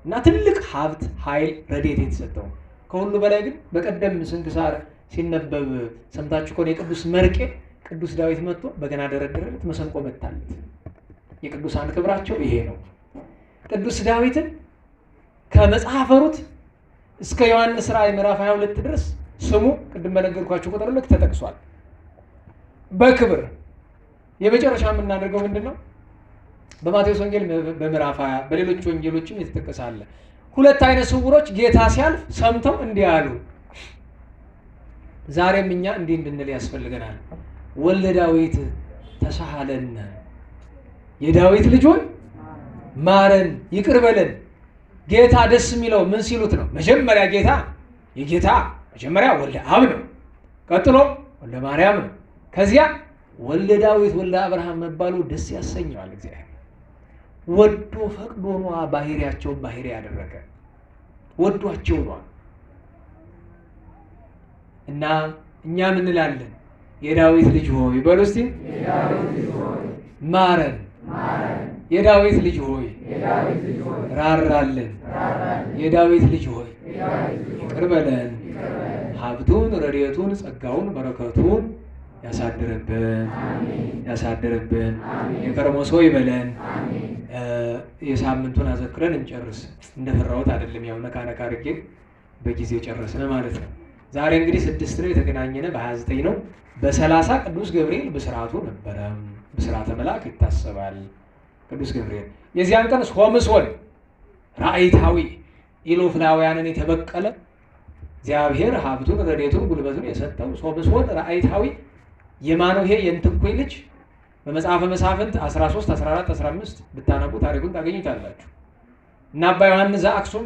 S2: እና ትልቅ ሀብት ኃይል ረድኤት የተሰጠው። ከሁሉ በላይ ግን በቀደም ስንክሳር ሲነበብ ሰምታችሁ ከሆነ የቅዱስ መርቄ ቅዱስ ዳዊት መጥቶ በገና ደረደረለት፣ መሰንቆ መታለት። የቅዱሳን ክብራቸው ይሄ ነው። ቅዱስ ዳዊትን ከመጽሐፈ ሩት እስከ ዮሐንስ ራእይ ምዕራፍ 22 ድረስ ስሙ ቅድም በነገርኳችሁ ቁጥር ልክ ተጠቅሷል በክብር። የመጨረሻ የምናደርገው ምንድነው? በማቴዎስ ወንጌል በምዕራፍ 20 በሌሎች ወንጌሎችም የተጠቀሰ አለ። 2 አይነ ስውሮች ጌታ ሲያልፍ ሰምተው እንዲህ አሉ። ዛሬም እኛ እንዲህ እንድንል ያስፈልገናል። ወልደ ዳዊት ተሳሃለነ፣ የዳዊት ልጅ ሆይ ማረን፣ ይቅር በለን። ጌታ ደስ የሚለው ምን ሲሉት ነው? መጀመሪያ የጌታ መጀመሪያ ወልደ አብ ነው፣ ቀጥሎ ወልደ ማርያም ነው፣ ከዚያ ወልደ ዳዊት ወልደ አብርሃም መባሉ ደስ ያሰኘዋል። እግዚአብሔር ወዶ ፈቅዶ ነዋ ባህሪያቸውን ባህሪ ያደረገ ወዷቸው ነዋ። እና እኛ ምን እንላለን? የዳዊት ልጅ ሆይ በሉ እስቲ ማረን፣ የዳዊት ልጅ ሆይ ራራልን፣ የዳዊት ልጅ ሆይ ይቅር በለን፣ ሀብቱን ረድኤቱን ጸጋውን በረከቱን ያሳድርብን፣ የከርሞ ሰው ይበለን። የሳምንቱን አዘክረን እንጨርስ። እንደፈራሁት አይደለም፣ ያው ነካ ነካ አድርጌ በጊዜ ጨረስን ማለት ነው። ዛሬ እንግዲህ 6 ነው የተገናኘነ፣ በ29 ነው። በ30 ቅዱስ ገብርኤል ብስራቱ ነበረ። ብስራተ መልአክ ይታሰባል። ቅዱስ ገብርኤል የዚያን ቀን ሶምሶን ራእይታዊ ኢሎፍላውያንን የተበቀለ እግዚአብሔር ሀብቱን ረድኤቱን ጉልበቱን የሰጠው ሶምሶን ራእይታዊ የማኖሄ የእንትኩይ ልጅ በመጽሐፈ መሳፍንት 13፣ 14፣ 15 ብታነቡ ታሪኩን ታገኙታላችሁ። እና አባ ዮሐንስ ዘአክሱም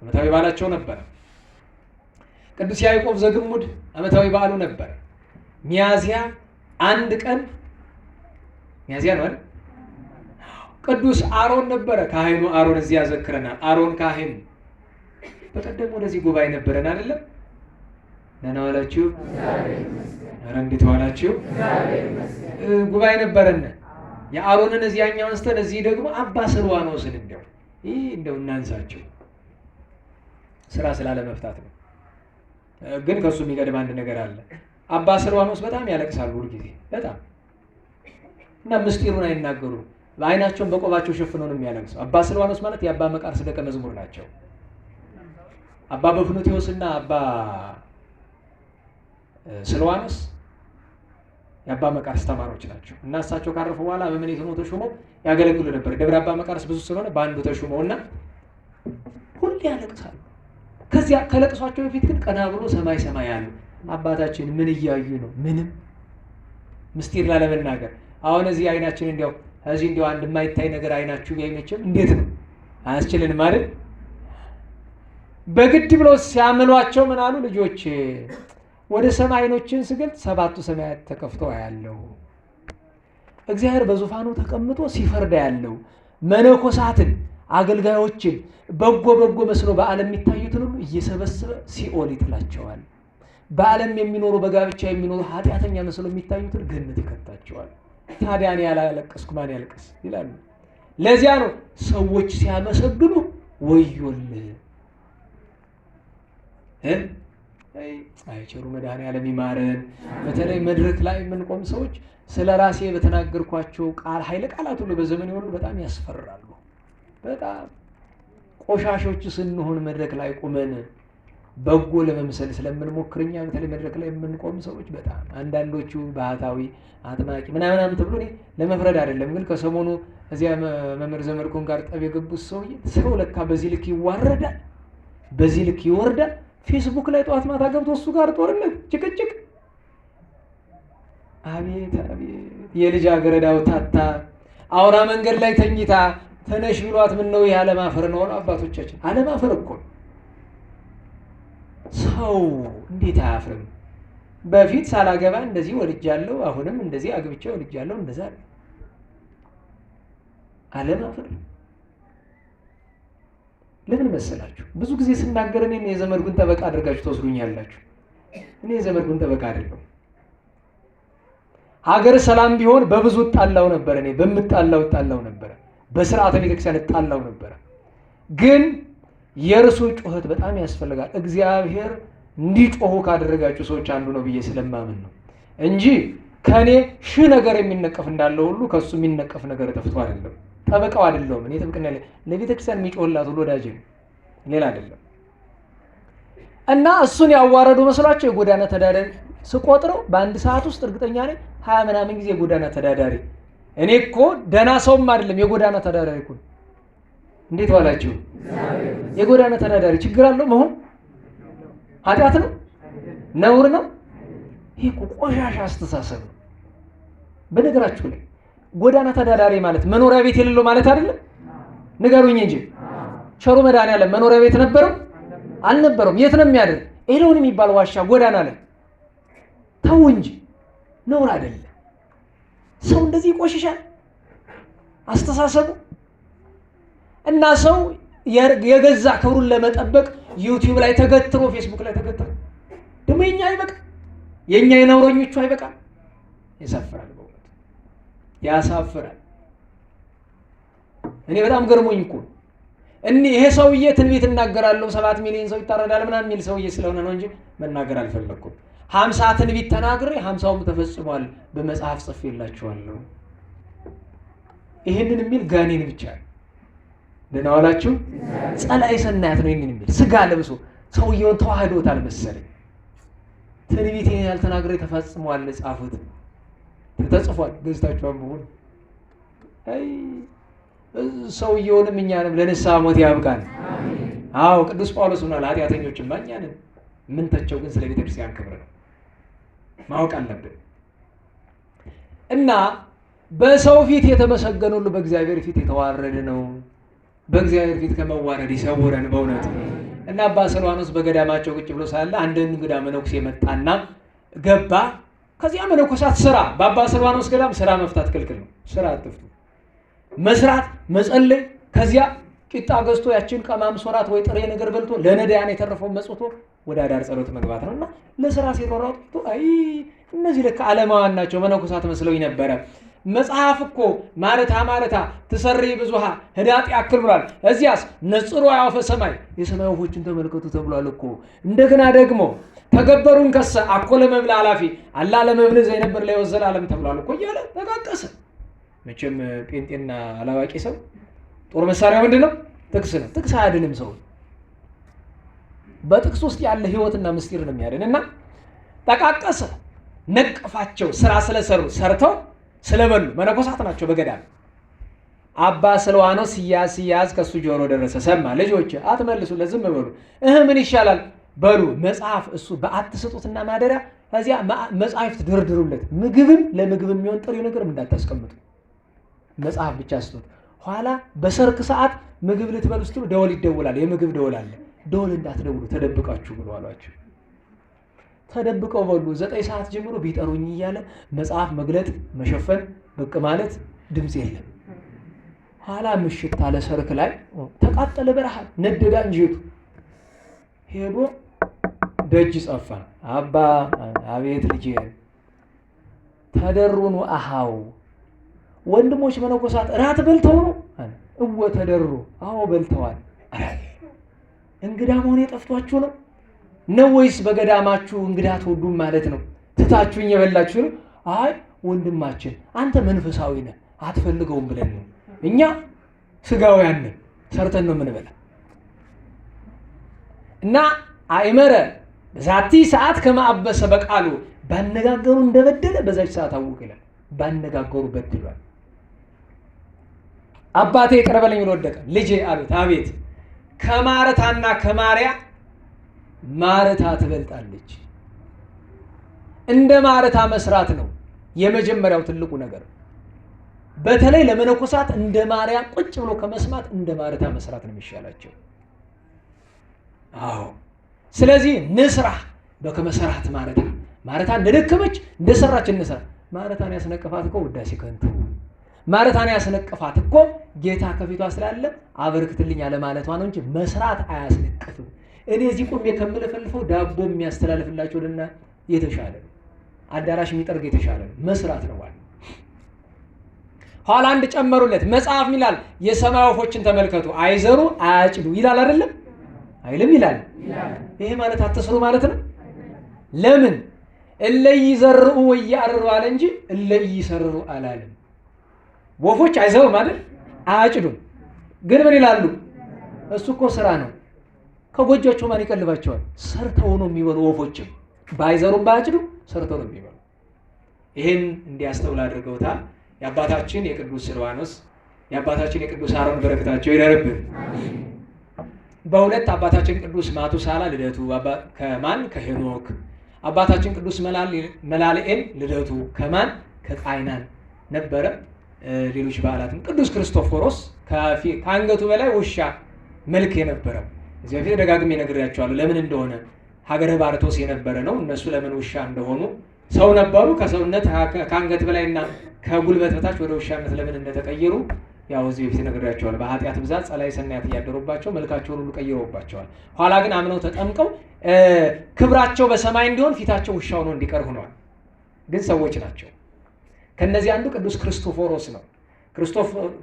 S2: ዓመታዊ በዓላቸው ነበረ። ቅዱስ ያዕቆብ ዘግሙድ ዓመታዊ በዓሉ ነበረ። ሚያዝያ 1 ቀን ሚያዝያ ነው አይደል? ቅዱስ አሮን ነበረ። ካህኑ አሮን እዚህ ያዘክረናል። አሮን ካህን በቀደም ወደዚህ ጉባኤ ነበረን አይደለም? ደህና ዋላችሁ? ኧረ እንዴት ዋላችሁ? ጉባኤ ነበረን። የአሮንን እዚያኛው አንስተን እዚህ ደግሞ አባ ስልዋኖስን እንደው እናንሳቸው። ስራ ስላለመፍታት ነው። ግን ከሱ የሚቀድም አንድ ነገር አለ። አባ ስልዋኖስ በጣም ያለቅሳሉ ሁልጊዜ በጣም እና ምስጢሩን አይናገሩም። በአይናቸውን በቆባቸው ሸፍነው ነው የሚያለቅሰው። አባ ስልዋኖስ ማለት የአባ መቃርስ ደቀ መዝሙር ናቸው። አባ በፍኑትዮስና አባ ስልዋኖስ የአባ መቃርስ ተማሪዎች ናቸው። እና እሳቸው ካረፉ በኋላ በመኔት ሆነው ተሾመው ያገለግሉ ነበር። ደብረ አባ መቃርስ ብዙ ስለሆነ በአንዱ ተሾመውና ሁሌ ያለቅሳሉ። ከዚያ ከለቅሷቸው በፊት ግን ቀና ብሎ ሰማይ ሰማይ ያሉ አባታችን ምን እያዩ ነው? ምንም ምስጢር ላለመናገር። አሁን እዚህ አይናችን እንዲያው እዚህ እንዲያው አንድ የማይታይ ነገር አይናችሁ ቢያይመችም እንዴት ነው? አያስችልንም አይደል? በግድ ብለው ሲያምሏቸው ምን አሉ? ልጆች ወደ ሰማይ አይኖችን ስገልጥ 7ቱ ሰማያት ተከፍተው ያለው እግዚአብሔር በዙፋኑ ተቀምጦ ሲፈርድ ያለው መነኮሳትን አገልጋዮችን በጎ መስሎ በዓለም የሚታዩትን ሁሉ እየሰበሰበ ሲኦል ይጥላቸዋል። በዓለም የሚኖሩ በጋብቻ የሚኖሩ ኃጢአተኛ መስሎ የሚታዩትን ገነት ይከታቸዋል። ታዲያ እኔ ያላለቀስኩ ማን ያልቀስ ይላሉ። ለዚያ ነው ሰዎች ሲያመሰግኑ ወዮልህ አይቸሩ መድኃኔዓለም ይማረን። በተለይ መድረክ ላይ የምንቆም ሰዎች ስለ ራሴ በተናገርኳቸው ኃይለ ቃላት ሁሉ በዘመን ሁሉ በጣም ያስፈራሉ። በጣም ቆሻሾች ስንሆን መድረክ ላይ ቁመን በጎ ለመምሰል ስለምንሞክርኛ በተለይ መድረክ ላይ የምንቆም ሰዎች በጣም አንዳንዶቹ ባህታዊ አጥማቂ ምናምን ተብሎ ለመፍረድ አይደለም። ግን ከሰሞኑ እዚያ መምህር ዘመድኩን ጋር ጠብ የገቡት ሰው ለካ በዚህ ልክ ይዋረዳል፣ በዚህ ልክ ይወርዳል። ፌስቡክ ላይ ጠዋት ማታ ገብቶ እሱ ጋር ጦርነት ጭቅጭቅ። አቤት አቤት! የልጅ አገረዳው ታታ አውራ መንገድ ላይ ተኝታ ተነሽ ብሏት ምን ነው ያለማፈር ነው? አባቶቻችን አለማፈር እኮ ሰው እንዴት አያፍርም? በፊት ሳላገባ እንደዚህ ወልጃለሁ፣ አሁንም እንደዚህ አግብቼ ወልጃለሁ፣ እንደዛ አለማፈር። ለምን መሰላችሁ? ብዙ ጊዜ ስናገር እኔ የዘመድኩን ጠበቃ አድርጋችሁ ተወስዱኛላችሁ። እኔ የዘመድኩን ጠበቃ አይደለሁም። ሀገር ሰላም ቢሆን በብዙ እጣላው ነበር። እኔ እጣላው ነበር። በስርዓተ ቤተክርስቲያን እጣላው ነበር። ግን የእርሱ ጩኸት በጣም ያስፈልጋል። እግዚአብሔር እንዲጮሁ ካደረጋችሁ ሰዎች አንዱ ነው ብዬ ስለማምን ነው እንጂ ከኔ ሺህ ነገር የሚነቀፍ እንዳለው ሁሉ ከሱ የሚነቀፍ ነገር ጠፍቶ አይደለም። ጠበቃው አይደለም። እኔ ጥብቅና ለቤተክርስቲያን የሚጮህላት ሁሉ ወዳጅ ነው፣ ሌላ አይደለም። እና እሱን ያዋረዱ መስሏቸው የጎዳና ተዳዳሪ ስቆጥረው በአንድ ሰዓት ውስጥ እርግጠኛ ነኝ 20 ምናምን ጊዜ የጎዳና ተዳዳሪ። እኔ እኮ ደህና ሰውም አይደለም የጎዳና ተዳዳሪ እኮ። እንዴት ዋላችሁ? የጎዳና ተዳዳሪ ችግር አለው መሆን? ኃጢአት ነው? ነውር ነው? ይሄ እኮ ቆሻሻ አስተሳሰብ ነው። በነገራችሁ ላይ ጎዳና ተዳዳሪ ማለት መኖሪያ ቤት የሌለው ማለት አይደለም። ንገሩኝ እንጂ ቸሩ መድኃኔዓለም መኖሪያ ቤት ነበረው አልነበረውም? የት ነው የሚያድር? ኤሎን የሚባል ዋሻ ጎዳና ላይ። ተው እንጂ ነውር አይደለም። ሰው እንደዚህ ይቆሽሻል አስተሳሰቡ። እና ሰው የገዛ ክብሩን ለመጠበቅ ዩቲዩብ ላይ ተገትሮ፣ ፌስቡክ ላይ ተገትሮ ደግሞ የኛ አይበቃ፣ የኛ የነውረኞቹ አይበቃ። ያሳፍራል፣ በእውነት ያሳፍራል። እኔ በጣም ገርሞኝ እኮ ይሄ ሰውዬ ትንቢት እናገራለሁ 7 ሚሊዮን ሰው ይታረዳል ምናምን የሚል ሰውዬ ስለሆነ ነው እንጂ መናገር አልፈለኩም። 50 ትንቢት ተናግሬ 50ውም ተፈጽሟል፣ በመጽሐፍ ጽፌላችኋለሁ። ይሄንን የሚል ጋኔን ብቻ ነው። ደህና ዋላችሁ። ጸላኤ ሰናያት ነው ይሄንን የሚል ስጋ ለብሶ ሰውየውን ተዋህዶታል መሰለኝ። ትንቢት ያልተናገረ ተፈጽሟል ጻፉት፣ ተጽፏል፣ ገዝታችሁ አንብቡ። አይ ሰውየውንም እኛንም ለንስሐ ሞት ያብቃን። አዎ ቅዱስ ጳውሎስ ሆኗል። ኃጢአተኞችማ እኛ ነን፣ ምንተቸው ግን ስለ ቤተክርስቲያን ክብር ነው ማወቅ አለብን። እና በሰው ፊት የተመሰገነ ሁሉ በእግዚአብሔር ፊት የተዋረደ ነው። በእግዚአብሔር ፊት ከመዋረድ ይሰውረን በእውነት። እና አባ ስልዋኖስ በገዳማቸው ቁጭ ብሎ ሳለ አንድ እንግዳ መነኩሴ መጣና ገባ። ከዚያ መነኮሳት ስራ፣ በአባ ስልዋኖስ ገዳም ስራ መፍታት ክልክል ነው። ስራ አትፍቱ፣ መስራት፣ መጸለይ፣ ከዚያ ቂጣ ገዝቶ ያችን ቀማምሶ ራት ወይ ጥሬ ነገር በልቶ ለነዳያን የተረፈውን መጽቶ ወደ አዳር ጸሎት መግባት ነውና ለስራ ሲሯሯጡ አይ እነዚህ ለካ ዓለማውያን ናቸው መነኮሳት መስለውኝ ነበረ። መጽሐፍ እኮ ማረታ ትሰሪ ብዙሃ ህዳጥ ያክል ብሏል። እዚያስ ነጽሮ ያወፈ ሰማይ የሰማይ ወፎችን ተመልከቱ ተብሏል እኮ። እንደገና ደግሞ ተገበሩን ከሰ አኮ ለመብል አላፊ አላ ለመብል ዘይነበር ላይ ወዘል ዓለም ተብሏል እኮ እያለ ተቃቀሰ። መቼም ጴንጤና አላዋቂ ሰው ጦር መሳሪያ ምንድን ነው? ጥቅስ ነው። ጥቅስ አያድንም ሰው። በጥቅስ ውስጥ ያለ ህይወትና ምስጢር ነው የሚያድን። እና ተቃቀሰ፣ ነቀፋቸው። ስራ ስለሰሩ ሰርተው ስለበሉ መነኮሳት ናቸው በገዳም። አባ ስልዋኖስ ሲያዝ ከሱ ጆሮ ደረሰ፣ ሰማ። ልጆች አትመልሱለት፣ ዝም በሉ። ምን ይሻላል በሉ መጽሐፍ እሱ በአት ስጡትና ማደሪያ፣ ከዚያ መጽሐፍት ድርድሩለት። ምግብም ለምግብ የሚሆን ጥሬ ነገር እንዳታስቀምጡ፣ መጽሐፍ ብቻ ስጡት። ኋላ በሰርክ ሰዓት ምግብ ልትበሉ ስትሉ ደወል ይደውላል፣ የምግብ ደወል አለ። ደወል እንዳትደውሉ ተደብቃችሁ ብሎ አሏቸው። ተደብቀው በሉ። 9 ሰዓት ጀምሮ ቢጠሩኝ እያለ መጽሐፍ መግለጥ መሸፈን ብቅ ማለት ድምፅ የለም። ኋላ ምሽት አለ ሰርክ ላይ ተቃጠለ፣ በረሃ ነደዳ እንጀቱ። ሄዶ ደጅ ጸፋ። አባ አቤት ልጄ ተደሩኑ አሃው ወንድሞች መነኮሳት ራት በልተው ነው? እወ ተደሩ። አዎ በልተዋል። እንግዳ መሆን የጠፍቷችሁ ነው ነው ወይስ በገዳማችሁ እንግዳ ትወዱም ማለት ነው? ትታችሁኝ የበላችሁ ነው? አይ ወንድማችን አንተ መንፈሳዊ ነህ አትፈልገውም ብለን ነው። እኛ ስጋውያን ነን፣ ሰርተን ነው የምንበላ። እና አይመረ በዛቲ ሰዓት ከማአበሰ በቃሉ ባነጋገሩ እንደበደለ በዛች ሰዓት አወቀ ይላል። ባነጋገሩ በድሏል። አባቴ ይቅር በለኝ ብሎ ወደቀ። ልጄ አሉት። አቤት። ከማረታና ከማርያ ማረታ ትበልጣለች። እንደ ማረታ መስራት ነው የመጀመሪያው ትልቁ ነገር። በተለይ ለመነኮሳት እንደ ማርያ ቁጭ ብሎ ከመስማት እንደ ማረታ መስራት ነው የሚሻላቸው። አዎ። ስለዚህ ንስራ በከመሰራት ማረታ እንደደከመች እንደሰራች እንስራ። ማረታን ያስነቀፋት እኮ ውዳሴ ከንቱ፣ ማረታን ያስነቀፋት እኮ ጌታ ከፊቷ ስላለ አበርክትልኝ አለ ማለቷ ነው እንጂ መስራት አያስነቅፍም። እኔ እዚህ ቆሜ ከምለፈልፈው ዳቦ የሚያስተላልፍላቸው ደና የተሻለ ነው። አዳራሽ የሚጠርግ የተሻለ ነው። መስራት ነው ዋናው። ኋላ አንድ ጨመሩለት። መጽሐፍ ይላል የሰማይ ወፎችን ተመልከቱ አይዘሩ አያጭዱ ይላል አይደለም? አይልም ይላል። ይሄ ማለት አትስሩ ማለት ነው። ለምን እለይ ይዘርኡ ወያርሩ አለ እንጂ እለይ ይሰርሩ አላለም። ወፎች አይዘሩም አይደል? አያጭዱም። ግን ምን ይላሉ? እሱ እኮ ስራ ነው። ከጎጆቸው ማን ይቀልባቸዋል? ሰርተው ነው የሚበሉ። ወፎችም ባይዘሩም ባያጭዱም ሰርተው ነው የሚበሉ። ይሄን እንዲያስተውል አድርገውታል። የአባታችን የቅዱስ ስልዋኖስ የአባታችን የቅዱስ አሮን በረከታቸው ይደርብን። በሁለት አባታችን ቅዱስ ማቱሳላ ልደቱ ከማን ከሄኖክ፣ አባታችን ቅዱስ መላልኤል ልደቱ ከማን ከቃይናን ነበረ። ሌሎች በዓላትም ቅዱስ ክርስቶፎሮስ ከአንገቱ በላይ ውሻ መልክ የነበረው እዚህ በፊት ደጋግሜ ነግሬያቸዋለሁ። ለምን እንደሆነ ሀገረ ባርቶስ የነበረ ነው። እነሱ ለምን ውሻ እንደሆኑ ሰው ነበሩ። ከሰውነት ከአንገት በላይና ከጉልበት በታች ወደ ውሻነት ለምን እንደተቀየሩ ያው እዚህ በፊት ነግሬያቸዋለሁ። በኃጢአት ብዛት ጸላይ ሰናያት እያደሩባቸው መልካቸውን ሁሉ ቀይረውባቸዋል። ኋላ ግን አምነው ተጠምቀው ክብራቸው በሰማይ እንዲሆን ፊታቸው ውሻ ሆኖ እንዲቀር ሆነዋል። ግን ሰዎች ናቸው። ከነዚህ አንዱ ቅዱስ ክርስቶፎሮስ ነው።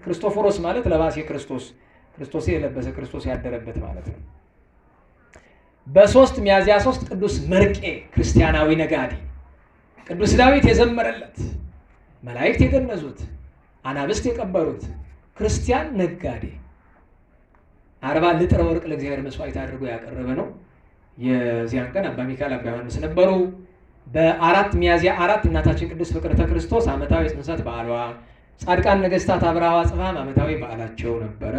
S2: ክርስቶፎሮስ ማለት ለባሴ ክርስቶስ የለበሰ ክርስቶስ ያደረበት ማለት ነው። በ3 ሚያዝያ 3 ቅዱስ መርቄ ክርስቲያናዊ ነጋዴ፣ ቅዱስ ዳዊት የዘመረለት፣ መላእክት የገነዙት፣ አናብስት የቀበሩት ክርስቲያን ነጋዴ 40 ልጥረ ወርቅ ለእግዚአብሔር መስዋዕት አድርጎ ያቀረበ ነው። የዚያን ቀን አባ ሚካኤል አባ ዮሐንስ ነበሩ። በ4 ሚያዝያ 4 እናታችን ቅድስት ፍቅርተ ክርስቶስ ዓመታዊ ጽንሰት በዓሏ፣ ጻድቃን ነገስታት አብርሃ ወአጽብሃም ዓመታዊ በዓላቸው ነበረ።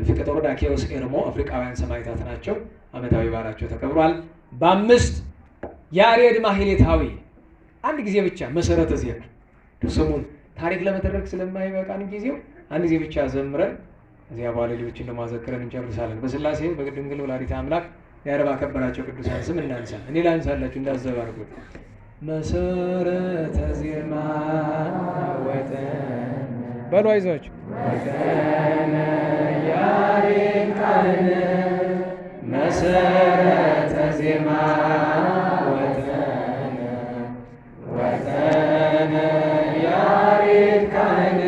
S2: ፍቅጦር ዳኬዎስ ኤርሞ አፍሪካውያን ሰማዕታት ናቸው። ዓመታዊ በዓላቸው ተከብሯል። በ5 ያሬድ ማህሌታዊ አንድ ጊዜ ብቻ መሰረተ ዜና ስሙን ታሪክ ለመተረክ ስለማይበቃን ጊዜው አንድ ጊዜ ብቻ ዘምረን እዚያ በኋላ ሌሎችን ለማዘክረን እንጨርሳለን። በስላሴ በድንግል ወላዲተ አምላክ ያረባ ከበራቸው ቅዱሳን ስም እናንሳ። እኔ ላንሳላችሁ እንዳዘባርኩት መሰረተ ዜማ ወተን በሉ አይዟችሁ ወተን ያሬድ ካህን መሰረተ ዜማ ወተን ያሬድ ካህን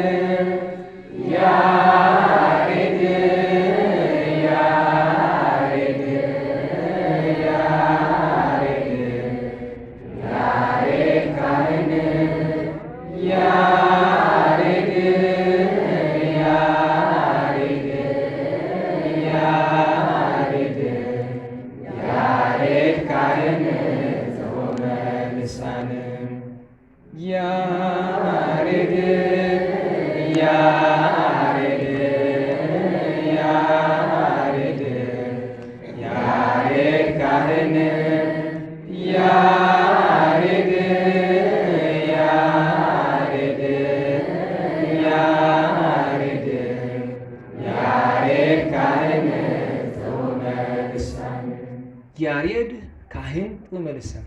S2: ያሬድ ካህን ጡመ ልሳን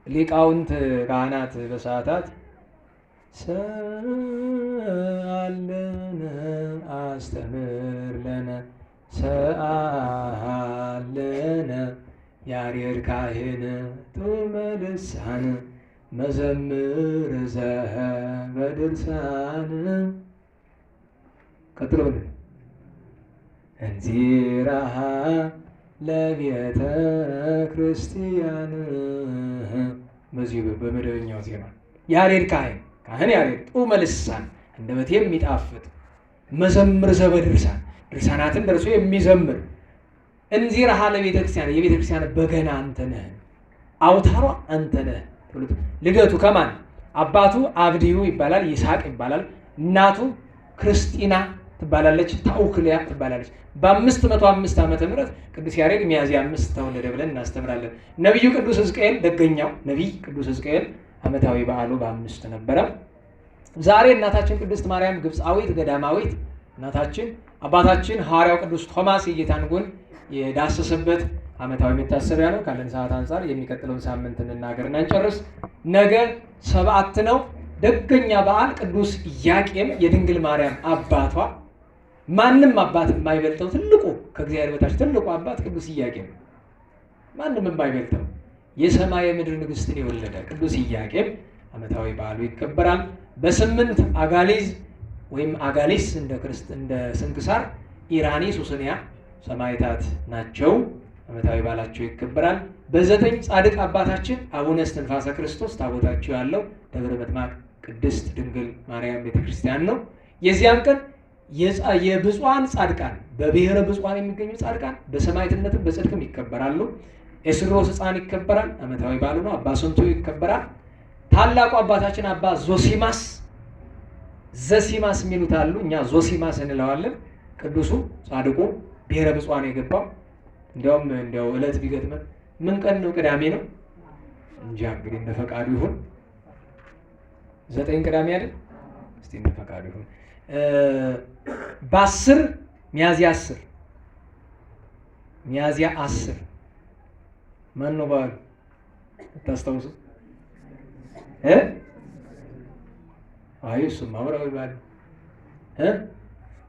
S2: ሊቃውንት ካህናት በሰዓታት ሰአለነ አስተምር ለነ ሰአለነ ያሬድ ካህን ጡመ ልሳን መዘምር ዘበድርሳን ቀጥሎ እንዚራሃ ለቤተ ክርስቲያን በዚህ በመደበኛው ዜማ ያሬድ ካህን ያሬድ ጡመ ልሳን አንደበቴ የሚጣፍጥ መዘምር ዘበድርሳን ድርሳናትን ደርሶ የሚዘምር እንዚራሃ ለቤተ ክርስቲያን የቤተ ክርስቲያን በገና አንተ ነህ፣ አውታሯ አንተ ነህ። ልደቱ ከማን አባቱ አብድዩ ይባላል፣ ይስሐቅ ይባላል። እናቱ ክርስቲና ትባላለች፣ ታውክልያ ትባላለች። በ505 ዓመተ ምህረት ቅዱስ ያሬድ ሚያዝያ 5 ተወለደ ብለን እናስተምራለን። ነቢዩ ቅዱስ ሕዝቅኤል ደገኛው ነቢይ ቅዱስ ሕዝቅኤል ዓመታዊ በዓሉ በ5 ነበረ። ዛሬ እናታችን ቅድስት ማርያም ግብፃዊት ገዳማዊት እናታችን አባታችን ሐዋርያው ቅዱስ ቶማስ የጌታን ጎን የዳሰሰበት ዓመታዊ መታሰቢያ ነው። ካለን ሰዓት አንጻር የሚቀጥለውን ሳምንት እንናገርና እንጨርስ። ነገ 7 ነው። ደገኛ በዓል ቅዱስ ኢያቄም የድንግል ማርያም አባቷ ማንም አባት የማይበልጠው ትልቁ ከእግዚአብሔር በታች ትልቁ አባት ቅዱስ ኢያቄም ማንም የማይበልጠው የሰማይ ምድር ንግስትን የወለደ ቅዱስ ኢያቄም ዓመታዊ በዓሉ ይከበራል። በ8 አጋሊዝ ወይም አጋሊስ እንደ ስንክሳር ኢራኒ ሱስንያ ሰማዕታት ናቸው። ዓመታዊ በዓላቸው ይከበራል። በ9 ጻድቅ አባታችን አቡነ እስትንፋሰ ክርስቶስ ታቦታቸው ያለው ደብረ ምጥማቅ ቅድስት ድንግል ማርያም ቤተክርስቲያን ነው። የዚያን ቀን የብፁዓን ጻድቃን በብሔረ ብፁዓን የሚገኙ ጻድቃን በሰማዕትነትም በጽድቅም ይከበራሉ። ኤስድሮስ ሕፃን ይከበራል፣ ዓመታዊ በዓሉ ነው። አባ ስንቱ ይከበራል። ታላቁ አባታችን አባ ዘሲማስ የሚሉት አሉ፣ እኛ ዞሲማስ እንለዋለን። ቅዱሱ ጻድቁ ብሔረ ብፁዓን የገባው እንዲያው ዕለት ቢገጥመን ምን ቀን ነው? ቅዳሜ ነው እንጂ እንግዲህ እንደ ፈቃዱ ይሁን። 9 ቅዳሜ አይደል? እስቲ እንደ ፈቃዱ ይሁን። በ10 ሚያዝያ 10 ሚያዝያ 10 ማን ነው በዓሉ ታስታውሱ? አይ እሱማ ወራዊ በዓል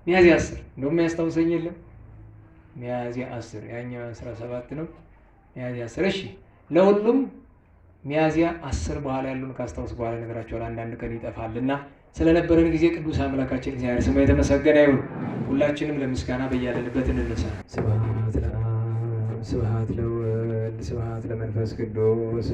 S2: ሚያዝያ 10 እንደውም ያስታውሰኝ የለም። ሚያዝያ 10 ያኛው 17 ነው። ሚያዝያ 10 እሺ። ለሁሉም ሚያዝያ 10 በኋላ ያሉን ካስታውስ በኋላ ነገራቸዋል። አንዳንድ ቀን ይጠፋልና ስለነበረን ጊዜ ቅዱስ አምላካችን እግዚአብሔር ስሙ የተመሰገነ ይሁን። ሁላችንም ለምስጋና በያለንበት እንነሳ። ስብሐት ለአብ ስብሐት ለወልድ ስብሐት ለመንፈስ ቅዱስ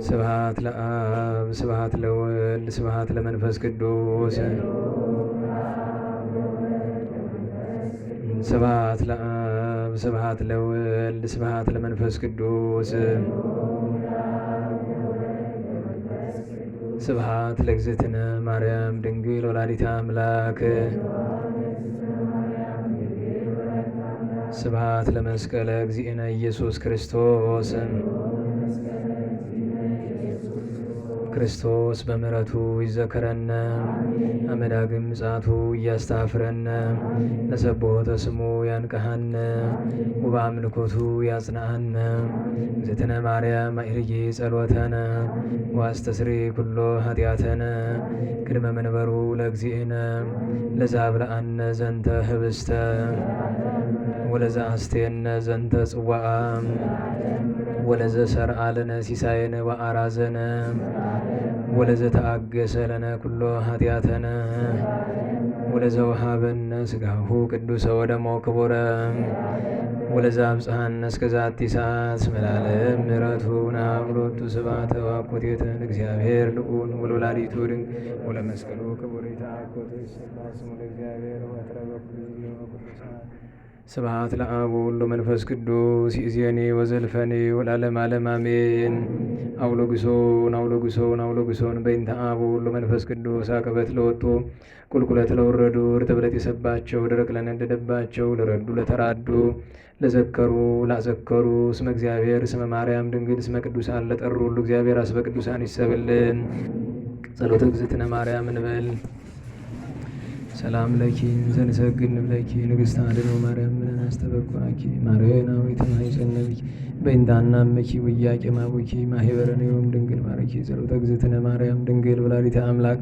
S2: ስብሐት ለአብ ስብሐት ለወልድ ስብሐት ለመንፈስ ቅዱስ ስብሐት ለአብ ስብሐት ለወልድ ስብሐት ለመንፈስ ቅዱስ ስብሐት ለእግዝእትነ ማርያም ድንግል ወላዲተ አምላክ ስብሐት ለመስቀለ እግዚእነ ኢየሱስ ክርስቶስ ክርስቶስ በምሕረቱ ይዘከረነ አመዳግም ምጽአቱ እያስታፍረነ ለሰቦተ ስሙ ያንቀሃነ ወበአምልኮቱ ያጽናሃነ እግዝእትነ ማርያም ማዕርጊ ጸሎተነ ዋስተስሪ ኩሎ ኃጢአተነ ቅድመ መንበሩ ለእግዚእነ ለዛብልአነ ዘንተ ህብስተ ወለዘ አስቴነ ዘንተ ጽዋዓ ወለዘ ሰርዓ ለነ ሲሳየነ ወአራዘነ ወለዘ ተአገሰ ለነ ኩሎ ኃጢአተነ ወለዘ ወሃበነ ሥጋሁ ቅዱሰ ወደሞ ክቡረ ወለዘ አብጽሐነ እስከ ዛቲ ሰዓት እስመ ለዓለም ምሕረቱ ናብሎቱ ስብሐተ ወአኮቴተ እግዚአብሔር ልዑል ወለወላዲቱ ድንግል ወለመስቀሉ ክቡር ይትአኮቱ ይሰብሐ ስሙ ለእግዚአብሔር ወትረ በኩሉ ጊዜ ወቅዱሳን ስብሐት ለአብ ወወልድ ወመንፈስ ቅዱስ ይእዜኒ ወዘልፈኒ ወለዓለመ ዓለም አሜን። አውሎግሶን አውሎግሶን አውሎግሶን በእንተ አብ ወወልድ ወመንፈስ ቅዱስ አቀበት ለወጡ ቁልቁለት ለወረዱ እርጥብ የሰባቸው ደረቅ ለነደደባቸው ለረዱ ለተራዱ ለዘከሩ ላዘከሩ እስመ እግዚአብሔር እስመ ማርያም ድንግል እስመ ቅዱሳን ለጠሩ ሁሉ እግዚአብሔር አስበ ቅዱሳን ይሰብልን። ጸሎተ እግዝእትነ ማርያም እንበል። ሰላም ለኪ ዘንሰግድ ለኪ ንግሥተ አድኅኖ ማርያም ብለን አስተበቋኪ ማርያናዊት ማኅፀነኪ በእንታናመኪ ወያቄ ማቡኪ ማኅበረነዮም ድንግል ማረኪ ጸሎተ እግዝእትነ ማርያም ድንግል ወላዲተ አምላክ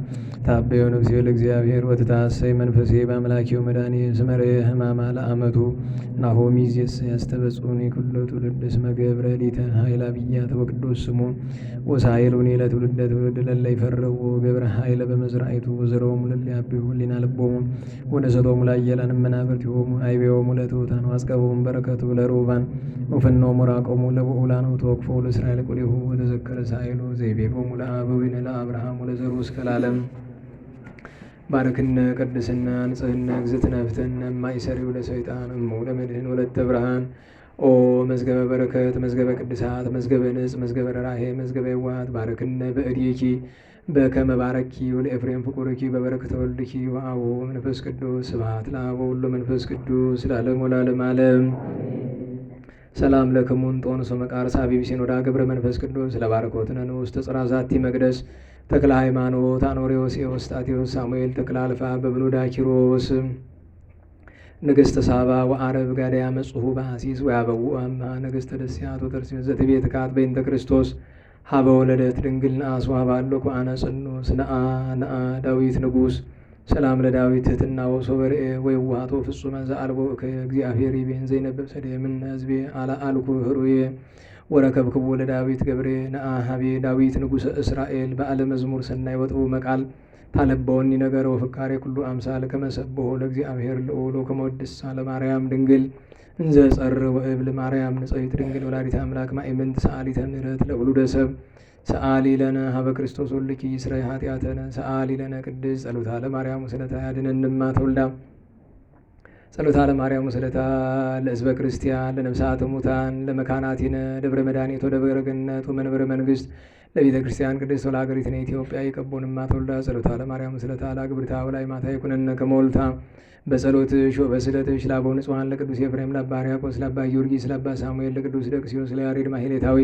S2: ታበዮ ነፍሴ ለእግዚአብሔር ወትታሰይ መንፈሴ በአምላኪዮ መድኃኒየ እስመ ርኤ ሕማማ ለአመቱ ናሆሚ ዜስ ያስተበጽኡኒ ኩሎ ትውልድ እስመ ገብረ ሊተ ኃይለ አብያተ ወቅዱስ ስሙ ወሳይሉኒ ለትውልደ ትውልድ ለለ ይፈርዎ ገብረ ኃይለ በመዝራኢቱ ወዘሮሙ ለለ ያብቡ ሊና ልቦሙ ወነሰቶሙ ላየላን መናብርቲሆሙ አይቤዎሙ ለትሑታን ዋስቀቦሙ በረከቱ ለሩባን ወፈኖሙ ራቆሙ ለብዑላን ወተወክፎ ለእስራኤል ቁሊሁ ወተዘከረ ሳይሉ ዘይቤሎሙ ለአበዊነ ለአብርሃም ወለዘሩ እስከ ለዓለም ባረክነ ቅድስና ንጽህና እግዝእትነ ፍትሕነ እማይሰሪው ለሰይጣን እሙ ለመድህን ወለተ ብርሃን ኦ መዝገበ በረከት መዝገበ ቅድሳት መዝገበ ንጽ መዝገበ ራሄ መዝገበ የዋሃት ባረክነ በእድኪ በከመ ባረኪ ወለኤፍሬም ፍቁርኪ በበረከተ ወልድኪ ወአቡ መንፈስ ቅዱስ ስብሐት ለአብ ወወልድ ወመንፈስ ቅዱስ ለዓለሙ ለዓለመ ዓለም። ሰላም ለክሙን ጦንሶ መቃርስ አቢብ ሲኖዳ ገብረ መንፈስ ቅዱስ ለባረኮትነ ንዑስ ተጽራ ዛቲ መቅደስ ተክለ ሃይማኖት አኖሬዎስ ኤዎስጣቴዎስ ሳሙኤል ተክለ አልፋ በብሉዳ ኪሮስ ንግሥተ ሳባ ወአረብ ጋዳያ መጽሁ በአሲስ ወያበው አማ ነገሥተ ደስያት ወተርሲዮስ ዘትቤት ካት በእንተ ክርስቶስ ሀበ ወለደት ድንግል ነአስ ወሀባሎ ከአነ ጽኑስ ነአ ዳዊት ንጉሥ ሰላም ለዳዊት ትሕትና ወሶበርኤ ወየዋሃቶ ፍጹመ ዘአልቦ ከእግዚአብሔር ይቤን ዘይነበብ ሰዴ እምነ ሕዝቤ አልኩ ህሩዬ ወረከብክቦ ለዳዊት ገብሬ ነአ ሀቤ ዳዊት ንጉሠ እስራኤል በዓለ መዝሙር ሰናይ ወጥቡ መቃል ታለበወኒ ነገር ወፍካሬ ኩሉ አምሳል ከመሰብሖ ለእግዚአብሔር ልዑል ከመወድሳ ለማርያም ድንግል እንዘ ጸር ወእብል ማርያም ንጽሕት ድንግል ወላዲተ አምላክ ማእመንት ሰአሊተ ምሕረት ለውሉደ ሰብ ሰአሊ ለነ ሀበ ክርስቶስ ወልድኪ ይስረይ ኃጢአተነ ሰአሊ ለነ ቅድስት ጸሎታ ለማርያም ወስለታ ያድነንማ ተወልዳ ጸሎታ ለማርያም ወስለታ ለሕዝበ ክርስቲያን ለነፍሳተ ሙታን ለመካናቲነ ደብረ መድኃኒት ወደብረ ገነት ወመንበረ መንግሥት ለቤተ ክርስቲያን ቅድስት ወለሀገሪትነ ኢትዮጵያ ይቀቦንማ ተወልዳ ጸሎታ ለማርያም ወስለታ ለአግብርታ ወላይ ማታ ይኩነነ ከመወልታ በጸሎትሽ ወበስለትሽ ለአበው ንጹሐን ለቅዱስ ኤፍሬም ለአባ ሕርያቆስ ለአባ ጊዮርጊስ ለአባ ሳሙኤል ለቅዱስ ደቅስዮስ ለያሬድ ማሕሌታዊ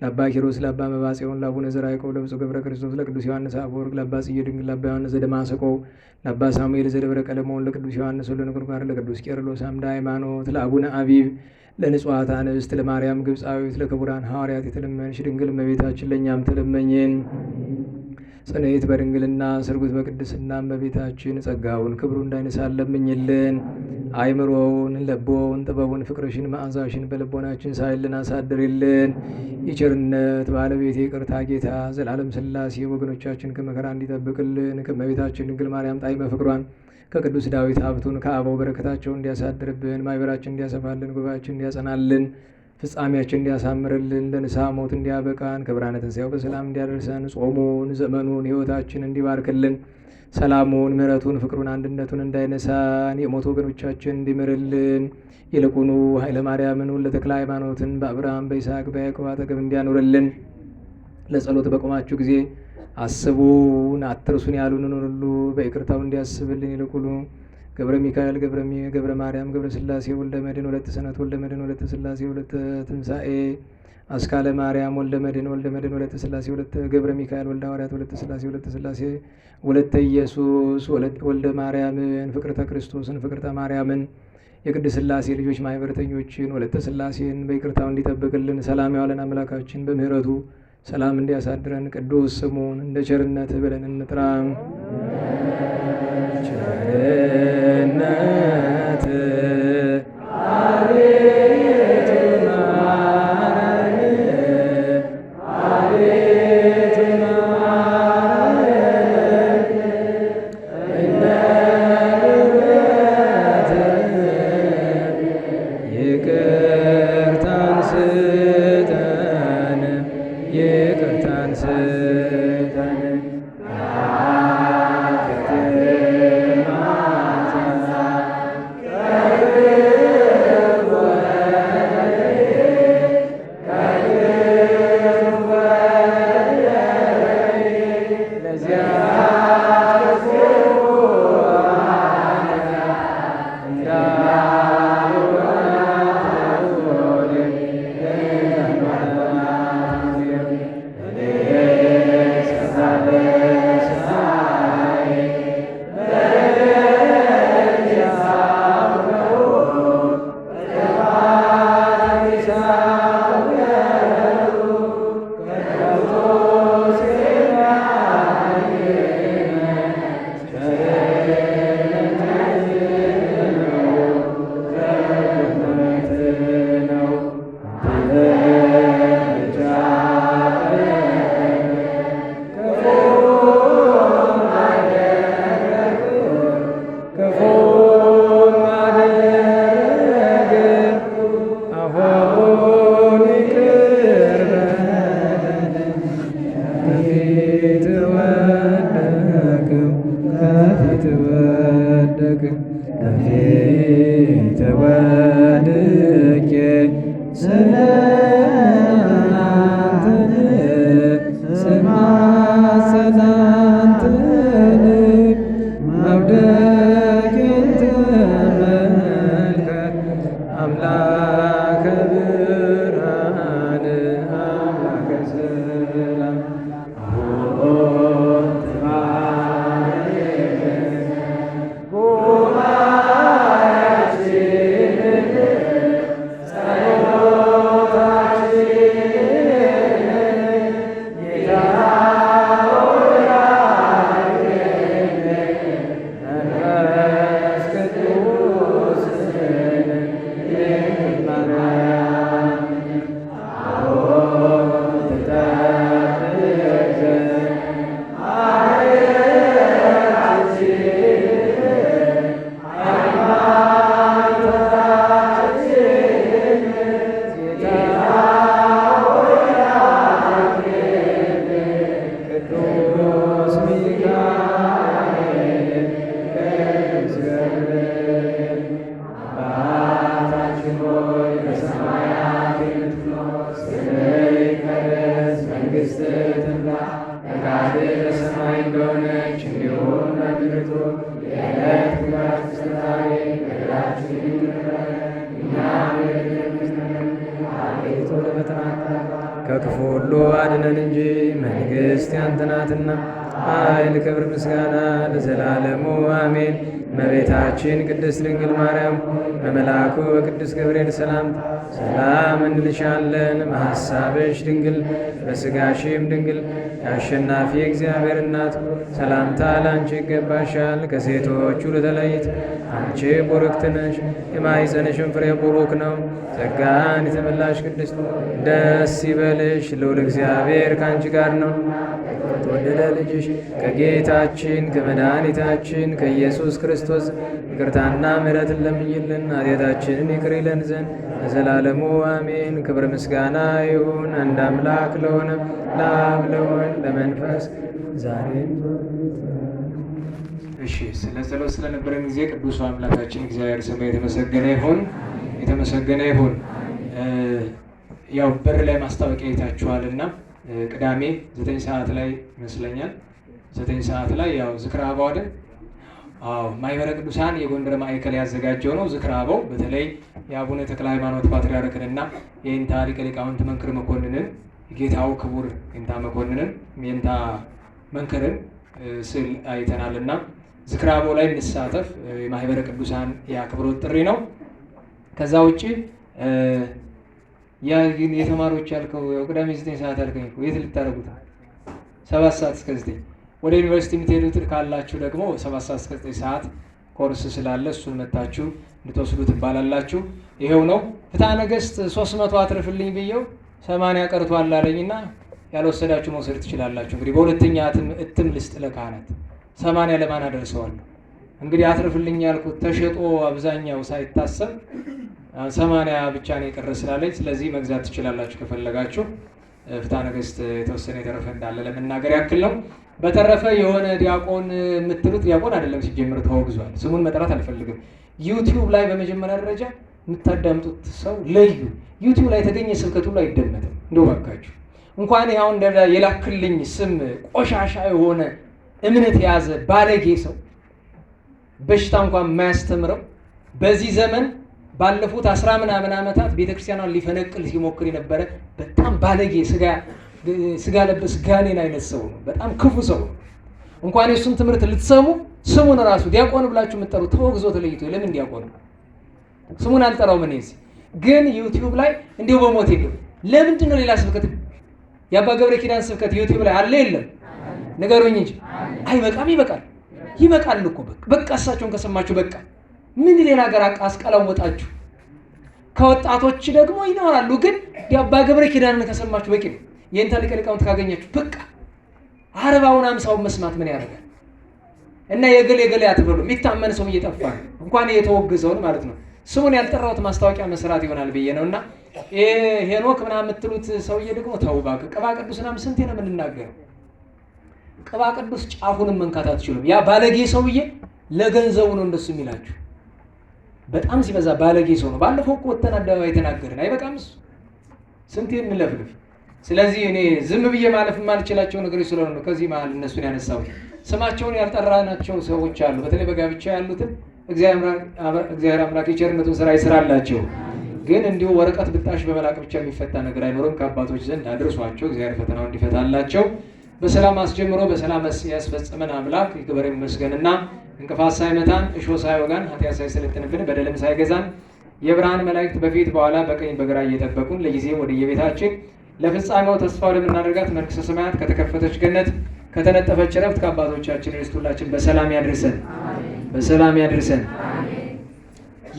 S1: ለአባ ኪሮስ፣ ለአባ መባጽዮን፣ ለአቡነ ዘርዓ ያዕቆብ፣ ለብፁዕ ገብረ ክርስቶስ፣ ለቅዱስ ዮሐንስ አፈወርቅ፣ ለአባ ጽጌ ድንግል፣ ለአባ ዮሐንስ ዘደማስቆ፣ ለአባ ሳሙኤል ዘደብረ ቀለሞን፣ ለቅዱስ ዮሐንስ ወለነጎድጓድ፣ ለቅዱስ ቄርሎስ አምደ ሃይማኖት፣ ለአቡነ አቢብ፣ ለንጹሐት አንስት፣ ለማርያም ግብፃዊት፣ ለክቡራን ሐዋርያት የተለመንሽ ድንግል እመቤታችን ለእኛም ተለመኝን። ጽንዕት በድንግልና ስርጉት በቅድስና እመቤታችን ጸጋውን ክብሩ እንዳይነሳን ለምኝልን። አይምሮውን፣ ለቦውን፣ ጥበቡን፣ ፍቅርሽን፣ መዓዛሽን በልቦናችን ሳይልን አሳድርልን። የቸርነት ባለቤት የይቅርታ ጌታ ዘላለም ሥላሴ ወገኖቻችን ከመከራ እንዲጠብቅልን ከእመቤታችን ድንግል ማርያም ጣዕመ ፍቅሯን ከቅዱስ ዳዊት ሀብቱን ከአበው በረከታቸውን እንዲያሳድርብን ማኅበራችን እንዲያሰፋልን ጉባኤያችን እንዲያጸናልን ፍጻሜያችን እንዲያሳምርልን ለንስሐ ሞት እንዲያበቃን ከብርሃነ ትንሣኤው በሰላም እንዲያደርሰን ጾሙን ዘመኑን ሕይወታችን እንዲባርክልን ሰላሙን ምሕረቱን ፍቅሩን አንድነቱን እንዳይነሳን የሞት ወገኖቻችን እንዲምርልን ይልቁኑ ኃይለ ማርያምን ወልደ ተክለ ሃይማኖትን በአብርሃም በይስሐቅ በያዕቆብ አጠገብ እንዲያኖርልን ለጸሎት በቆማችሁ ጊዜ አስቡን አትርሱን ያሉንን ሁሉ በይቅርታው እንዲያስብልን ይልቁኑ ገብረ ሚካኤል ገብረ ማርያም ገብረ ሥላሴ ወልደ መድኅን ወለተ ሰንበት ወልደ መድኅን ወለተ ሥላሴ ወለተ ትንሣኤ አስካለ ማርያም ወልደ መድኅን ወለተ ሥላሴ ወለተ ገብረ ሚካኤል ወልደ ሐዋርያት ወለተ ሥላሴ ወለተ ሥላሴ ወለተ ኢየሱስ ወልደ ማርያምን ፍቅርተ ክርስቶስን ፍቅርተ ማርያምን የቅድስት ሥላሴ ልጆች ማኅበረተኞችን ወለተ ሥላሴን በይቅርታው እንዲጠብቅልን ሰላም ያዋለን አምላካችን በምሕረቱ ሰላም እንዲያሳድረን ቅዱስ ስሙን እንደ ቸርነት ብለን እንጥራ። ቸርነት ከክፉ ሁሉ አድነን እንጂ መንግሥት ያንተ ናትና፣ ኃይል፣ ክብር፣ ምስጋና ለዘላለሙ አሜን። እመቤታችን ቅድስት ድንግል ማርያም በመልአኩ በቅዱስ ገብርኤል ሰላምታ ሰላም እንልሻለን። በሐሳብሽ ድንግል በሥጋሽም ድንግል የአሸናፊ እግዚአብሔር እናት ሰላምታ ለአንቺ ይገባሻል። ከሴቶች ሁሉ ተለይተሽ አንቺ ቡርክት ነሽ፣ የማኅፀንሽም ፍሬ ቡሩክ ነው። ጸጋን የተመላሽ ቅድስት ደስ ይበልሽ፣ ልዑል እግዚአብሔር ከአንቺ ጋር ነው። የተወደደ ልጅሽ ከጌታችን ከመድኃኒታችን ከኢየሱስ ክርስቶስ ይቅርታና ምሕረትን ለምኝልን ኃጢአታችንን ይቅር ይለን ዘንድ ለዘላለሙ አሜን። ክብር ምስጋና ይሁን አንድ አምላክ ለሆነ ለአብ ለወልድ ለመንፈስ ዛሬም። እሺ፣ ስለ ጸሎት ስለነበረን ጊዜ ቅዱሱ አምላካችን እግዚአብሔር ስሙ የተመሰገነ ይሁን፣ የተመሰገነ ይሁን። ያው በር ላይ ማስታወቂያ አይታችኋልና ቅዳሜ 9 ሰዓት ላይ ይመስለኛል 9 ሰዓት ላይ ያው ዝክረ አበው አይደል? አዎ ማኅበረ ቅዱሳን የጎንደር ማዕከል ያዘጋጀው ነው። ዝክረ አበው በተለይ የአቡነ ተክለ ሃይማኖት ፓትርያርክንና የኢንታ ሊቀ ሊቃውንት መንክር መኮንንን ጌታው ክቡር ኢንታ መኮንንን የኢንታ መንክርን ስዕል አይተናልና ዝክረ አበው ላይ እንሳተፍ። የማኅበረ ቅዱሳን የአክብሮት ጥሪ ነው። ከዛ ውጪ የተማሪዎች ያልከው ቅዳሜ 9 ሰዓት ያልከኝ እኮ የት ልታደርጉት? 7 ሰዓት እስከ 9 ወደ ዩኒቨርሲቲ የምትሄዱት ካላችሁ ደግሞ 7 ሰዓት እስከ 9 ሰዓት ኮርስ ስላለ እሱን መታችሁ እንድትወስዱ ትባላላችሁ። ይሄው ነው። ፍትሐ ነገሥት 300 አትርፍልኝ ብየው 80 ቀርቷል አለኝና ያልወሰዳችሁ መውሰድ ትችላላችሁ። እንግዲህ በሁለተኛ እትም ልስጥ ለካህናት 80 ለማን አደርሰዋለሁ? እንግዲህ አትርፍልኝ ያልኩት ተሸጦ አብዛኛው ሳይታሰብ 80 ብቻ ነው የቀረ ስላለኝ፣ ስለዚህ መግዛት ትችላላችሁ ከፈለጋችሁ። ፍትሐ ነገሥት የተወሰነ የተረፈ እንዳለ ለመናገር ያክል ነው። በተረፈ የሆነ ዲያቆን የምትሉት ዲያቆን አይደለም፣ ሲጀምር ተወግዟል። ስሙን መጥራት አልፈልግም። ዩቲዩብ ላይ በመጀመሪያ ደረጃ የምታዳምጡት ሰው ለዩ። ዩቲዩብ ላይ የተገኘ ስብከት ሁሉ አይደመጥም። እንደው ባካችሁ እንኳን ያው የላክልኝ ስም ቆሻሻ የሆነ እምነት የያዘ ባለጌ ሰው በሽታ እንኳን የማያስተምረው በዚህ ዘመን ባለፉት 10 ምናምን ዓመታት ቤተክርስቲያኗን ሊፈነቅል ሲሞክር የነበረ በጣም ባለጌ ስጋ ለበስ ጋኔን አይነት ሰው ነው። በጣም ክፉ ሰው ነው። እንኳን የሱን ትምህርት ልትሰሙ ስሙን ራሱ ዲያቆን ብላችሁ የምትጠሩ ተወግዞ ተለይቶ ለምን ዲያቆን ስሙን አልጠራው? ምን ይዝ ግን ዩቲዩብ ላይ እንዲሁ በሞት የለም። ለምንድን ነው ሌላ ስብከት የአባ ገብረ ኪዳን ስብከት ዩቲዩብ ላይ አለ የለም? ንገሩኝ እንጂ አይበቃም? ይበቃል እኮ በቃ እሳቸውን ከሰማችሁ በቃ ምን ሌላ ሀገር አስቀላወጣችሁ። ከወጣቶች ደግሞ ይኖራሉ፣ ግን የአባ ገብረ ኪዳንን ከሰማችሁ በቂ ነው። የኢንታ ሊቀ ሊቃውንት ካገኛችሁ በቃ 40ውን 50ውን መስማት ምን ያደርጋል? እና የገሌ አትበሉ። የሚታመን ሰው እየጠፋ ነው፣ እንኳን የተወገዘውን ማለት ነው። ስሙን ያልጠራሁት ማስታወቂያ መስራት ይሆናል ብዬ ነው። እና ሄኖክ ምናምን የምትሉት ሰውዬ ደግሞ ተው እባክህ። ቅባ ቅዱስ ምናምን ስንቴ ነው የምንናገረው? ቅባ ቅዱስ ጫፉንም መንካት አትችሉም። ያ ባለጌ ሰውዬ ለገንዘቡ ነው እንደሱ የሚላችሁ። በጣም ሲበዛ ባለጌ ሰው ነው። ባለፈው እኮ ወተን አደባባይ ተናገርን። አይበቃም እሱ? ስንቴ እንለፍልፍ። ስለዚህ እኔ ዝም ብዬ ማለፍ የማልችላቸው ነገሮች ስለሆነ ነው ከዚህ መሀል እነሱን ያነሳው። ስማቸውን ያልጠራናቸው ሰዎች አሉ። በተለይ በጋብቻ ያሉትን እግዚአብሔር አምላክ የቸርነቱን ስራ ይስራላቸው። ግን እንዲሁ ወረቀት ብጣሽ በመላክ ብቻ የሚፈታ ነገር አይኖርም። ከአባቶች ዘንድ አድርሷቸው እግዚአብሔር ፈተናው እንዲፈታላቸው በሰላም አስጀምሮ በሰላም ያስፈጽመን አምላክ ይክበር ይመስገንና እንቅፋት ሳይመታን እሾህ ሳይወጋን ኃጢአት ሳይሰለጥንብን በደልም ሳይገዛን የብርሃን መላእክት በፊት በኋላ በቀኝ በግራ እየጠበቁን ለጊዜ ወደ የቤታችን ለፍጻሜው ተስፋ ወደምናደርጋት መንግሥተ ሰማያት ከተከፈተች ገነት ከተነጠፈች ዕረፍት ከአባቶቻችን ርስት ሁላችን በሰላም ያድርሰን፣ በሰላም ያድርሰን።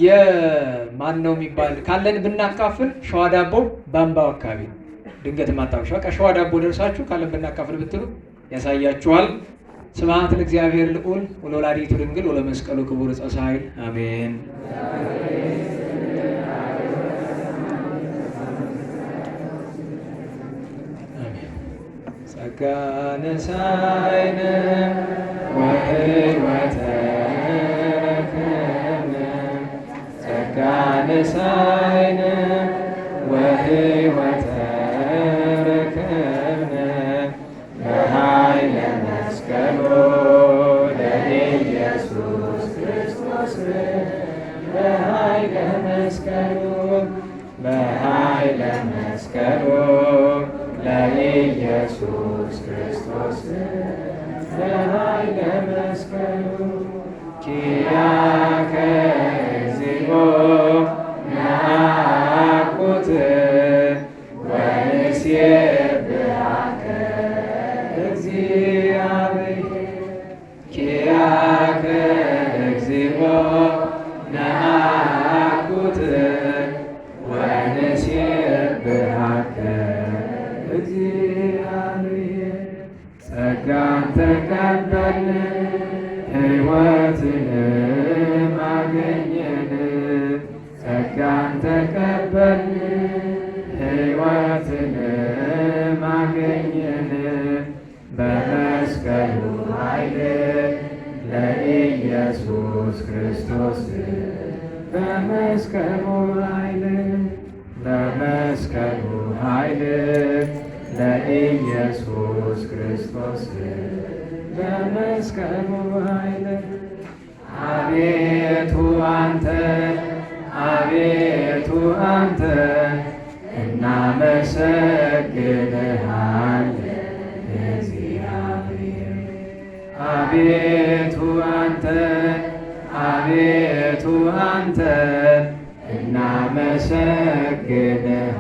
S1: የማን ነው የሚባል ካለን ብናካፍል ሸዋ ዳቦ ባምባው አካባቢ ድንገት ማጣውሻ ከሸዋ ዳቦ ደርሳችሁ ካለን ብናካፍል ብትሉ ያሳያችኋል። ስብሐት ለእግዚአብሔር ልዑል ወለወላዲቱ ድንግል ወለመስቀሉ ክቡር ዕፀ ሣህል አሜን። ጸጋ ነሣኢነ ወሕይወተ ረከብነ ጸጋ ነሣኢነ ወሕይወተ ረከብነ በኃይለ መስቀሉ ለኢየሱስ ክርስቶስ በኃይለ መስቀሉ ኢየሱስ ክርስቶስ በኃይለ መስቀሉ ኪያከ እግዚኦ ነአኩት ወንሴብሐከ እግዚአብሔር ኪያከ እግዚኦ ነአኩት ወንሴብሐከ እግዚአብሔር ጸጋን ተቀበልን ሕይወትንም አገኘን ጸጋን ተቀበልን ሕይወትንም አገኘን በመስቀሉ ኃይል ለኢየሱስ ክርስቶስ በመስቀሉ ኃይል በመስቀሉ ኃይል ለኢየሱስ ክርስቶስ በመስቀሉ ኃይል አቤቱ አንተ እናመሰግንሃለን እግዚአብሔር አቤቱ አንተ እናመሰግንሃለን